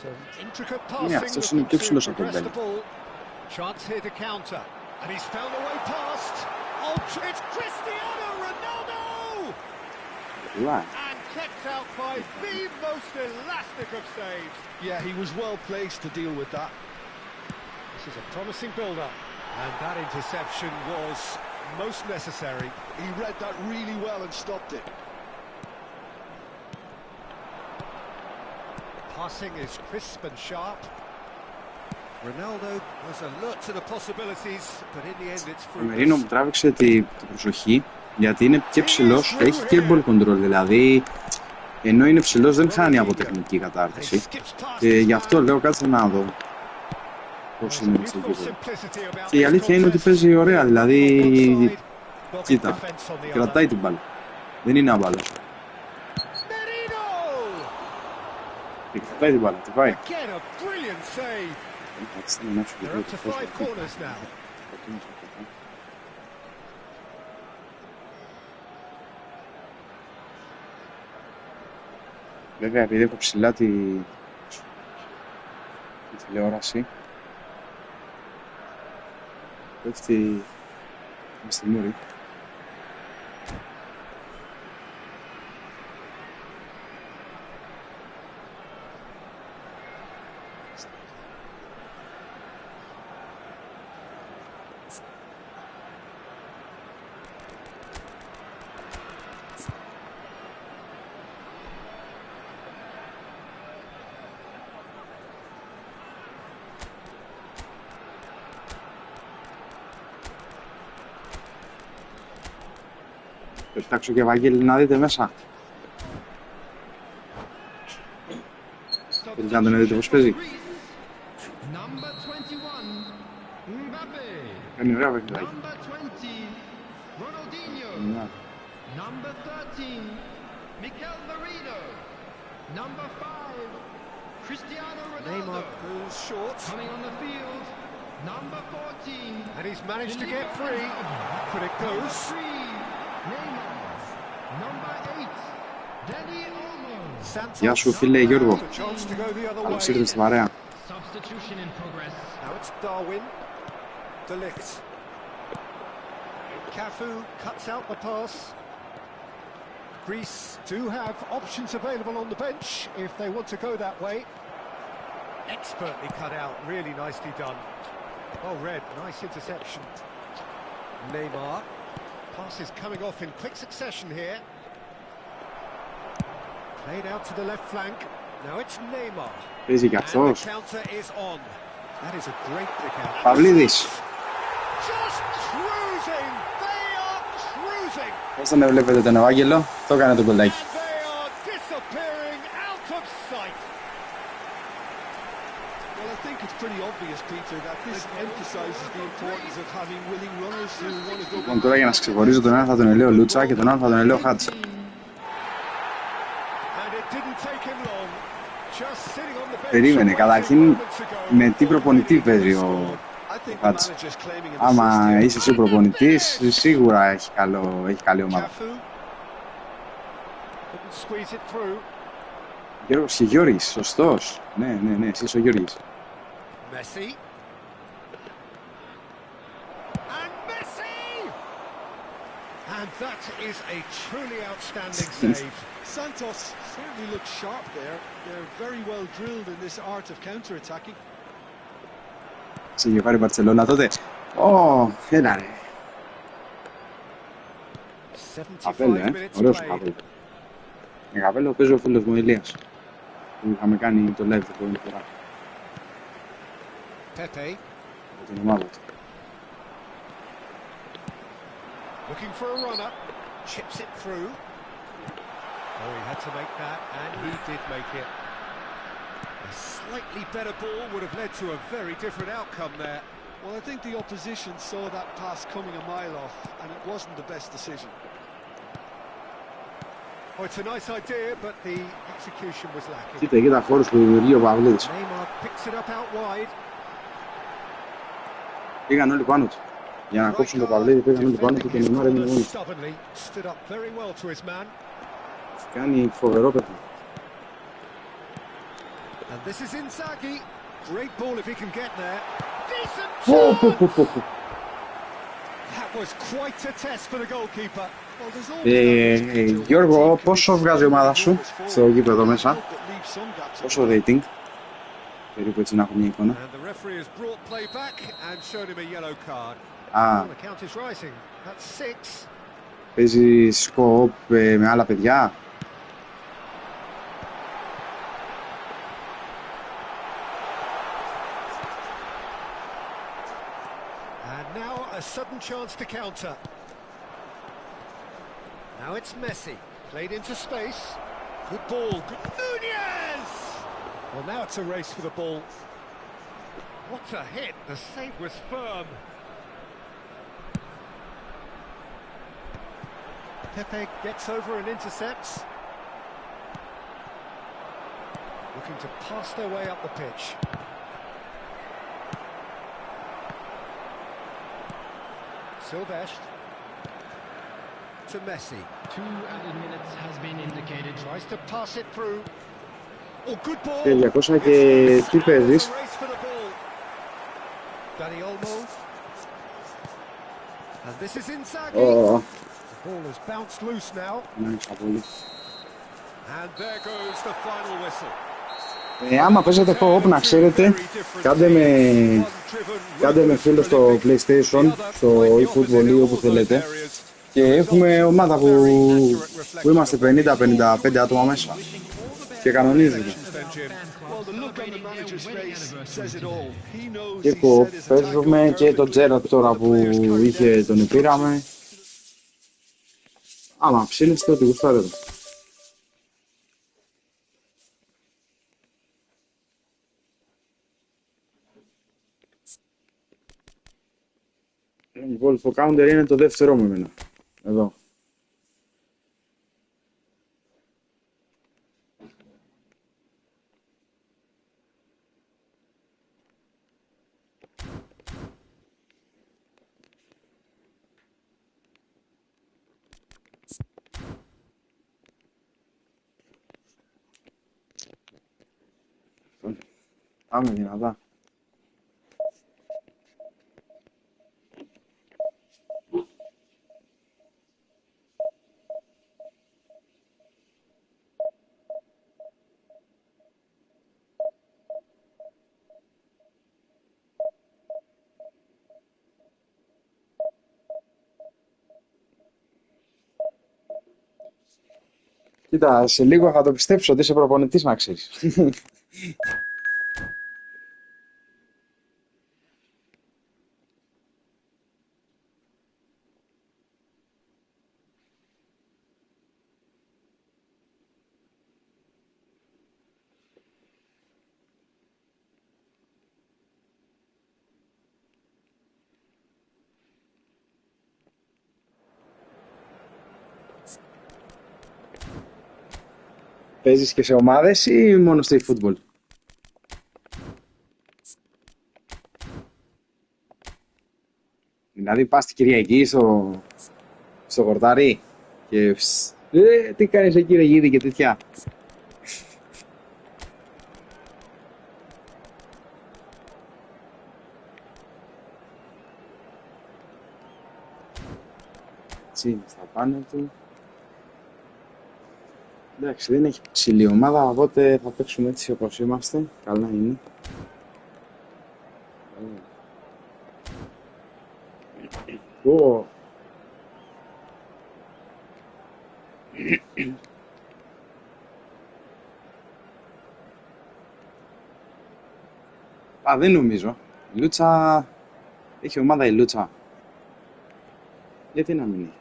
Some intricate passing to progress the ball. Chance here to counter. And he's found a way past. Oh, it's Cristiano Ronaldo! Right. And kept out by the most elastic of saves. Yeah, he was well placed to deal with that. This is a promising build-up. And that interception was most necessary. He read that really well and stopped it. Passing is crisp and sharp. Ronaldo was alert to the possibilities, but in the end it's fruitless. Ο Μερίνο μου τράβηξε την προσοχή γιατί είναι και ψηλός, έχει και ball control, δηλαδή ενώ είναι ψηλός δεν χάνει από τεχνική κατάρτιση και γι' αυτό λέω κάτσε να δω πώς είναι στο γήπεδο. Και η αλήθεια είναι ότι παίζει ωραία, δηλαδή κοίτα, κρατάει την μπάλα, δεν είναι άμπαλος. Και κρατάει την μπάλα, τι πάει. They're up to 5 corners now. Βέβαια, επειδή έχω ψηλά τη τηλεόραση, πέφτει στη μούρη. Πετάξω και Βαγγέλη να δείτε μέσα. Θέλετε να τον δείτε πώς παίζει. Κάνει ωραία παιχνιδάκι. Neymar goes short. Coming on the field. Number 14. And he's managed to get free. But it goes. Γεια σου φίλε Γιώργο. Καλώς ήρθες στη παρέα. Now it's Darwin. De Ligt. Cafu cuts out the pass. Greece do have options available on the bench if they want to go that way. Expertly cut out, really nicely done. Well read, nice interception. Neymar. Passes coming off in quick succession here. Played out to the left flank. Now it's Neymar. Παίζει και αυτός. And the counter is on. That is a great pick out. Παυλίδης. Just cruising. They are cruising. Πώς τον βλέπετε τον Ευάγγελο, το έκανε το κολλάκι. And they are disappearing out of sight. Well, I think it's pretty obvious, Peter, that this emphasizes the importance of having willing runners who want to go. Λοιπόν, τώρα για να ξεχωρίζω τον ένα θα τον ελέω Λούτσα και τον άλλο θα τον ελέω Χάτσα. Περίμενε, καταρχήν με τι προπονητή παίζει ο Χάτσα. Άμα είσαι εσύ προπονητής, σίγουρα έχει καλή ομάδα. Γιώργος και Γιώργης, σωστός. Ναι, εσύ είσαι ο Γιώργης. And that is a truly outstanding save. Santos certainly looks sharp there. They're very well drilled in this art of counter-attacking. Σε είχε πάρει η Μπαρτσελώνα τότε. Έλα ρε. Καπέλο, ωραίος ο Καπέλο. Με Καπέλο παίζει ο φίλος μου Ηλίας. Που είχαμε κάνει το live την πρώτη φορά. Pepe. Με την ομάδα του. Looking for a runner, chips it through. Oh, he had to make that, and he did make it. A slightly better ball would have led to a very different outcome there. Well, I think the opposition saw that pass coming a mile off, and it wasn't the best decision. Oh, it's a nice idea, but the execution was lacking. Κοίτα, εκεί τα χώρους που δημιουργεί ο Παυλίδης. Neymar picks it up out wide. Πήγαν όλοι πάνω του. Για να κόψουν το Παυλίδη πήγαν όλοι πάνω του και ο Neymar έμεινε μόνος. Κάνει φοβερό παιδί. And this is Inzaghi. Great ball if he can get there. Decent chance. That was quite a test for the goalkeeper. Γιώργο, πόσο βγάζει η ομάδα σου στο γήπεδο μέσα? Πόσο rating? Περίπου έτσι να έχω μια εικόνα. Παίζει σκοπ με άλλα παιδιά. A sudden chance to counter. Now it's Messi, played into space. Good ball, good Nunez! Well, now it's a race for the ball. What a hit, the save was firm. Pepe gets over and intercepts. Looking to pass their way up the pitch. Silvestre to Messi. 2 added minutes has been indicated. Tries to pass it through. Oh, good ball. Και 200 και τι παίζεις? Dani Olmo. And this is Inzaghi. The ball has bounced loose now. And there goes the final whistle. Άμα παίζετε co-op, να ξέρετε, κάντε με φίλο στο PlayStation, στο Efootball ή όπου θέλετε, και έχουμε ομάδα που είμαστε 50-55 άτομα μέσα και κανονίζουμε. Και co-op παίζουμε και το Gerard τώρα που είχε τον πήραμε. Άμα ψήνεστε ότι γουστάρετε. Λοιπόν, το counter είναι το δεύτερό μου εμένα. Εδώ. Πάμε δυνατά. Κοίτα, σε λίγο θα το πιστέψω ότι είσαι προπονητής, να ξέρεις. Παίζεις και σε ομάδες ή μόνο στο Efootball? Δηλαδή πας την Κυριακή στο χορτάρι και τι κάνεις εκεί ρε γίδι και τέτοια. Έτσι, στα πάνω του. Εντάξει, δεν έχει ψηλή ομάδα, οπότε θα παίξουμε έτσι όπως είμαστε. Καλά είναι. Ω. Α, δεν νομίζω. Η Λούτσα... Έχει ομάδα η Λούτσα. Γιατί να μην έχει.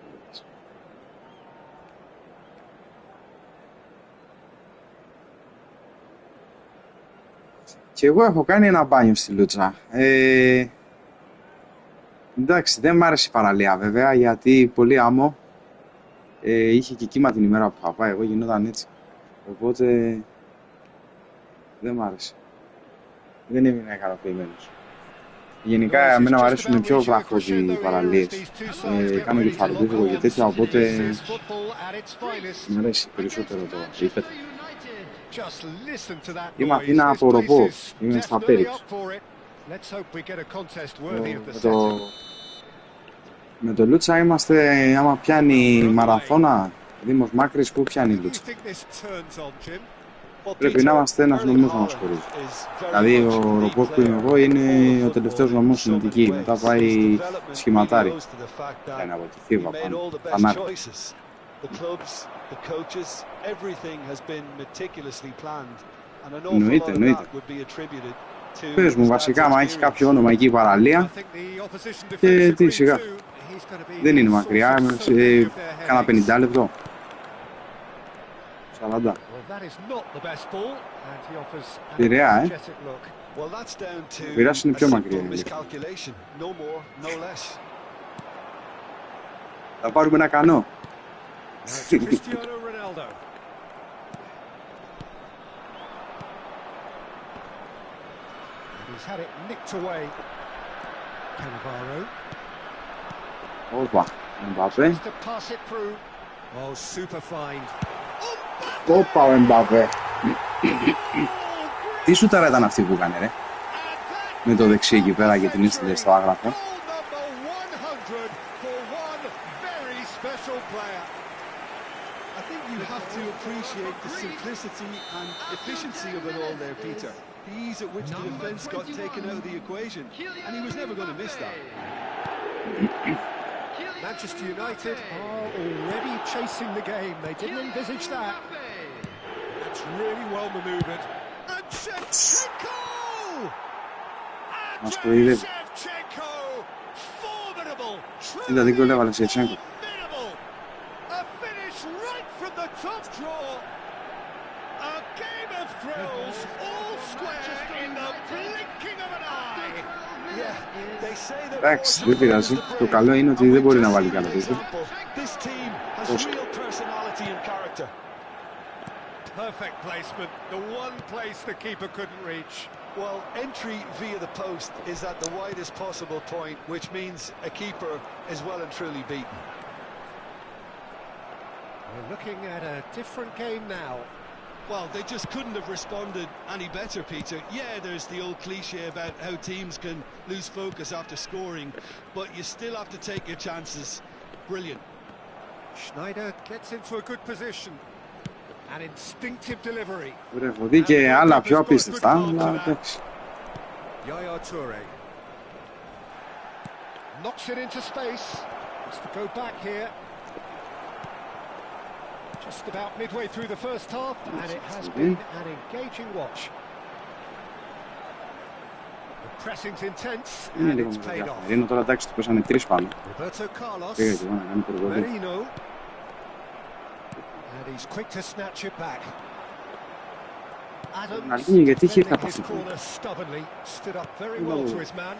Και εγώ έχω κάνει ένα μπάνιο στη Λούτσα. Εντάξει, δεν μ' άρεσε η παραλία βέβαια, γιατί πολύ άμμο. Είχε και κύμα την ημέρα που είχα πάει, εγώ γινόταν έτσι. Οπότε δεν μ' άρεσε. Δεν έμεινα ικανοποιημένος. Γενικά, εμένα μου αρέσουν πιο βραχώδη οι παραλίες. Κάνω και φαρδίβο και τέτοια, οπότε μου αρέσει περισσότερο το ύπετο. Είμαι Αθήνα από Ροπό, είμαι στα Πέριξ. Με το Λούτσα είμαστε, άμα πιάνει μαραθώνα, Δήμος Μάκρης, πού πιάνει η Λούτσα. Πρέπει να είμαστε ένας νομός να μας χωρίζει. Δηλαδή ο Ροπός που είμαι εγώ είναι ο τελευταίος νομός στην Αττική, μετά πάει σχηματάρι. Πιάνει από τη Θήβα πάνω, Φανάρι. Εννοείται. Πες μου βασικά, άμα έχει κάποιο όνομα εκεί η παραλία και τι σιγά. Δεν είναι μακριά, κάνα 50 λεπτό. 40. Πειραιά, Πειραιάς είναι πιο μακριά. Θα πάρουμε ένα κανό. Όπα, Εμπαπέ. Όπα ο Εμπαπέ. Τι σούταρα ήταν αυτή που έκανε ρε? Με το δεξί εκεί πέρα και την έστειλε στο άγραφο. You have to appreciate the simplicity and efficiency of it all there, Peter. The ease at which the defence got taken out of the equation, and he was never going to miss that. Manchester United are already chasing the game. They didn't envisage that. That's really well manoeuvred. And Shevchenko! Andrei Shevchenko! Formidable! Truly a finish right from the top draw. A game of thrills, all square in the blinking of an eye. Yeah, they say that. Εντάξει, δεν πειράζει. Το καλό είναι ότι δεν μπορεί να βάλει κανένα τέτοιο. This team has real personality and character. Perfect placement, the one place the keeper couldn't reach. Well, entry via the post is at the widest possible point, which means a keeper is well and truly beaten. We're looking at a different game now. Well, they just couldn't have responded any better, Peter. Yeah, there's the old cliche about how teams can lose focus after scoring, but you still have to take your chances. Brilliant. Schneider gets into a good position. An instinctive delivery. Βρε, και άλλα πιο απίστευτα, αλλά εντάξει. Yaya Toure. Knocks it into space. Has to go back here. Just about midway through the first half, and it has been an engaging watch. The pressing's intense, and it's paid off. Είναι τώρα εντάξει, του πέσανε 3 πάνω. Roberto Carlos. Πήγα και εγώ να κάνει προβολή. Merino. And he's quick to snatch it back. Adams, defending his corner stubbornly, stood up very well to his man.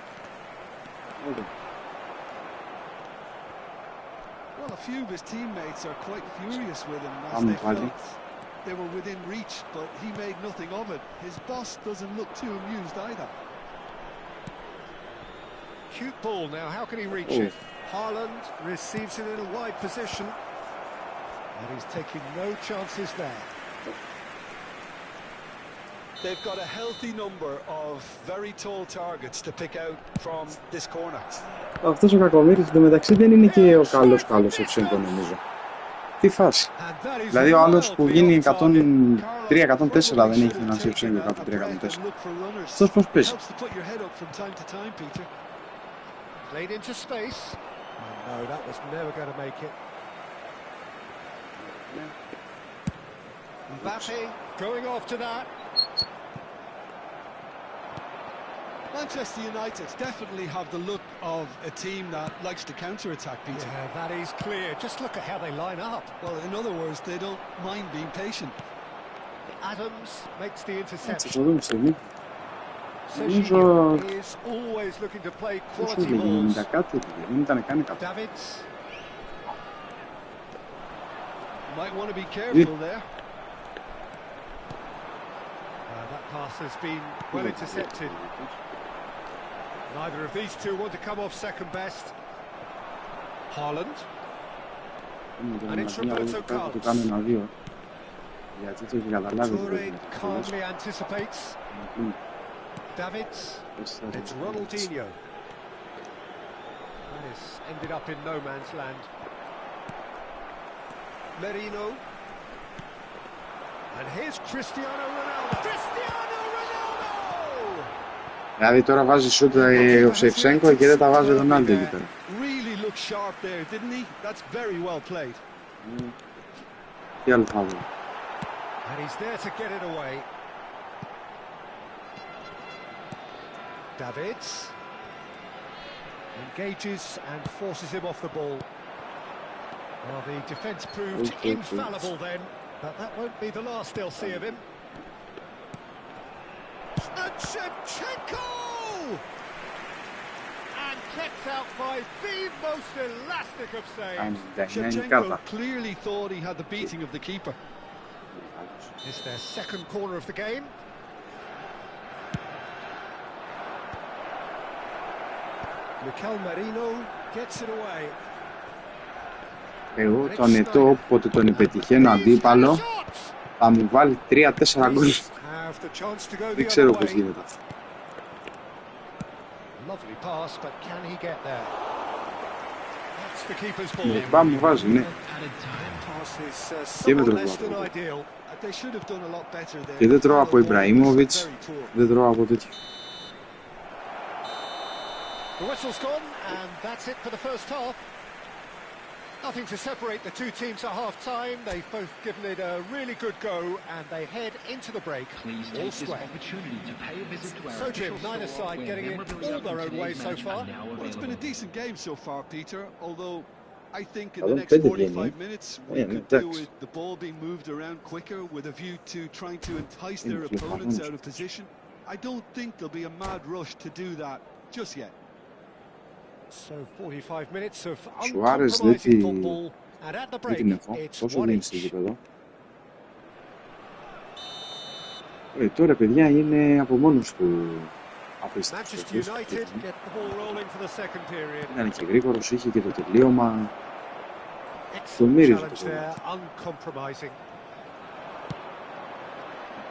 Well, a few of his teammates are quite furious with him as they felt they were within reach, but he made nothing of it. His boss doesn't look too amused either. Cute ball now, how can he reach it? Haaland receives it in a wide position. And he's taking no chances there. They've got a healthy number of very tall targets to pick out from this corner. Αυτός ο Κακομοίρης εντωμεταξύ δεν είναι και ο καλός Σεφτσένκο νομίζω. Τι φάση. Δηλαδή ο άλλος που γίνει 103-104 δεν έχει έναν Σεφτσένκο 103-104. Αυτός πώς παίζει. Played into space. No, that was never going to make it. Mbappe going after that. Manchester United definitely have the look of a team that likes to counter-attack, Peter. Yeah, that is clear. Just look at how they line up. Well, in other words, they don't mind being patient. Adams makes the interception. Νομίζω is always looking to play πώς quality έλεγε balls. 90 κάτι, δεν ήταν καν 100. Davids. Might want to be careful there. That pass has been well intercepted. Neither of these two want to come off second best. Haaland. And it's Roberto Carlos. Γιατί το έχει καταλάβει. Toure calmly anticipates. Davids. It's Ronaldinho. That has ended up in no man's land. Merino. And here's Cristiano Ronaldo. Cristiano Ronaldo! Δηλαδή τώρα βάζει σούτ ο Σεφτσένκο και δεν τα βάζει ο Ρονάλντο εκεί πέρα. Really looked sharp there, didn't he? That's very well played. Τι άλλο θα δω. And he's there to get it away. Davids engages and forces him off the ball. Well, the defence proved infallible then, but that won't be the last they'll see of him. And Shevchenko! And kept out by the most elastic of saves. Shevchenko clearly thought he had the beating of the keeper. It's their second corner of the game. Mikel Merino gets it away. Εγώ τον ετώ όποτε τον πετυχαίνω αντίπαλο θα μου βάλει 3-4 γκολ. Δεν ξέρω πώς γίνεται αυτό. Με μπαμ μου βάζει, ναι. Και με τρόπο. Και δεν τρώω από Ιμπραήμοβιτς, δεν τρώω από τέτοιο. The whistle's gone, and that's it for the first half. Nothing to separate the two teams at half-time. They've both given it a really good go, and they head into the break all square. So, Jim, neither side getting it all their own way so far. Well, it's been a decent game so far, Peter, although I think in the next 45 minutes we could do with the ball being moved around quicker with a view to trying to entice their opponents out of position. I don't think there'll be a mad rush to do that just yet. So 45 minutes of uncompromising football, and at the break it's 1-1. Τώρα παιδιά είναι από μόνος του απίστευτος. Ήταν και γρήγορος, είχε και το τελείωμα. Το μύριζε το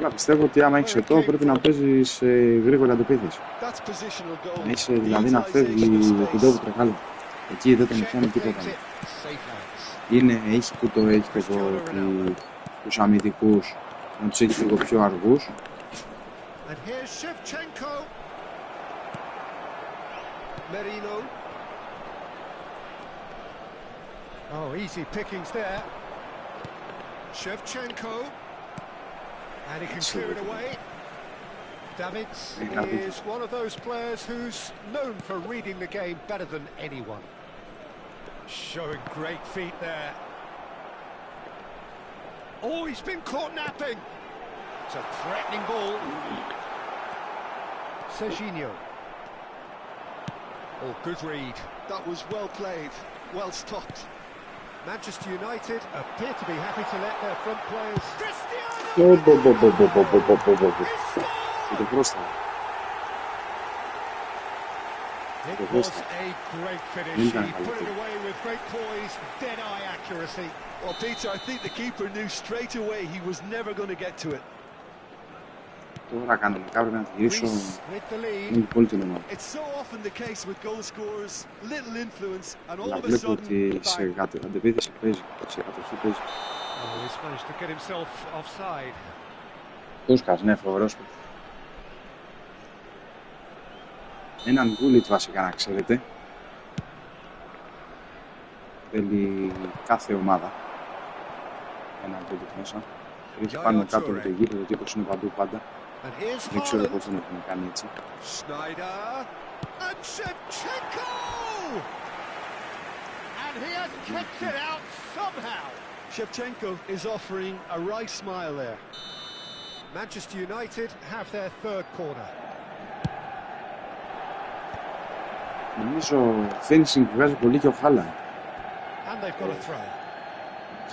Απλά πιστεύω ότι άμα έχεις ετώ πρέπει να παίζεις γρήγορη αντεπίθεση. Να είσαι δηλαδή να φεύγει κοντό που τρεχάλω. Εκεί δεν τον πιάνει τίποτα. Έχει που το έχει και τους αμυντικούς να τους έχει λίγο πιο αργούς. Oh, easy pickings there. Shevchenko. And he can clear it away. Davids is one of those players who's known for reading the game better than anyone. Showing great feet there. Oh, he's been caught napping. It's a threatening ball. Serginho. Oh, good read. That was well played, well stopped. Manchester United appear to be happy to let their front players. It was a great finish. He put it away with great poise, dead-eye accuracy. Well, Peter, I think the keeper knew straight away he was never going to get to it. Τώρα κανονικά πρέπει να τη γυρίσω. Είναι πολύ την ομάδα. Αλλά βλέπω ότι σε αντεπίθεση παίζει, σε κατοχή παίζει. Τούσκας, ναι, φοβερός. Έναν γκούλιτ βασικά να ξέρετε. Θέλει κάθε ομάδα έναν γκούλιτ μέσα. Έχει πάνω κάτω με το γήπεδο, ο τύπος είναι παντού πάντα. Δεν ξέρω πώς τον έχουν κάνει έτσι. Shevchenko is offering a right smile there. Manchester United have their third corner. Νομίζω finishing βγάζει πολύ και ο Χάλαντ. And they've got a throw.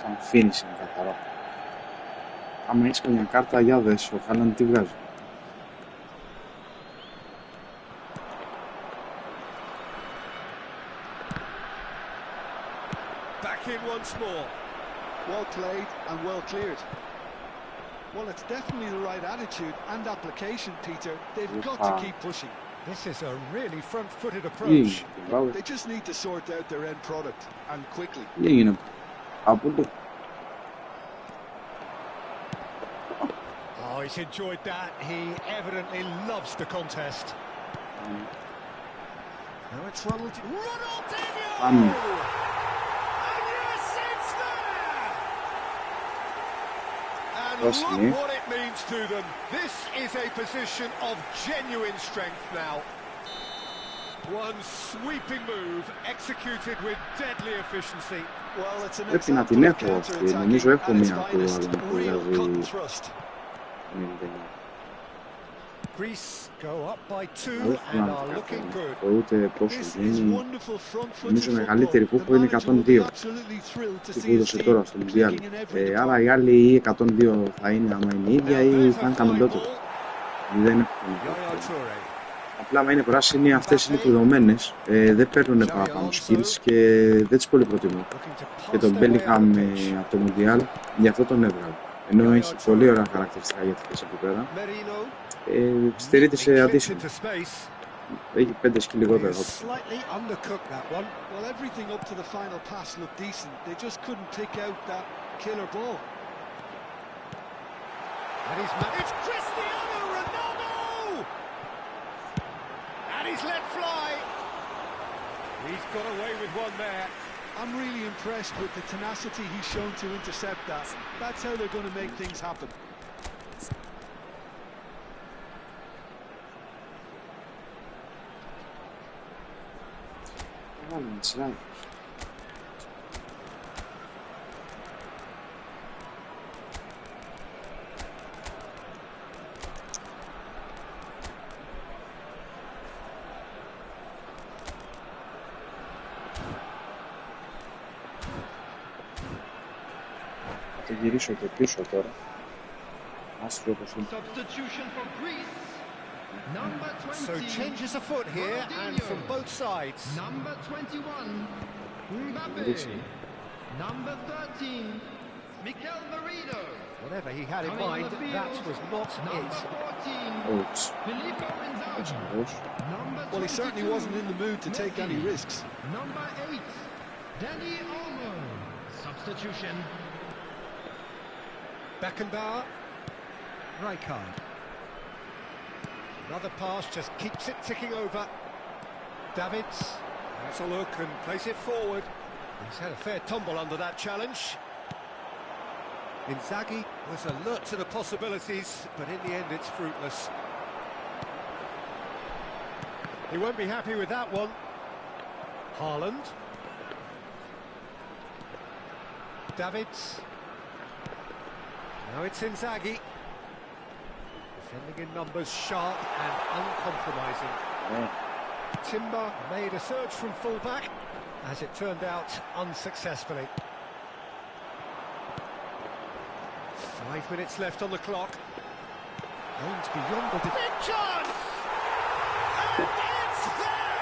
Σαν finishing καθαρό. Άμα έχεις καμιά κάρτα, για δες, ο Χάλαντ τι βγάζει. Back in once more. Well played and well cleared. Well, it's definitely the right attitude and application, Peter. They've got to keep pushing. This is a really front-footed approach. They just need to sort out their end product and quickly. Oh, he's enjoyed that. He evidently loves the contest. Now it's Ronaldinho! And yes, it's there! And look what it means to them. This is a position of genuine strength now. One sweeping move executed with deadly efficiency. Well, it's an Πρέπει να την έχω αυτή, νομίζω έχω μία από δηλαδή. Greece go up by 2 and are looking good. Ούτε πόσο γίνει. Νομίζω μεγαλύτερη που έχω είναι 102. Τι που έδωσε τώρα στο Μουντιάλ. Άρα οι άλλοι ή 102 θα είναι άμα είναι ίδια ή θα είναι χαμηλότερο. Δεν έχω χαμηλότερο. Απλά άμα είναι πράσινοι αυτές είναι κλειδωμένες. Δεν παίρνουν παραπάνω skills και δεν τις πολύ προτιμώ. Και τον Bellingham από το Μουντιάλ γι' αυτό τον έβγαλα. Ενώ έχει πολύ ωραία χαρακτηριστικά για τις εκεί πέρα. Στηρείται σε αντίστοιχο. Έχει 5 σκι λιγότερο. I'm really impressed with the tenacity he's shown to intercept that. That's how they're going to make things happen. Θα γυρίσω και πίσω τώρα. Άστρο όπως είναι. So changes a foot here and from both sides. Number 21, Mbappe. Number 13, Mikel Merino. Whatever he had in mind, that was not it. Filippo Inzaghi. Well, he certainly wasn't in the mood to take any risks. Number 8, Dani Olmo. Substitution. Beckenbauer. Rijkaard. Another pass just keeps it ticking over. Davids. Has a look and plays it forward. He's had a fair tumble under that challenge. Inzaghi was alert to the possibilities, but in the end it's fruitless. He won't be happy with that one. Haaland. Davids. Now it's Inzaghi. Defending in numbers, sharp and uncompromising. Timber made a surge from fullback, as it turned out unsuccessfully. 5 minutes left on the clock. Aims beyond the big chance! And it's there!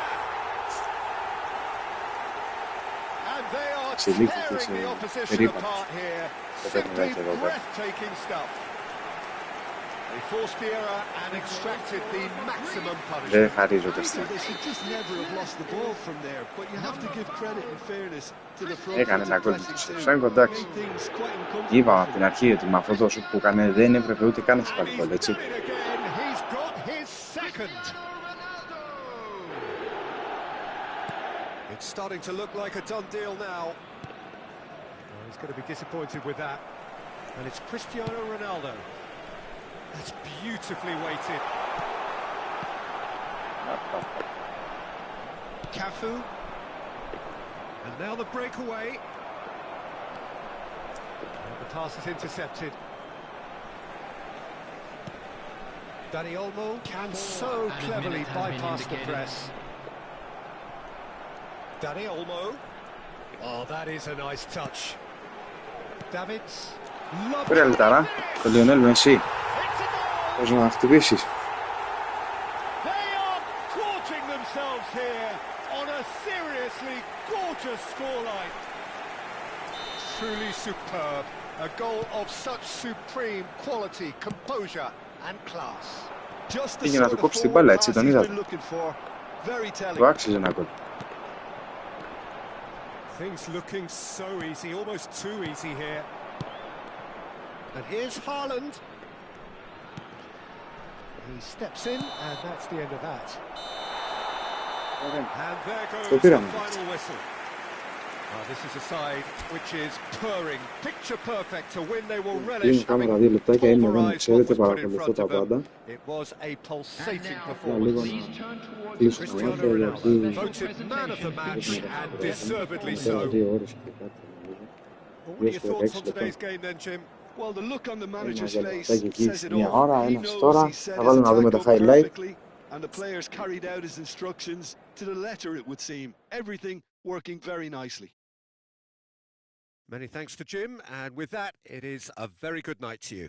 And they are tearing the opposition apart here. Simply breathtaking stuff. They forced the error and extracted the maximum punishment. They should just never have lost the ball from there, but you have to give credit and fairness to the front. Έκανε ένα γκολ στο Σάγκο, εντάξει. Είπαμε από την αρχή ότι με αυτό το σουτ που έκανε δεν έπρεπε ούτε καν να έχει πάρει γκολ, έτσι. It's starting to look like a done deal now. He's going to be disappointed with that. And it's Cristiano Ronaldo. That's beautifully weighted. Cafu. And now the breakaway. And the pass is intercepted. Dani Olmo can so cleverly bypass the press. Dani Olmo. Oh, that is a nice touch. Davids. Πήρε λιτάρα, το Λιονέλ Μεσί. Πώς να χτυπήσεις. They are gorging themselves here on a seriously gorgeous scoreline. Truly superb. A goal of such supreme quality, composure and class. Πήγε να του κόψει την μπάλα, έτσι τον είδατε. Του άξιζε ένα γκολ. Things looking so easy, almost too easy here. And here's Haaland. He steps in, and that's the end of that. And there goes the final whistle. This is a side which is purring, picture perfect to win. They will relish having pulverized what was put in front of them. It was a pulsating performance. Cristiano Ronaldo voted man of the match, and deservedly so. What are your thoughts on today's game then, Jim? Well, the look on the manager's face says it Μια all. ώρα, He ένας knows τώρα. he set Θα his βάλουμε να δούμε attack τα up highlight. perfectly, and the players carried out his instructions to the letter, it would seem. Everything working very nicely. Many thanks to Jim, and with that, it is a very good night to you.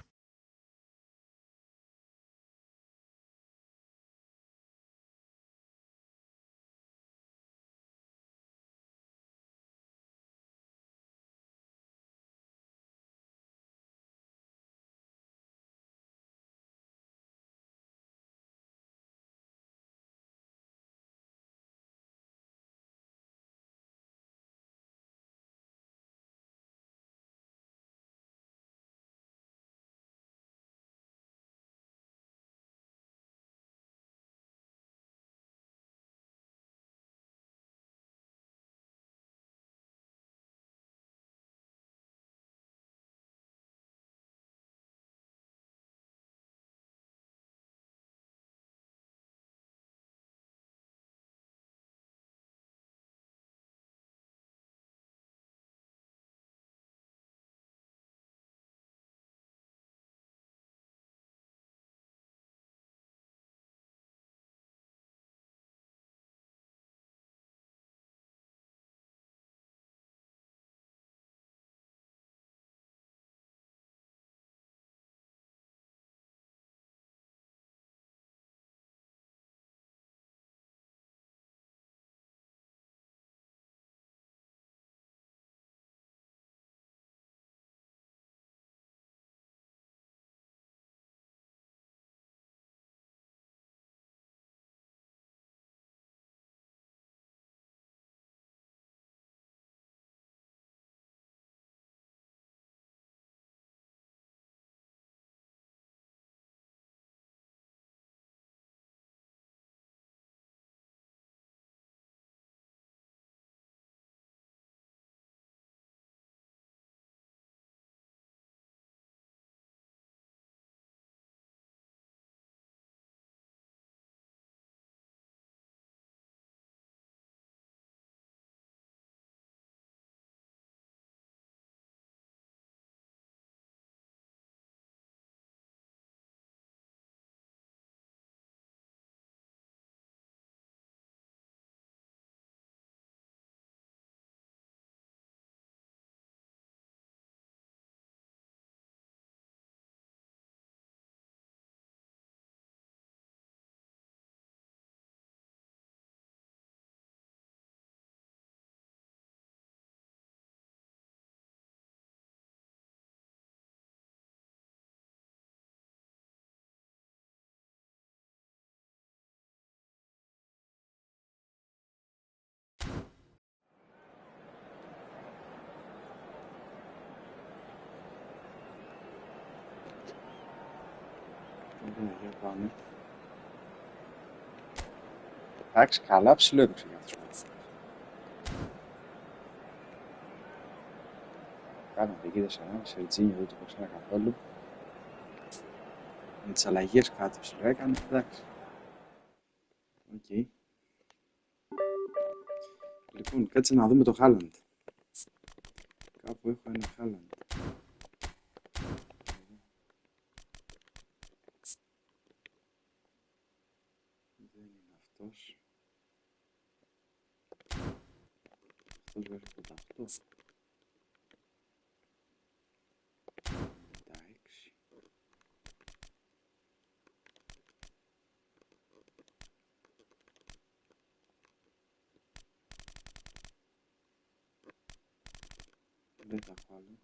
Για πάμε. Εντάξει, καλά ψηλό έπαιξε για αυτός. Κάνατε εκεί 4,5 Ερτζίνιο, δεν το παίξανε καθόλου. Με τις αλλαγές κάτι ψηλό έκανε, εντάξει. Οκ. Λοιπόν, κάτσε να δούμε το Χάλαντ. Κάπου έχω ένα Χάλαντ. Δεν είναι αυτός. Αυτός βγάζει 88. 96. Δεν τα έχω άλλο.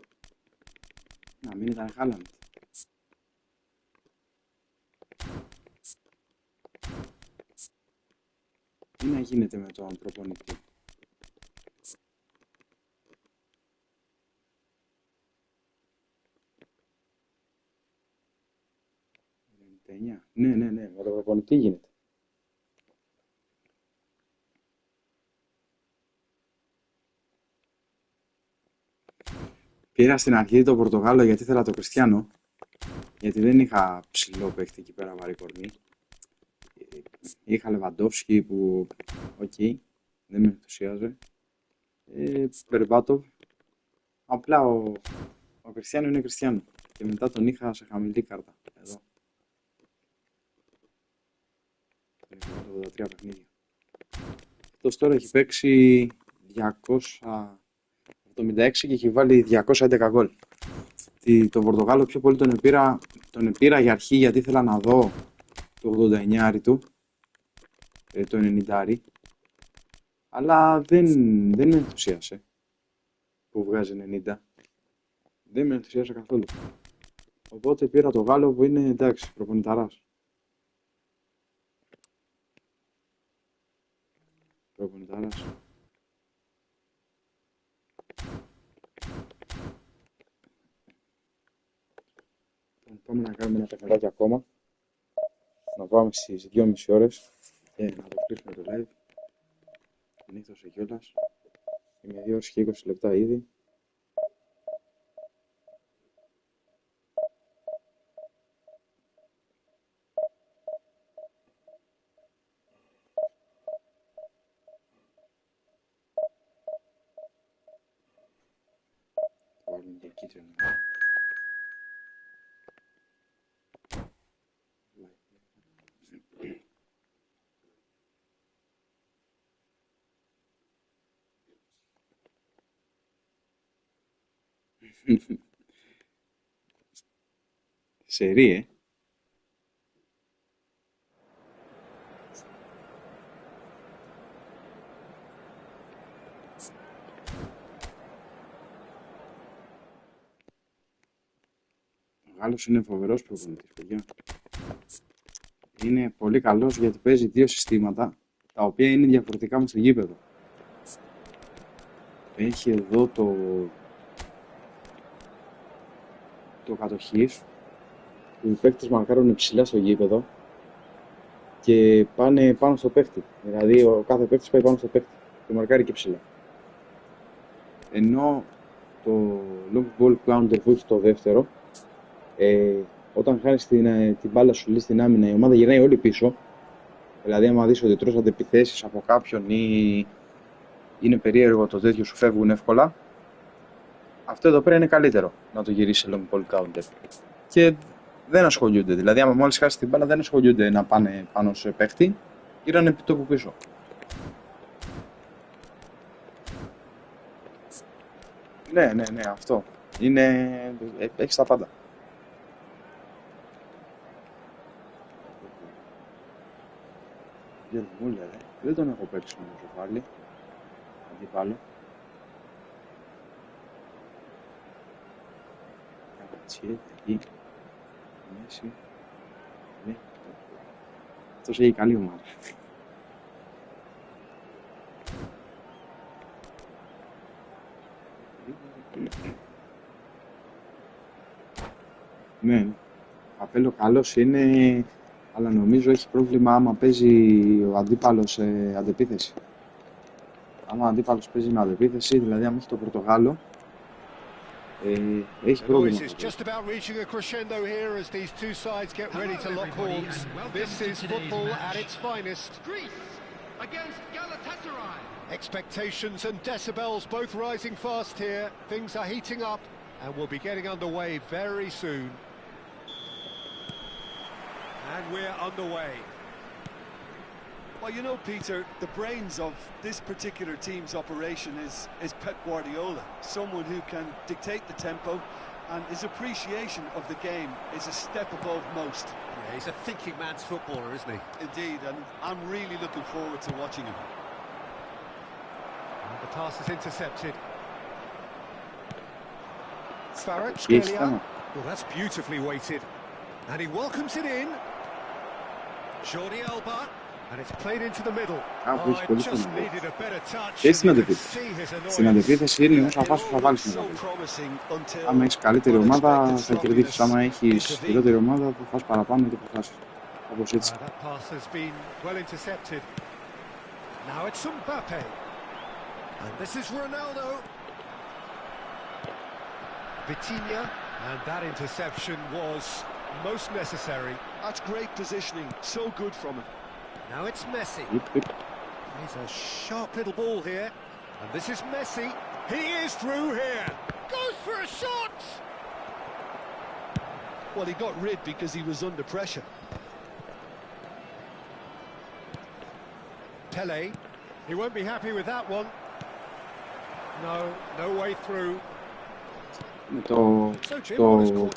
Να μην ήταν Χάλαντ. Τι να γίνεται με τον προπονητή. Ναι, με τον προπονητή γίνεται. Πήρα στην αρχή το Πορτογάλο γιατί ήθελα το Κριστιάνο. Γιατί δεν είχα ψηλό παίχτη εκεί πέρα βαρύ κορμί. Είχα Λεβαντόφσκι που, οκ, δεν με ενθουσιάζει. Μπερμπάτοβ. Απλά ο Κριστιάνο είναι Κριστιάνο. Και μετά τον είχα σε χαμηλή κάρτα. Εδώ. Τον είχα πάρει 83 παιχνίδια. Αυτός τώρα έχει παίξει 276 και έχει βάλει 211 γκολ. Το Πορτογάλο πιο πολύ τον πήρα για αρχή γιατί ήθελα να δω το 89 του, το 90, αλλά δεν με ενθουσίασε που βγάζει 90. Δεν με ενθουσίασε καθόλου. Οπότε πήρα το Γάλλο που είναι εντάξει, προπονηταράς. Προπονηταράς. Πάμε να κάνουμε ένα παιχνιδάκι ακόμα. Να πάμε στις 2,5 ώρες και να το κλείσουμε το live. Νύχτωσε κιόλας. Είναι 2 ώρες και 20 λεπτά ήδη. Βάλουμε και κίτρινο. Σερί, Ο Γάλλος είναι φοβερός προπονητής, παιδιά. Είναι πολύ καλός γιατί παίζει δύο συστήματα τα οποία είναι διαφορετικά μες στο γήπεδο. Έχει εδώ το κατοχής που οι παίκτες μαρκάρουν ψηλά στο γήπεδο και πάνε πάνω στο παίκτη. Δηλαδή ο κάθε παίκτης πάει πάνω στο παίκτη και μαρκάρει και ψηλά. Ενώ το long ball counter που έχει το δεύτερο, όταν χάνεις την μπάλα σου στην άμυνα, η ομάδα γυρνάει όλη πίσω. Δηλαδή άμα δεις ότι τρως αντεπιθέσεις από κάποιον ή είναι περίεργο το τέτοιο, σου φεύγουν εύκολα. Αυτό εδώ πέρα είναι καλύτερο να το γυρίσει σε long ball counter. Και δεν ασχολούνται. Δηλαδή, άμα μόλις χάσει την μπάλα, δεν ασχολούνται να πάνε πάνω σε παίχτη. Γύρανε επί τόπου πίσω. Ναι, αυτό. Έχεις τα πάντα. Δεν τον έχω παίξει νομίζω πάλι. Αντίπαλο. Κατσιέται εκεί. Μέση. Ναι. Αυτός έχει καλή ομάδα. Ναι. καπέλο καλός είναι, αλλά νομίζω έχει πρόβλημα άμα παίζει ο αντίπαλος αντεπίθεση. Άμα ο αντίπαλος παίζει με αντεπίθεση, δηλαδή άμα έχει το Πορτογάλο, έχει πρόβλημα. Just about reaching a crescendo here as these two sides get ready to lock horns. This is football at its finest. Expectations and decibels both rising fast here. Things are heating up and we'll be getting underway very soon. And we're underway. Well, you know, Peter, the brains of this particular team's operation is Pep Guardiola, someone who can dictate the tempo, and his appreciation of the game is a step above most. Yeah, he's a thinking man's footballer, isn't he? Indeed, and I'm really looking forward to watching him. And the pass is intercepted. Kvaratskhelia. Well, that's beautifully weighted. And he welcomes it in. Jordi Alba. And it's played into the middle. Oh, it just needed a better touch. Στην αντεπίθεση είναι όσα φάσεις θα βάλεις μετά. Άμα έχεις καλύτερη ομάδα θα κερδίσεις. Άμα έχεις χειρότερη ομάδα θα φας παραπάνω και θα χάσεις. Όπως έτσι. That pass has been well intercepted. Now it's Mbappe. And this is Ronaldo. Vitinha. And that interception was most necessary. That's great positioning. So good from him. Now it's Messi. He's a sharp little ball here. And this is Messi. He is through here. Goes for a shot! Well, he got rid because he was under pressure. Pele. He won't be happy with that one. No way through. Το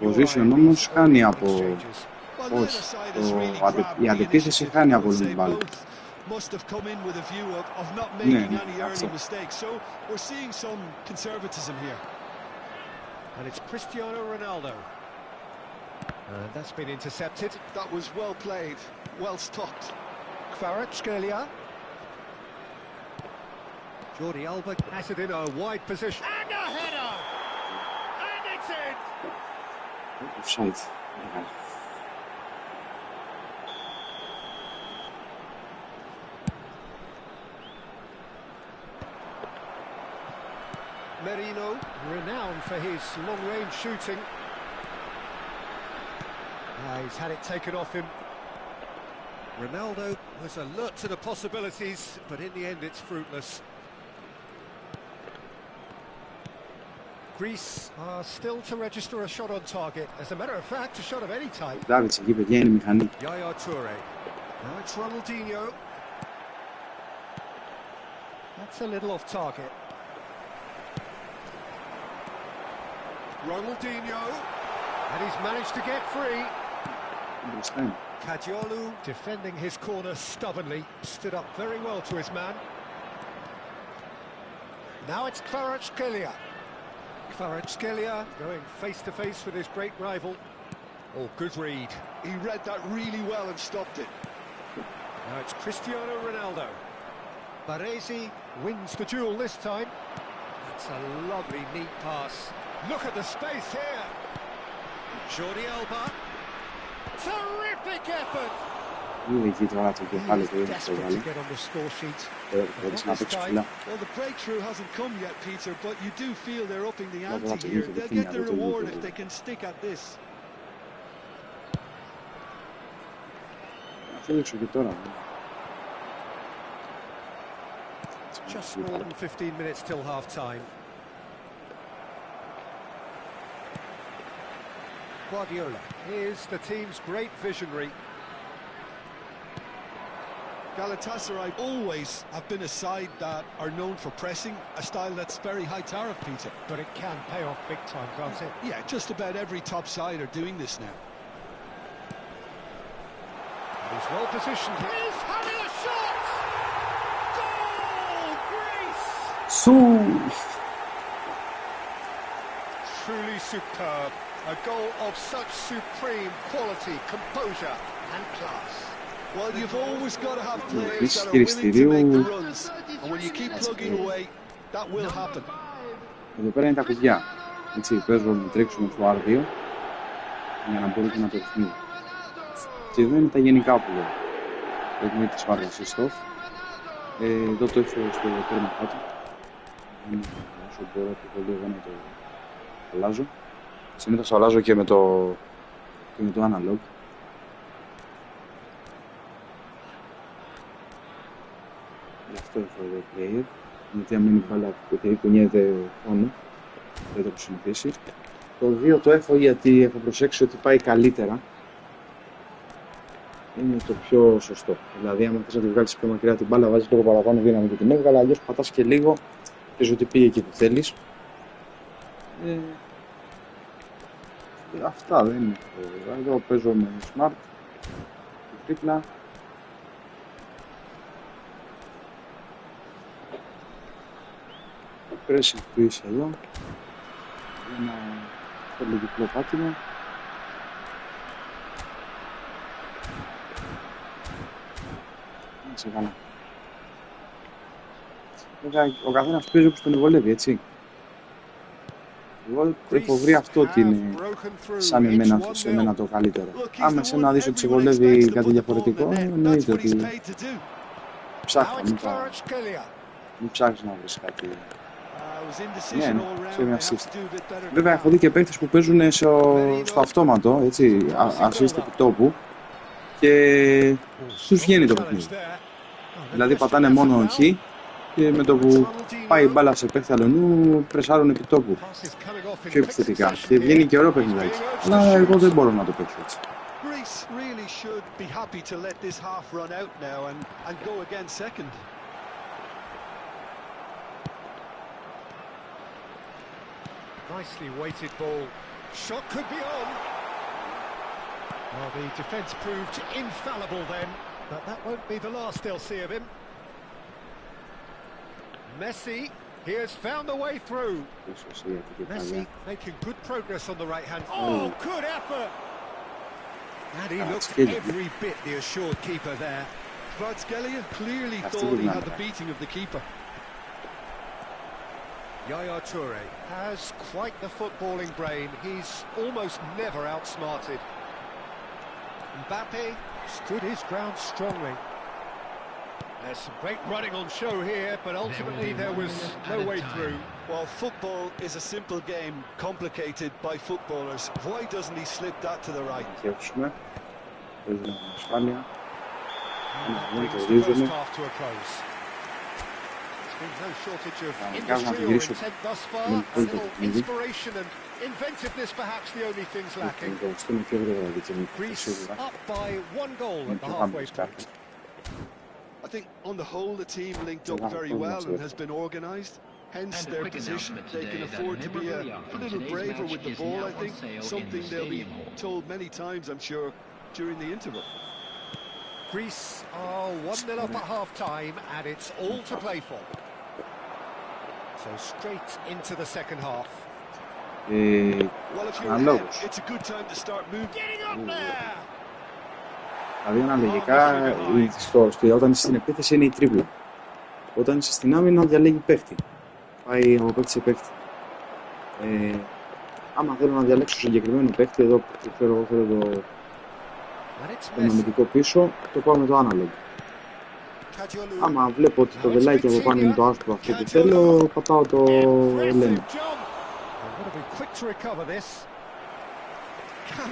position όμως χάνει από... Όχι, η αντεπίθεση χάνει από την μπάλα. Ναι, αυτό. And it's Cristiano Ronaldo. And that's been intercepted. That was well played, well stopped. Kvaratskhelia. Jordi Alba has it in a wide position. And a header! And it's in! Offside. Merino, renowned for his long-range shooting. He's had it taken off him. Ronaldo was alert to the possibilities, but in the end it's fruitless. Greece are still to register a shot on target. As a matter of fact, a shot of any type. David's εκεί παιδιά είναι μηχανή. Yaya Toure. Now it's Ronaldinho. That's a little off target. Ronaldinho, and he's managed to get free. Kadiolu defending his corner stubbornly, stood up very well to his man. Now it's Kvaratskhelia. Kvaratskhelia going face to face with his great rival. Oh, good read. He read that really well and stopped it. Now it's Cristiano Ronaldo. Baresi wins the duel this time. That's a lovely, neat pass. Look at the space here. Jordi Alba. Terrific effort. Είναι εκεί τώρα το κεφάλι του είναι στο γάλι. Well, the breakthrough hasn't come yet, Peter, but you do feel they're upping the ante here. They'll get the reward if they can stick at this. Just more than 15 minutes till half-time. Guardiola is the team's great visionary. Galatasaray always have been a side that are known for pressing, a style that's very high tariff, Peter. But it can pay off big time, can't it? Yeah, just about every top side are doing this now. He's well positioned. He's having a shot! Goal, Greece! Truly superb. A goal of such supreme quality, composure and class. Well, you've always got to have players that are willing to make the runs. And when you keep plugging away, that will happen. Εδώ πέρα είναι τα κουβιά. Έτσι, παίζουμε, τρέξουμε στο R2. για να μπορείτε να το ρυθμίσετε. Και εδώ είναι τα γενικά που λέω. Το έχουμε τη σπάρταση στόφ. Εδώ το έχω στο τέρμα κάτω. Όσο μπορώ το πολύ εγώ να το αλλάζω. Συνήθως το αλλάζω και με το analog. Γι' αυτό έχω εδώ player. Γιατί αν μην μπάλα που κουνιέται μόνο, δεν το έχω συνηθίσει. Το 2 το έχω γιατί έχω προσέξει ότι πάει καλύτερα. Είναι το πιο σωστό. Δηλαδή, άμα θες να τη βγάλεις πιο μακριά την μπάλα, βάζεις λίγο παραπάνω δύναμη και την έβγαλα. Αλλιώς πατάς και λίγο και ότι πήγε εκεί που θέλεις. Αυτά δεν είναι. Εδώ παίζω με smart, τρίπλα. Pressing που είσαι εδώ. Ένα πολύ διπλό πάτημα. Σε καλά. Βέβαια, ο καθένας παίζει όπως τον βολεύει, έτσι. Εγώ έχω βρει αυτό ότι είναι σαν εμένα το καλύτερο. Άμα εσένα δεις ότι σε βολεύει κάτι διαφορετικό, εννοείται ότι ψάχνω, μην ψάχνεις να βρεις κάτι. Ναι, σε μια assist. Βέβαια, έχω δει και παίκτες που παίζουν στο αυτόματο, έτσι, assist επί τόπου και τους βγαίνει το παιχνίδι. Δηλαδή πατάνε μόνο χ και με το που πάει η μπάλα σε παίκτη αλλονού πρεσάρουν επί τόπου πιο επιθετικά και βγαίνει και ωραίο παιχνιδάκι. Αλλά εγώ δεν μπορώ να το παίξω έτσι. Nicely weighted ball. Shot could be on. Well, the defence proved infallible then, but that won't be the last they'll see of him. Messi, he has found a way through. Messi making good progress on the right hand. Oh, good effort! And he looked every bit the assured keeper there. Kvaratskhelia clearly thought he had the beating of the keeper. Yaya Toure has quite the footballing brain. He's almost never outsmarted. Mbappe stood his ground strongly. There's some great running on show here, but ultimately there was no way through. Well, football is a simple game, complicated by footballers. Why doesn't he slip that to the right? That brings the first half to a close. No shortage of industry or intent thus far. A little inspiration and inventiveness perhaps the only things lacking. Greece up by 1 goal at the halfway point. I think on the whole the team linked up very well and has been organised. Hence their position. They can afford to be a little braver with the ball, I think. Something they'll be told many times, I'm sure, during the interval. Greece are 1-0 up at half-time and it's all to play for. So straight into the second half. Well, if you're ahead, it's a good time to start moving. Getting up there! Δηλαδή αναλογικά όταν είσαι στην επίθεση είναι η τρίπλα. Όταν είσαι στην άμυνα διαλέγει παίχτη. Πάει από παίχτη σε παίχτη. Άμα θέλω να διαλέξω συγκεκριμένο παίχτη, εδώ θέλω το αμυντικό πίσω, το πάω με το analog. Άμα βλέπω ότι το βελάκι από πάνω είναι το άσπρο αυτό που θέλω, πατάω το ελένο.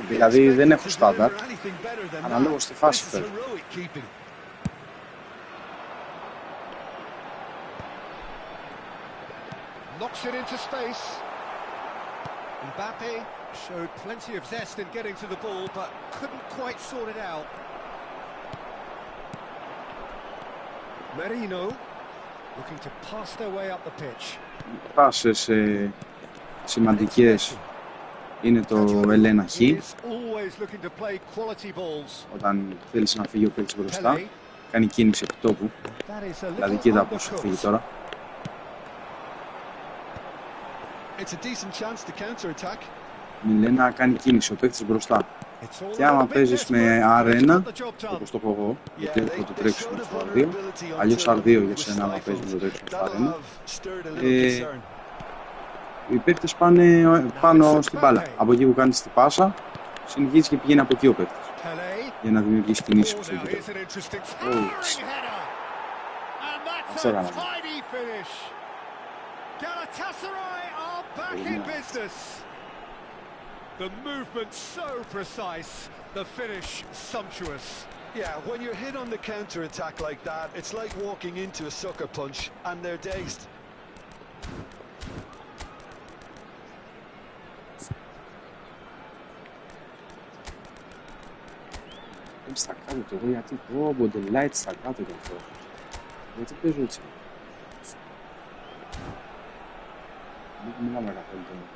Δηλαδή δεν έχω στάνταρ, αναλόγως στη φάση θέλω. Knocks it into space. Mbappe showed plenty of zest in getting to the ball, but couldn't quite sort it out. Merino looking to pass their way up the pitch. Πάσες σημαντικές είναι το Ελένα Χ. Όταν θέλεις να φύγει ο παίκτης μπροστά, κάνει κίνηση επί τόπου. Δηλαδή κοίτα πώς θα φύγει τώρα. Μιλάει να κάνει κίνηση ο παίκτης μπροστά. Και άμα παίζεις με R1, όπως το έχω εγώ, γιατί έχω το τρέξιμο στο R2, αλλιώς R2 για σένα άμα παίζεις με το τρέξιμο στο R1, οι παίκτες πάνε πάνω στην μπάλα. Από εκεί που κάνεις την πάσα, συνεχίζει και πηγαίνει από εκεί ο παίκτης για να δημιουργήσει κινήσεις στο γήπεδο. Αυτό έκανα. The movement so precise, the finish sumptuous. Yeah, when you're hit on the counter-attack like that, it's like walking into a sucker punch and they're dazed. Στα κάτω το εγώ γιατί πω μποντελάιτ στα κάτω το αυτό. Γιατί παίζω έτσι. Δεν μιλάμε καθόλου τώρα.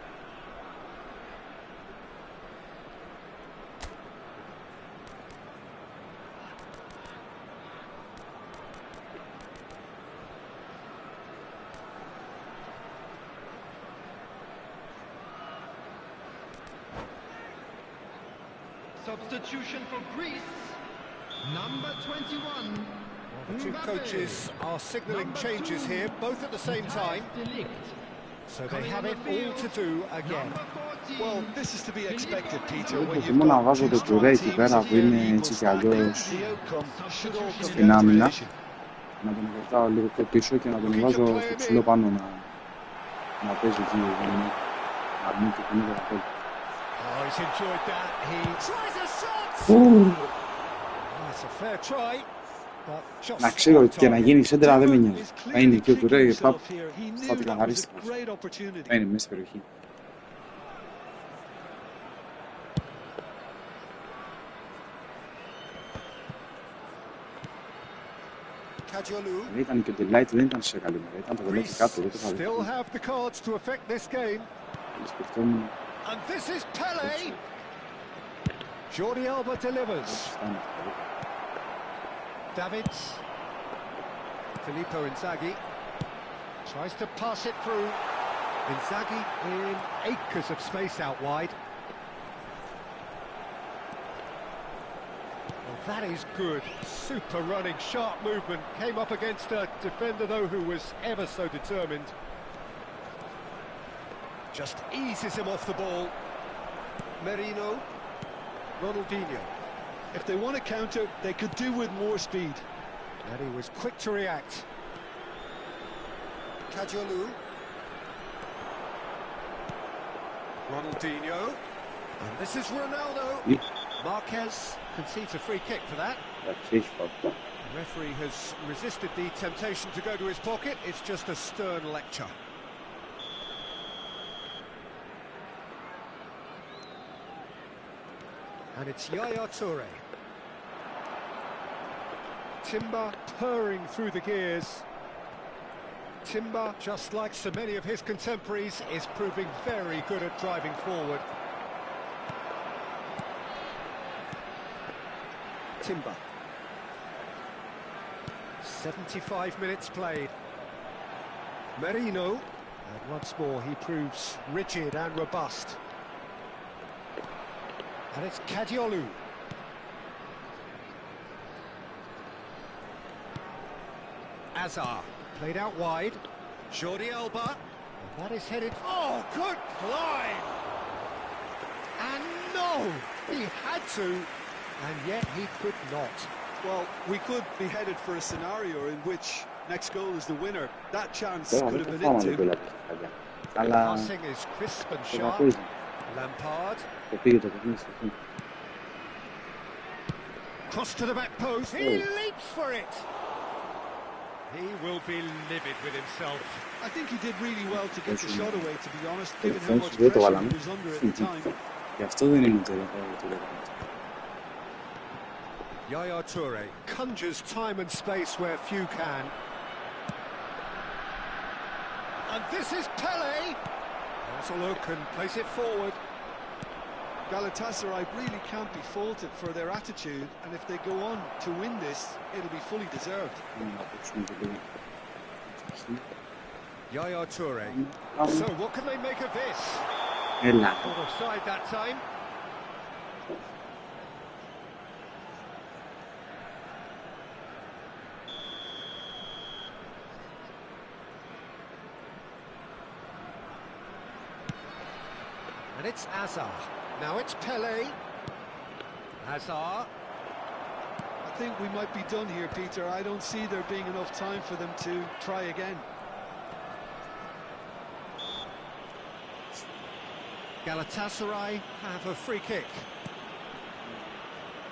Substitution for Greece, number 21. The two coaches are signalling changes here, both at the same time. So they have it all to do again. Well, this is to be expected, Peter. Προτιμώ να βάζω το Τουρέ εκεί πέρα που είναι έτσι κι αλλιώς στην άμυνα. Να τον κρατάω λίγο πιο πίσω και να τον βάζω στο ψηλό πάνω να παίζει εκεί. Να μην και κουνείται καθόλου. Oh, he's enjoyed that. He tries a shot. That's a fair try. Να ξέρω ότι και να γίνει σέντρα δεν με νοιάζει. Θα είναι εκεί ο Τουρέ, θα την καθαρίσει. Θα είναι μέσα στην περιοχή. Ήταν και ο Delight, δεν ήταν σε καλή μέρα. Ήταν το βελέτη κάτω, δεν το είχα δει. And this is Pele. Jordi Alba delivers. Davids. Filippo Inzaghi tries to pass it through. Inzaghi in acres of space out wide. Well, that is good. Super running, sharp movement. Came up against a defender though who was ever so determined. Just eases him off the ball. Merino, Ronaldinho. If they want to counter, they could do with more speed. And he was quick to react. Kajolu. Ronaldinho. And this is Ronaldo. Marquez concedes a free kick for that. The referee has resisted the temptation to go to his pocket. It's just a stern lecture. And it's Yaya Toure. Timber purring through the gears. Timber, just like so many of his contemporaries, is proving very good at driving forward. Timber. 75 minutes played. Merino. And once more he proves rigid and robust. And it's Kadiolu. Azar played out wide. Jordi Alba. And that is headed. Oh, good climb! And no! He had to, and yet he could not. Well, we could be headed for a scenario in which next goal is the winner. That chance could have been into. Passing is crisp and sharp. Lampard. Cross to the back post. He leaps for it. He will be livid with himself. I think he did really well to get the shot away, to be honest, given how much pressure he was under at the time. Yaya Toure conjures time and space where few can. And this is Pele. Has a look and plays it forward. Galatasaray really can't be faulted for their attitude, and if they go on to win this, it'll be fully deserved. Yaya Toure. So what can they make of this? Out of side that time. And it's Azar. Now it's Pele. Hazard. I think we might be done here, Peter. I don't see there being enough time for them to try again. Galatasaray have a free kick.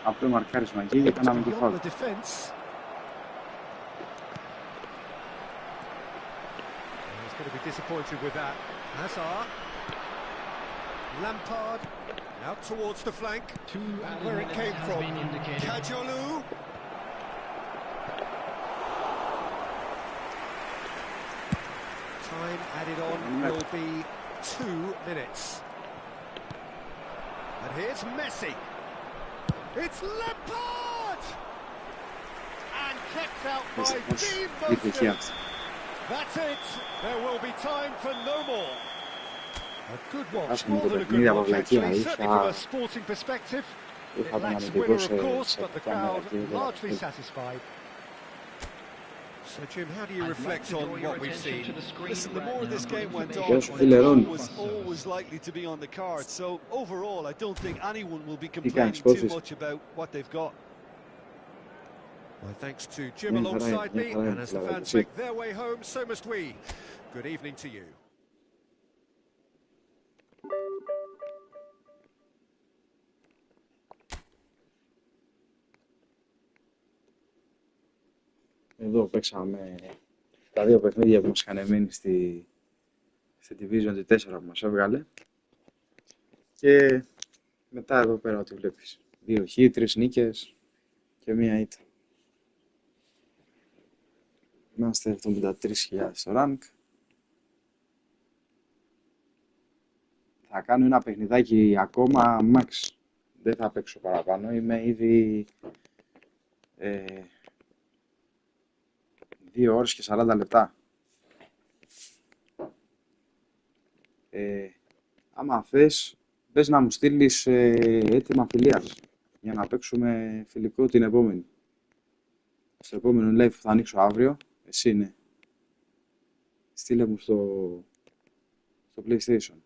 Απλό μαρκάρισμα εκεί και κάναμε και φάουλ. He's going to be disappointed with that. Hazard. Lampard. Out towards the flank. Where it came from. Kajolu. Time added on will be 2 minutes. And here's Messi. It's Lampard! And kept out by the most. That's it. There will be time for no more. A good watch, more than a good watch actually, certainly from a sporting perspective. It lacks winner of course, but the crowd largely satisfied. So Jim, how do you reflect on what we've seen? Listen, the more this game went on, the goal was always likely to be on the card. So overall, I don't think anyone will be complaining too much about what they've got. Well, thanks to Jim alongside me, and as the fans make their way home, so must we. Good evening to you. Εδώ παίξαμε τα δύο παιχνίδια που μας είχαν μείνει στη Division 4 που μας έβγαλε. Και μετά εδώ πέρα ό,τι βλέπεις. 2 χ, 3 νίκες και 1 ήττα. Είμαστε 73.000 στο rank. Θα κάνω ένα παιχνιδάκι ακόμα max. Δεν θα παίξω παραπάνω. Είμαι ήδη 2 ώρες και 40 λεπτά. Άμα θες, πες να μου στείλεις έτοιμα φιλίας για να παίξουμε φιλικό την επόμενη. Στο επόμενο live που θα ανοίξω αύριο, εσύ είναι. Στείλε μου στο PlayStation.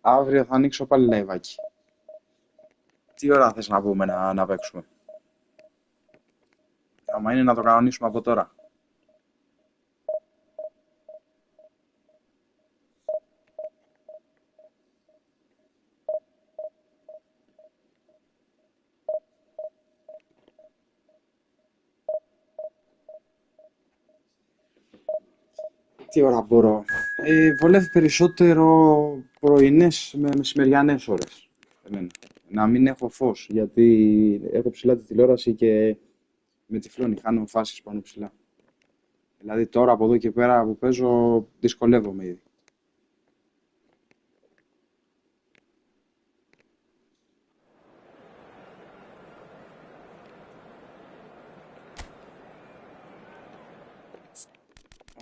Αύριο θα ανοίξω πάλι liveάκι. Τι ώρα θες να πούμε να παίξουμε? Άμα είναι να το κανονίσουμε από τώρα. Τι ώρα μπορώ? Βολεύει περισσότερο πρωινές με μεσημεριανές ώρες. Εμένα. Να μην έχω φως, γιατί έχω ψηλά τη τηλεόραση και με τυφλώνει, χάνω φάσεις πάνω ψηλά. Δηλαδή τώρα από εδώ και πέρα που παίζω δυσκολεύομαι ήδη.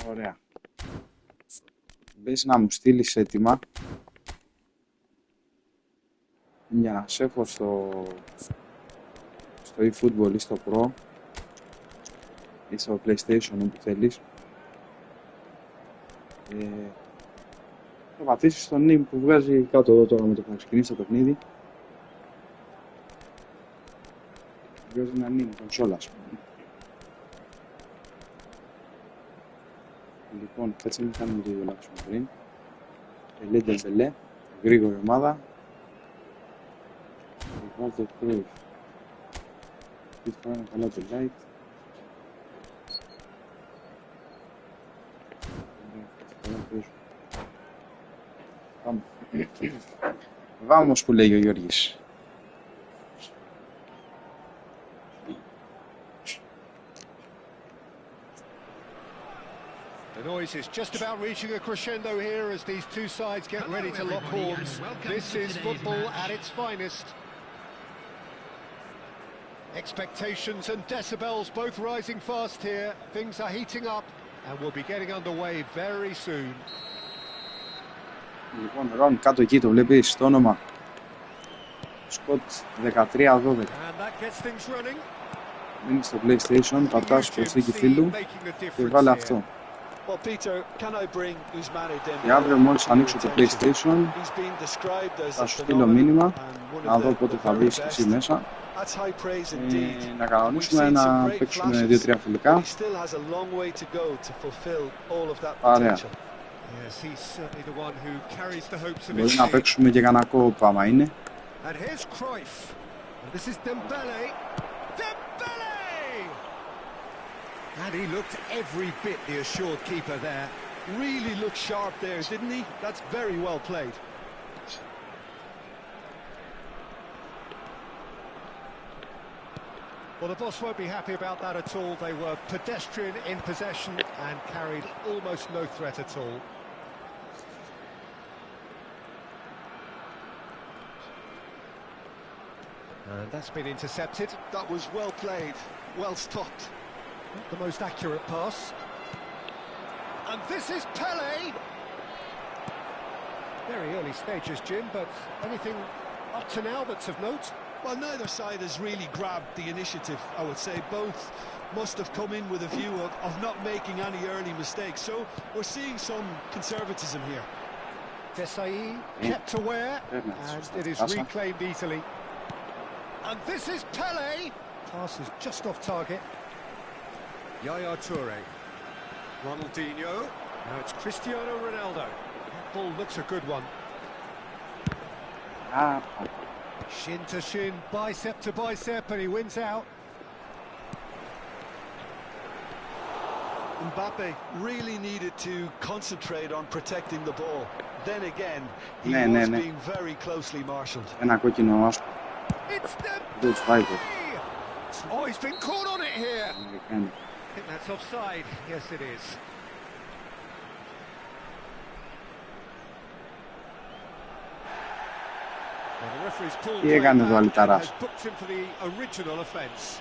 Ωραία. Μπες να μου στείλεις έτοιμα για να σε έχω στο Efootball ή στο Pro ή στο PlayStation όπου θέλεις. Θα πατήσεις στο name που βγάζει κάτω εδώ τώρα με το που θα ξεκινήσει το παιχνίδι. Βγάζει ένα name κονσόλα, ας πούμε. Λοιπόν, κάτσε μην κάνουμε το ίδιο λάθος πριν. Μπελέ, γρήγορη ομάδα. Βάλω το Pro. Τι θα κάνω καλά το like. Πάμε. Vamos που λέει ο Γιώργης. The noise is just about reaching a crescendo here as these two sides get ready to lock horns. This is football at its finest. Expectations and decibels both rising fast here. Things are heating up and we'll be getting underway very soon. Λοιπόν, Ρον, κάτω εκεί το βλέπεις το όνομα. Σκοτ 13-12. Μείνει στο PlayStation, πατάς προσθήκη φίλου και βάλε αυτό. Και αύριο μόλις ανοίξω το PlayStation θα σου στείλω μήνυμα να δω πότε θα μπεις εσύ μέσα, να κανονίσουμε να παίξουμε 2-3 φιλικά. Ωραία. Μπορεί να παίξουμε και κανένα κόπ άμα είναι. And he looked every bit the assured keeper there. Really looked sharp there, didn't he? That's very well played. Well, the boss won't be happy about that at all. They were pedestrian in possession and carried almost no threat at all. And that's been intercepted. That was well played, well stopped. Not the most accurate pass. And this is Pele. Very early stages, Jim, but anything up to now that's of note? Well, neither side has really grabbed the initiative, I would say. Both must have come in with a view of not making any early mistakes. So we're seeing some conservatism here. Desai kept aware, and it is reclaimed easily. And this is Pele. Pass is just off target. Yaya Toure, Ronaldinho, now it's Cristiano Ronaldo. That ball looks a good one. Shin to shin, bicep to bicep, and he wins out. Mbappe really needed to concentrate on protecting the ball. Then again, he was being very closely marshalled. It's the Oh, he's been caught on it here. I think that's offside. Yes, it is. Well, the referee's pulled play back and has booked him for the original offence.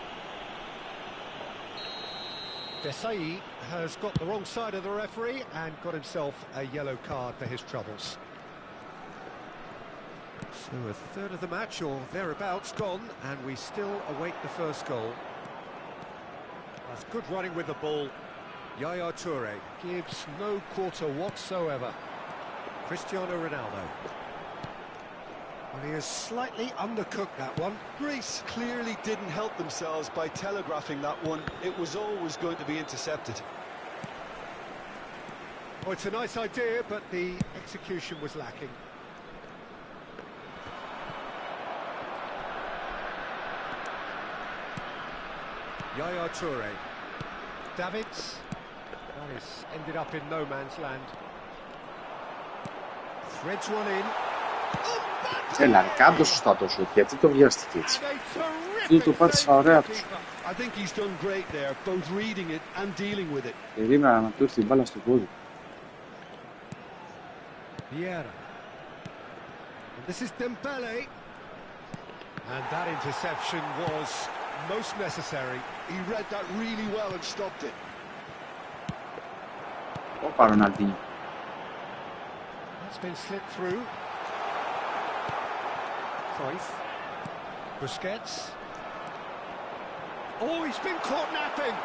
Desai has got the wrong side of the referee and got himself a yellow card for his troubles. So a third of the match or thereabouts gone, and we still await the first goal. That's good running with the ball. Yaya Toure gives no quarter whatsoever. Cristiano Ronaldo. Well, he has slightly undercooked that one. Greece clearly didn't help themselves by telegraphing that one. It was always going to be intercepted. Oh, it's a nice idea, but the execution was lacking. Yaya Toure. Davids. That is ended up in no man's land. Threads one in. Έλα ρε, κάντο σωστά το σουτ, γιατί το βιάστηκε έτσι. Τι το πάτησα ωραία τους. Περίμενα να του έρθει η μπάλα στο πόδι. Mera. This is Dembele. And that interception was most necessary. He read that really well and stopped it. Όπα Ροναλντίνιο. That's been slipped through. Busquets. Oh, he's been caught napping.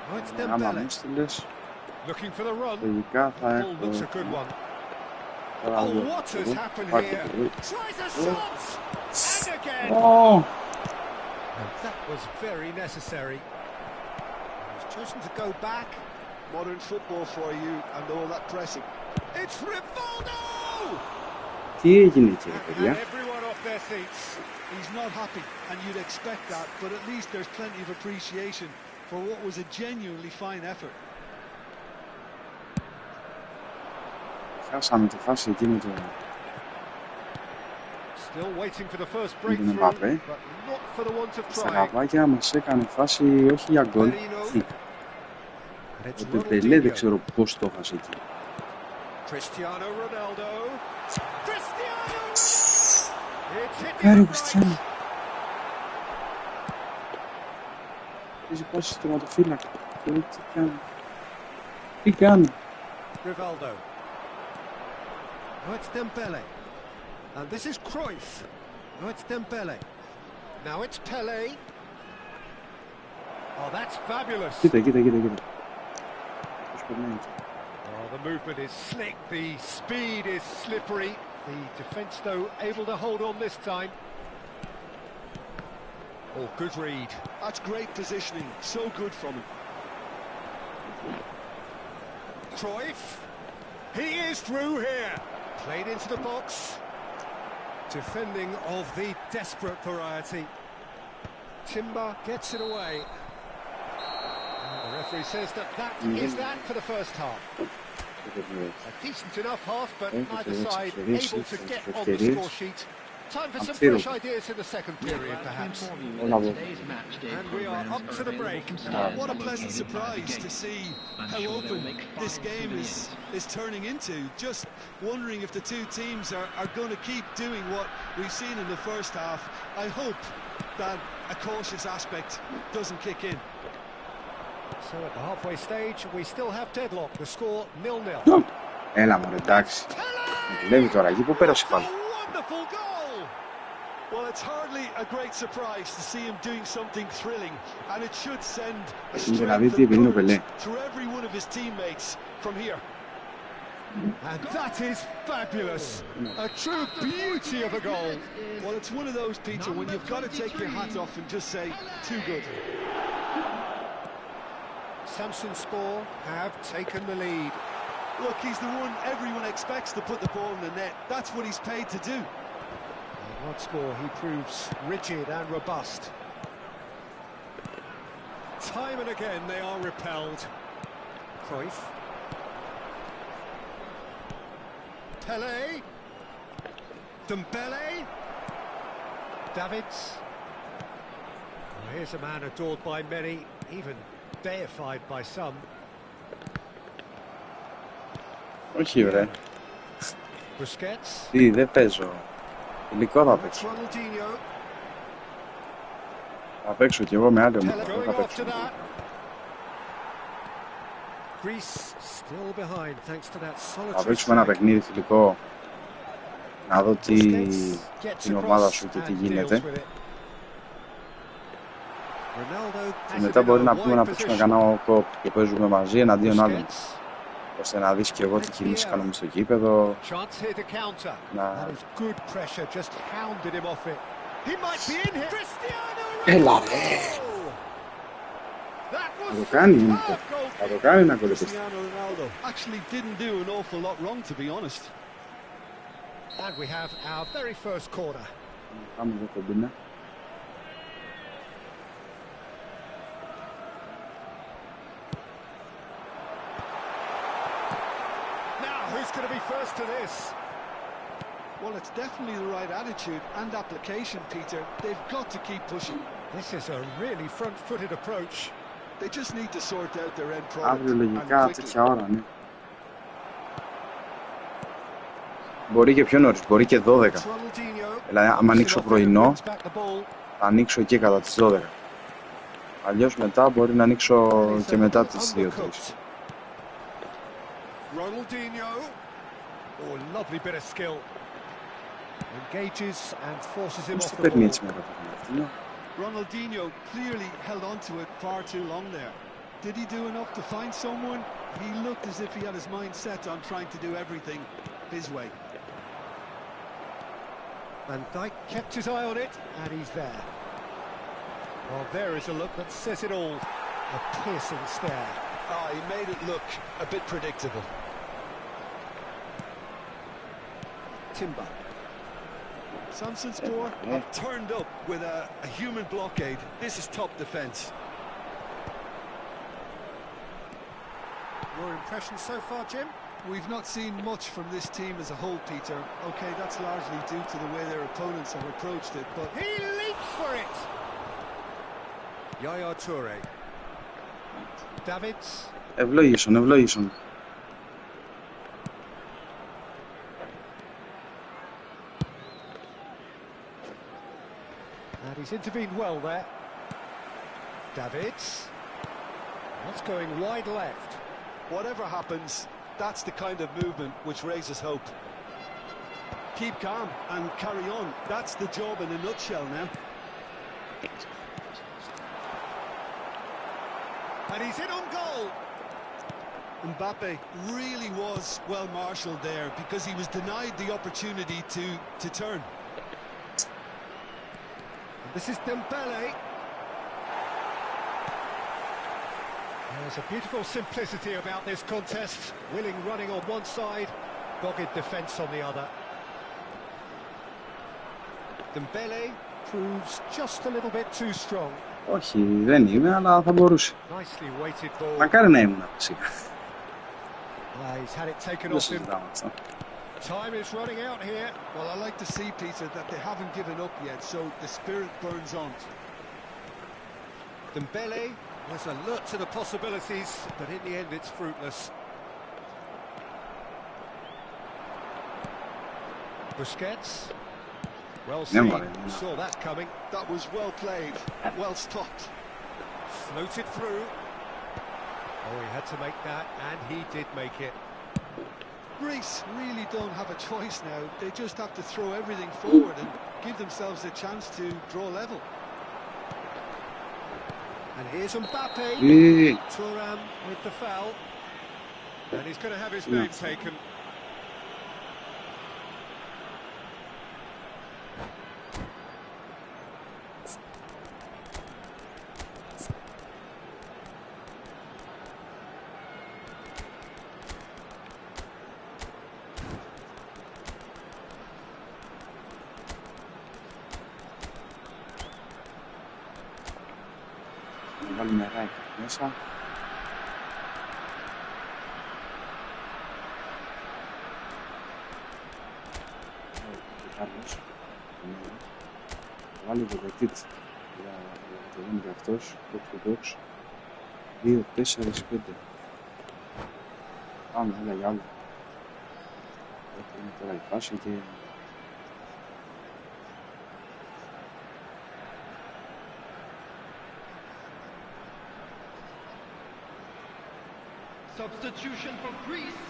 Oh, it's Dembele. Looking for the run. Oh, looks a good one. Oh, what has happened here? Tries a shot! And again! Oh! And that was very necessary. He's chosen to go back. Modern football for you and all that pressing. It's Rivaldo! Τι έγινε εκεί ρε παιδιά? Everyone off their seats. He's not happy and you'd expect that, but at least there's plenty of appreciation for what was a genuinely fine effort. Χάσαμε τη φάση εκείνη το... Still waiting for the first breakthrough, but not for the want of trying. Στα καβάκια μας έκανε φάση όχι για γκολ. Ο Πελέ δεν ξέρω πώς το έχασε εκεί. Cristiano Ronaldo. Cristiano! Κάρι ο Κριστιάνο. Έχει πάει στο τερματοφύλακα. Τι κάνει. Τι κάνει. Rivaldo. Oh, it's Dembele. And this is Cruyff. Oh, it's Dembele. Now it's Pele. Oh, that's fabulous. Κοίτα. Πώς περνάει. Oh, the movement is slick, the speed is slippery. The defence, though, able to hold on this time. Oh, good read. That's great positioning, so good from him. Cruyff. He is through here. Played into the box. Defending of the desperate variety. Timber gets it away. The referee says that is that for the first half. A decent enough half, but neither side able to get on the score sheet. Time for some fresh ideas in the second period, perhaps. And we are up to the break. What a pleasant surprise to see how open this game is turning into. Just wondering if the two teams are going to keep doing what we've seen in the first half. I hope that a cautious aspect doesn't kick in. So at the halfway stage, we still have deadlock. The score 0-0. Έλα μωρέ, εντάξει. Δουλεύει τώρα, εκεί που πέρασε πάλι. Wonderful goal! Well, it's hardly a great surprise to see him doing something thrilling, and it should send a strength and courage through every one of his teammates from here. And that is fabulous. A true beauty of a goal. Well, it's one of those, Peter, when you've got to take your hat off and just say, too good. Samsunspor have taken the lead. Look, he's the one everyone expects to put the ball in the net. That's what he's paid to do. And once more, he proves rigid and robust. Time and again, they are repelled. Cruyff. Pele. Dembele. Davids. Well, here's a man adored by many, even deified by some. Όχι βρε. Busquets. Τι, δεν παίζω. Υλικό θα παίξω. Θα παίξω κι εγώ με άλλη ομάδα. Δεν θα παίξω. Θα παίξουμε ένα παιχνίδι φιλικό. Να δω την ομάδα σου και τι γίνεται. Και μετά μπορεί να πούμε να παίξουμε κανένα κοπ και παίζουμε μαζί εναντίον άλλων. Ώστε να δεις και εγώ τι κινήσεις κάνουμε στο γήπεδο. Έλα ρε! Θα το κάνει, θα το κάνει να ακολουθήσει. Πάμε εδώ κομπίνα. Who's going to be first to this? Well, it's definitely the right attitude and application, Peter. They've got to keep pushing. This is a really front-footed approach. They just need to sort out their end product. Αύριο λογικά τέτοια ώρα, ναι. Μπορεί και πιο νωρίς, μπορεί και 12. Δηλαδή, άμα ανοίξω πρωινό, θα ανοίξω εκεί κατά τις 12. Αλλιώς μετά μπορεί να ανοίξω και μετά τις 2-3. Ronaldinho, oh, lovely bit of skill. Engages and forces him off the ball. Ronaldinho clearly held on to it far too long there. Did he do enough to find someone? He looked as if he had his mind set on trying to do everything his way. Van Dijk kept his eye on it, and he's there. Well, there is a look that says it all. A piercing stare. Oh, he made it look a bit predictable. Timber. Samsunspor have turned up with a human blockade. This is top defence. Your impression so far, Jim? We've not seen much from this team as a whole, Peter. Okay, that's largely due to the way their opponents have approached it, but... He leaps for it! Yaya Toure. Davids. Ευλόγησον, ευλόγησον. And he's intervened well there. Davids. That's going wide left. Whatever happens, that's the kind of movement which raises hope. Keep calm and carry on. That's the job in a nutshell now. And he's in on goal. Mbappe really was well marshalled there because he was denied the opportunity to turn. And this is Dembele. There's a beautiful simplicity about this contest. Willing running on one side, dogged defence on the other. Dembele proves just a little bit too strong. Όχι, δεν είμαι, αλλά θα μπορούσε. Nicely weighted ball. Μακάρι να ήμουν φυσικά. He's had it taken off him. Time is running out here. Well, I like to see, Peter, that they haven't given up yet, so the spirit burns on. Dembele was alert to the possibilities, but in the end it's fruitless. Busquets. Well seen, saw that coming. That was well played, well stopped. Floated through. Oh, he had to make that, and he did make it. Greece really don't have a choice now. They just have to throw everything forward and give themselves a chance to draw level. And here's Mbappe. Thuram with the foul. And he's going to have his name taken. Βάλει μερα εκεί μέσα. Βάλει το petit για το δίνει και αυτός, box. 2, 4, 5. Πάμε, έλα για άλλο. Είναι τώρα η φάση και... Substitution for Greece.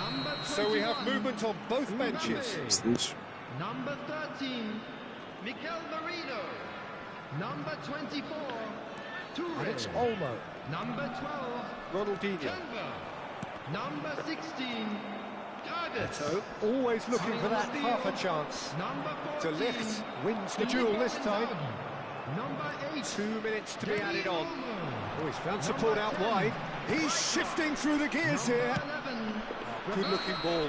Number 21, so we have movement on both benches. Number 13, Mikel Merino. Number 24, Toure. And it's Olmo. Number 12, Ronaldinho. Denver. Number 16, Cardiff. So always looking for that half a chance. Number 14, To lift, wins the duel this time. Number 8, 2 minutes to be added on. Oh, he's found support out wide. He's shifting through the gears here. Good looking ball.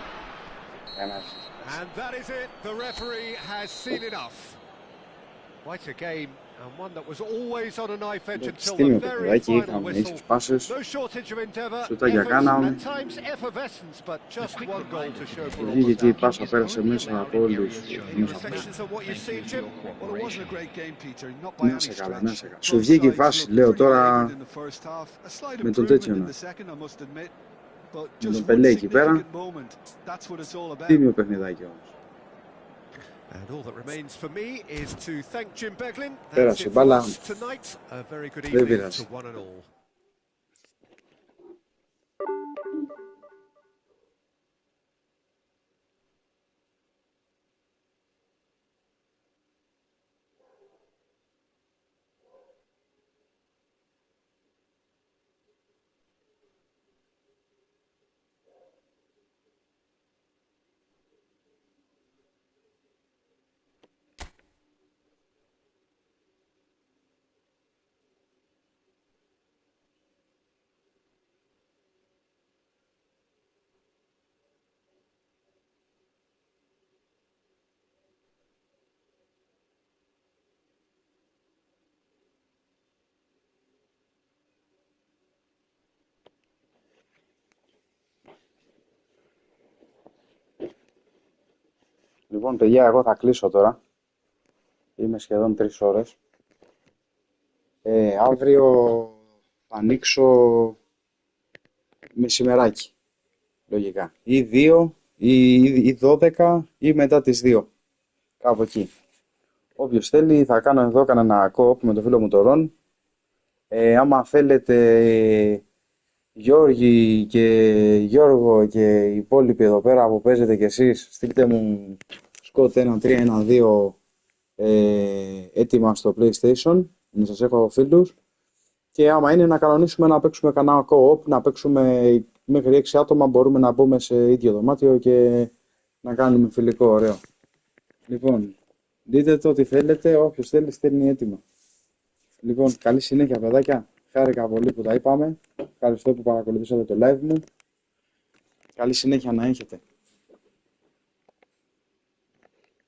And that is it. The referee has seen enough. Quite a game, and one that was always on a knife edge until the very final whistle. No shortage of endeavour, efforts, at times effervescence, but just one goal to show for all. Βγήκε και η πάσα, πέρασε μέσα από όλους. Να σε καλά, να σε καλά. Σου βγήκε η φάση, λέω τώρα, με τον τέτοιο να. Με τον Πελέ εκεί πέρα. Τίμιο παιχνιδάκι όμως. And all that remains for me is to thank Jim Beglin. That's it for us tonight. A very good evening to one and all. Λοιπόν, παιδιά, εγώ θα κλείσω τώρα. Είμαι σχεδόν 3 ώρες. Αύριο θα ανοίξω μεσημεράκι, λογικά. Ή 2, ή 12, ή μετά τις 2. Κάπου εκεί. Όποιος θέλει, θα κάνω εδώ κανένα co-op με τον φίλο μου τον Ρον. Άμα θέλετε, Γιώργη και Γιώργο και οι υπόλοιποι εδώ πέρα που παίζετε κι εσείς, στείλτε μου Skot 1-3-1-2 έτοιμα στο PlayStation, να σας έχω φίλους, Και άμα είναι να κανονίσουμε να παίξουμε κανένα co-op, να παίξουμε μέχρι 6 άτομα, μπορούμε να μπούμε σε ίδιο δωμάτιο και να κάνουμε φιλικό ωραίο. Λοιπόν, δείτε το ό,τι θέλετε, όποιος θέλει στέλνει έτοιμα. Λοιπόν, καλή συνέχεια παιδάκια, χάρηκα πολύ που τα είπαμε, ευχαριστώ που παρακολουθήσατε το live μου, καλή συνέχεια να έχετε.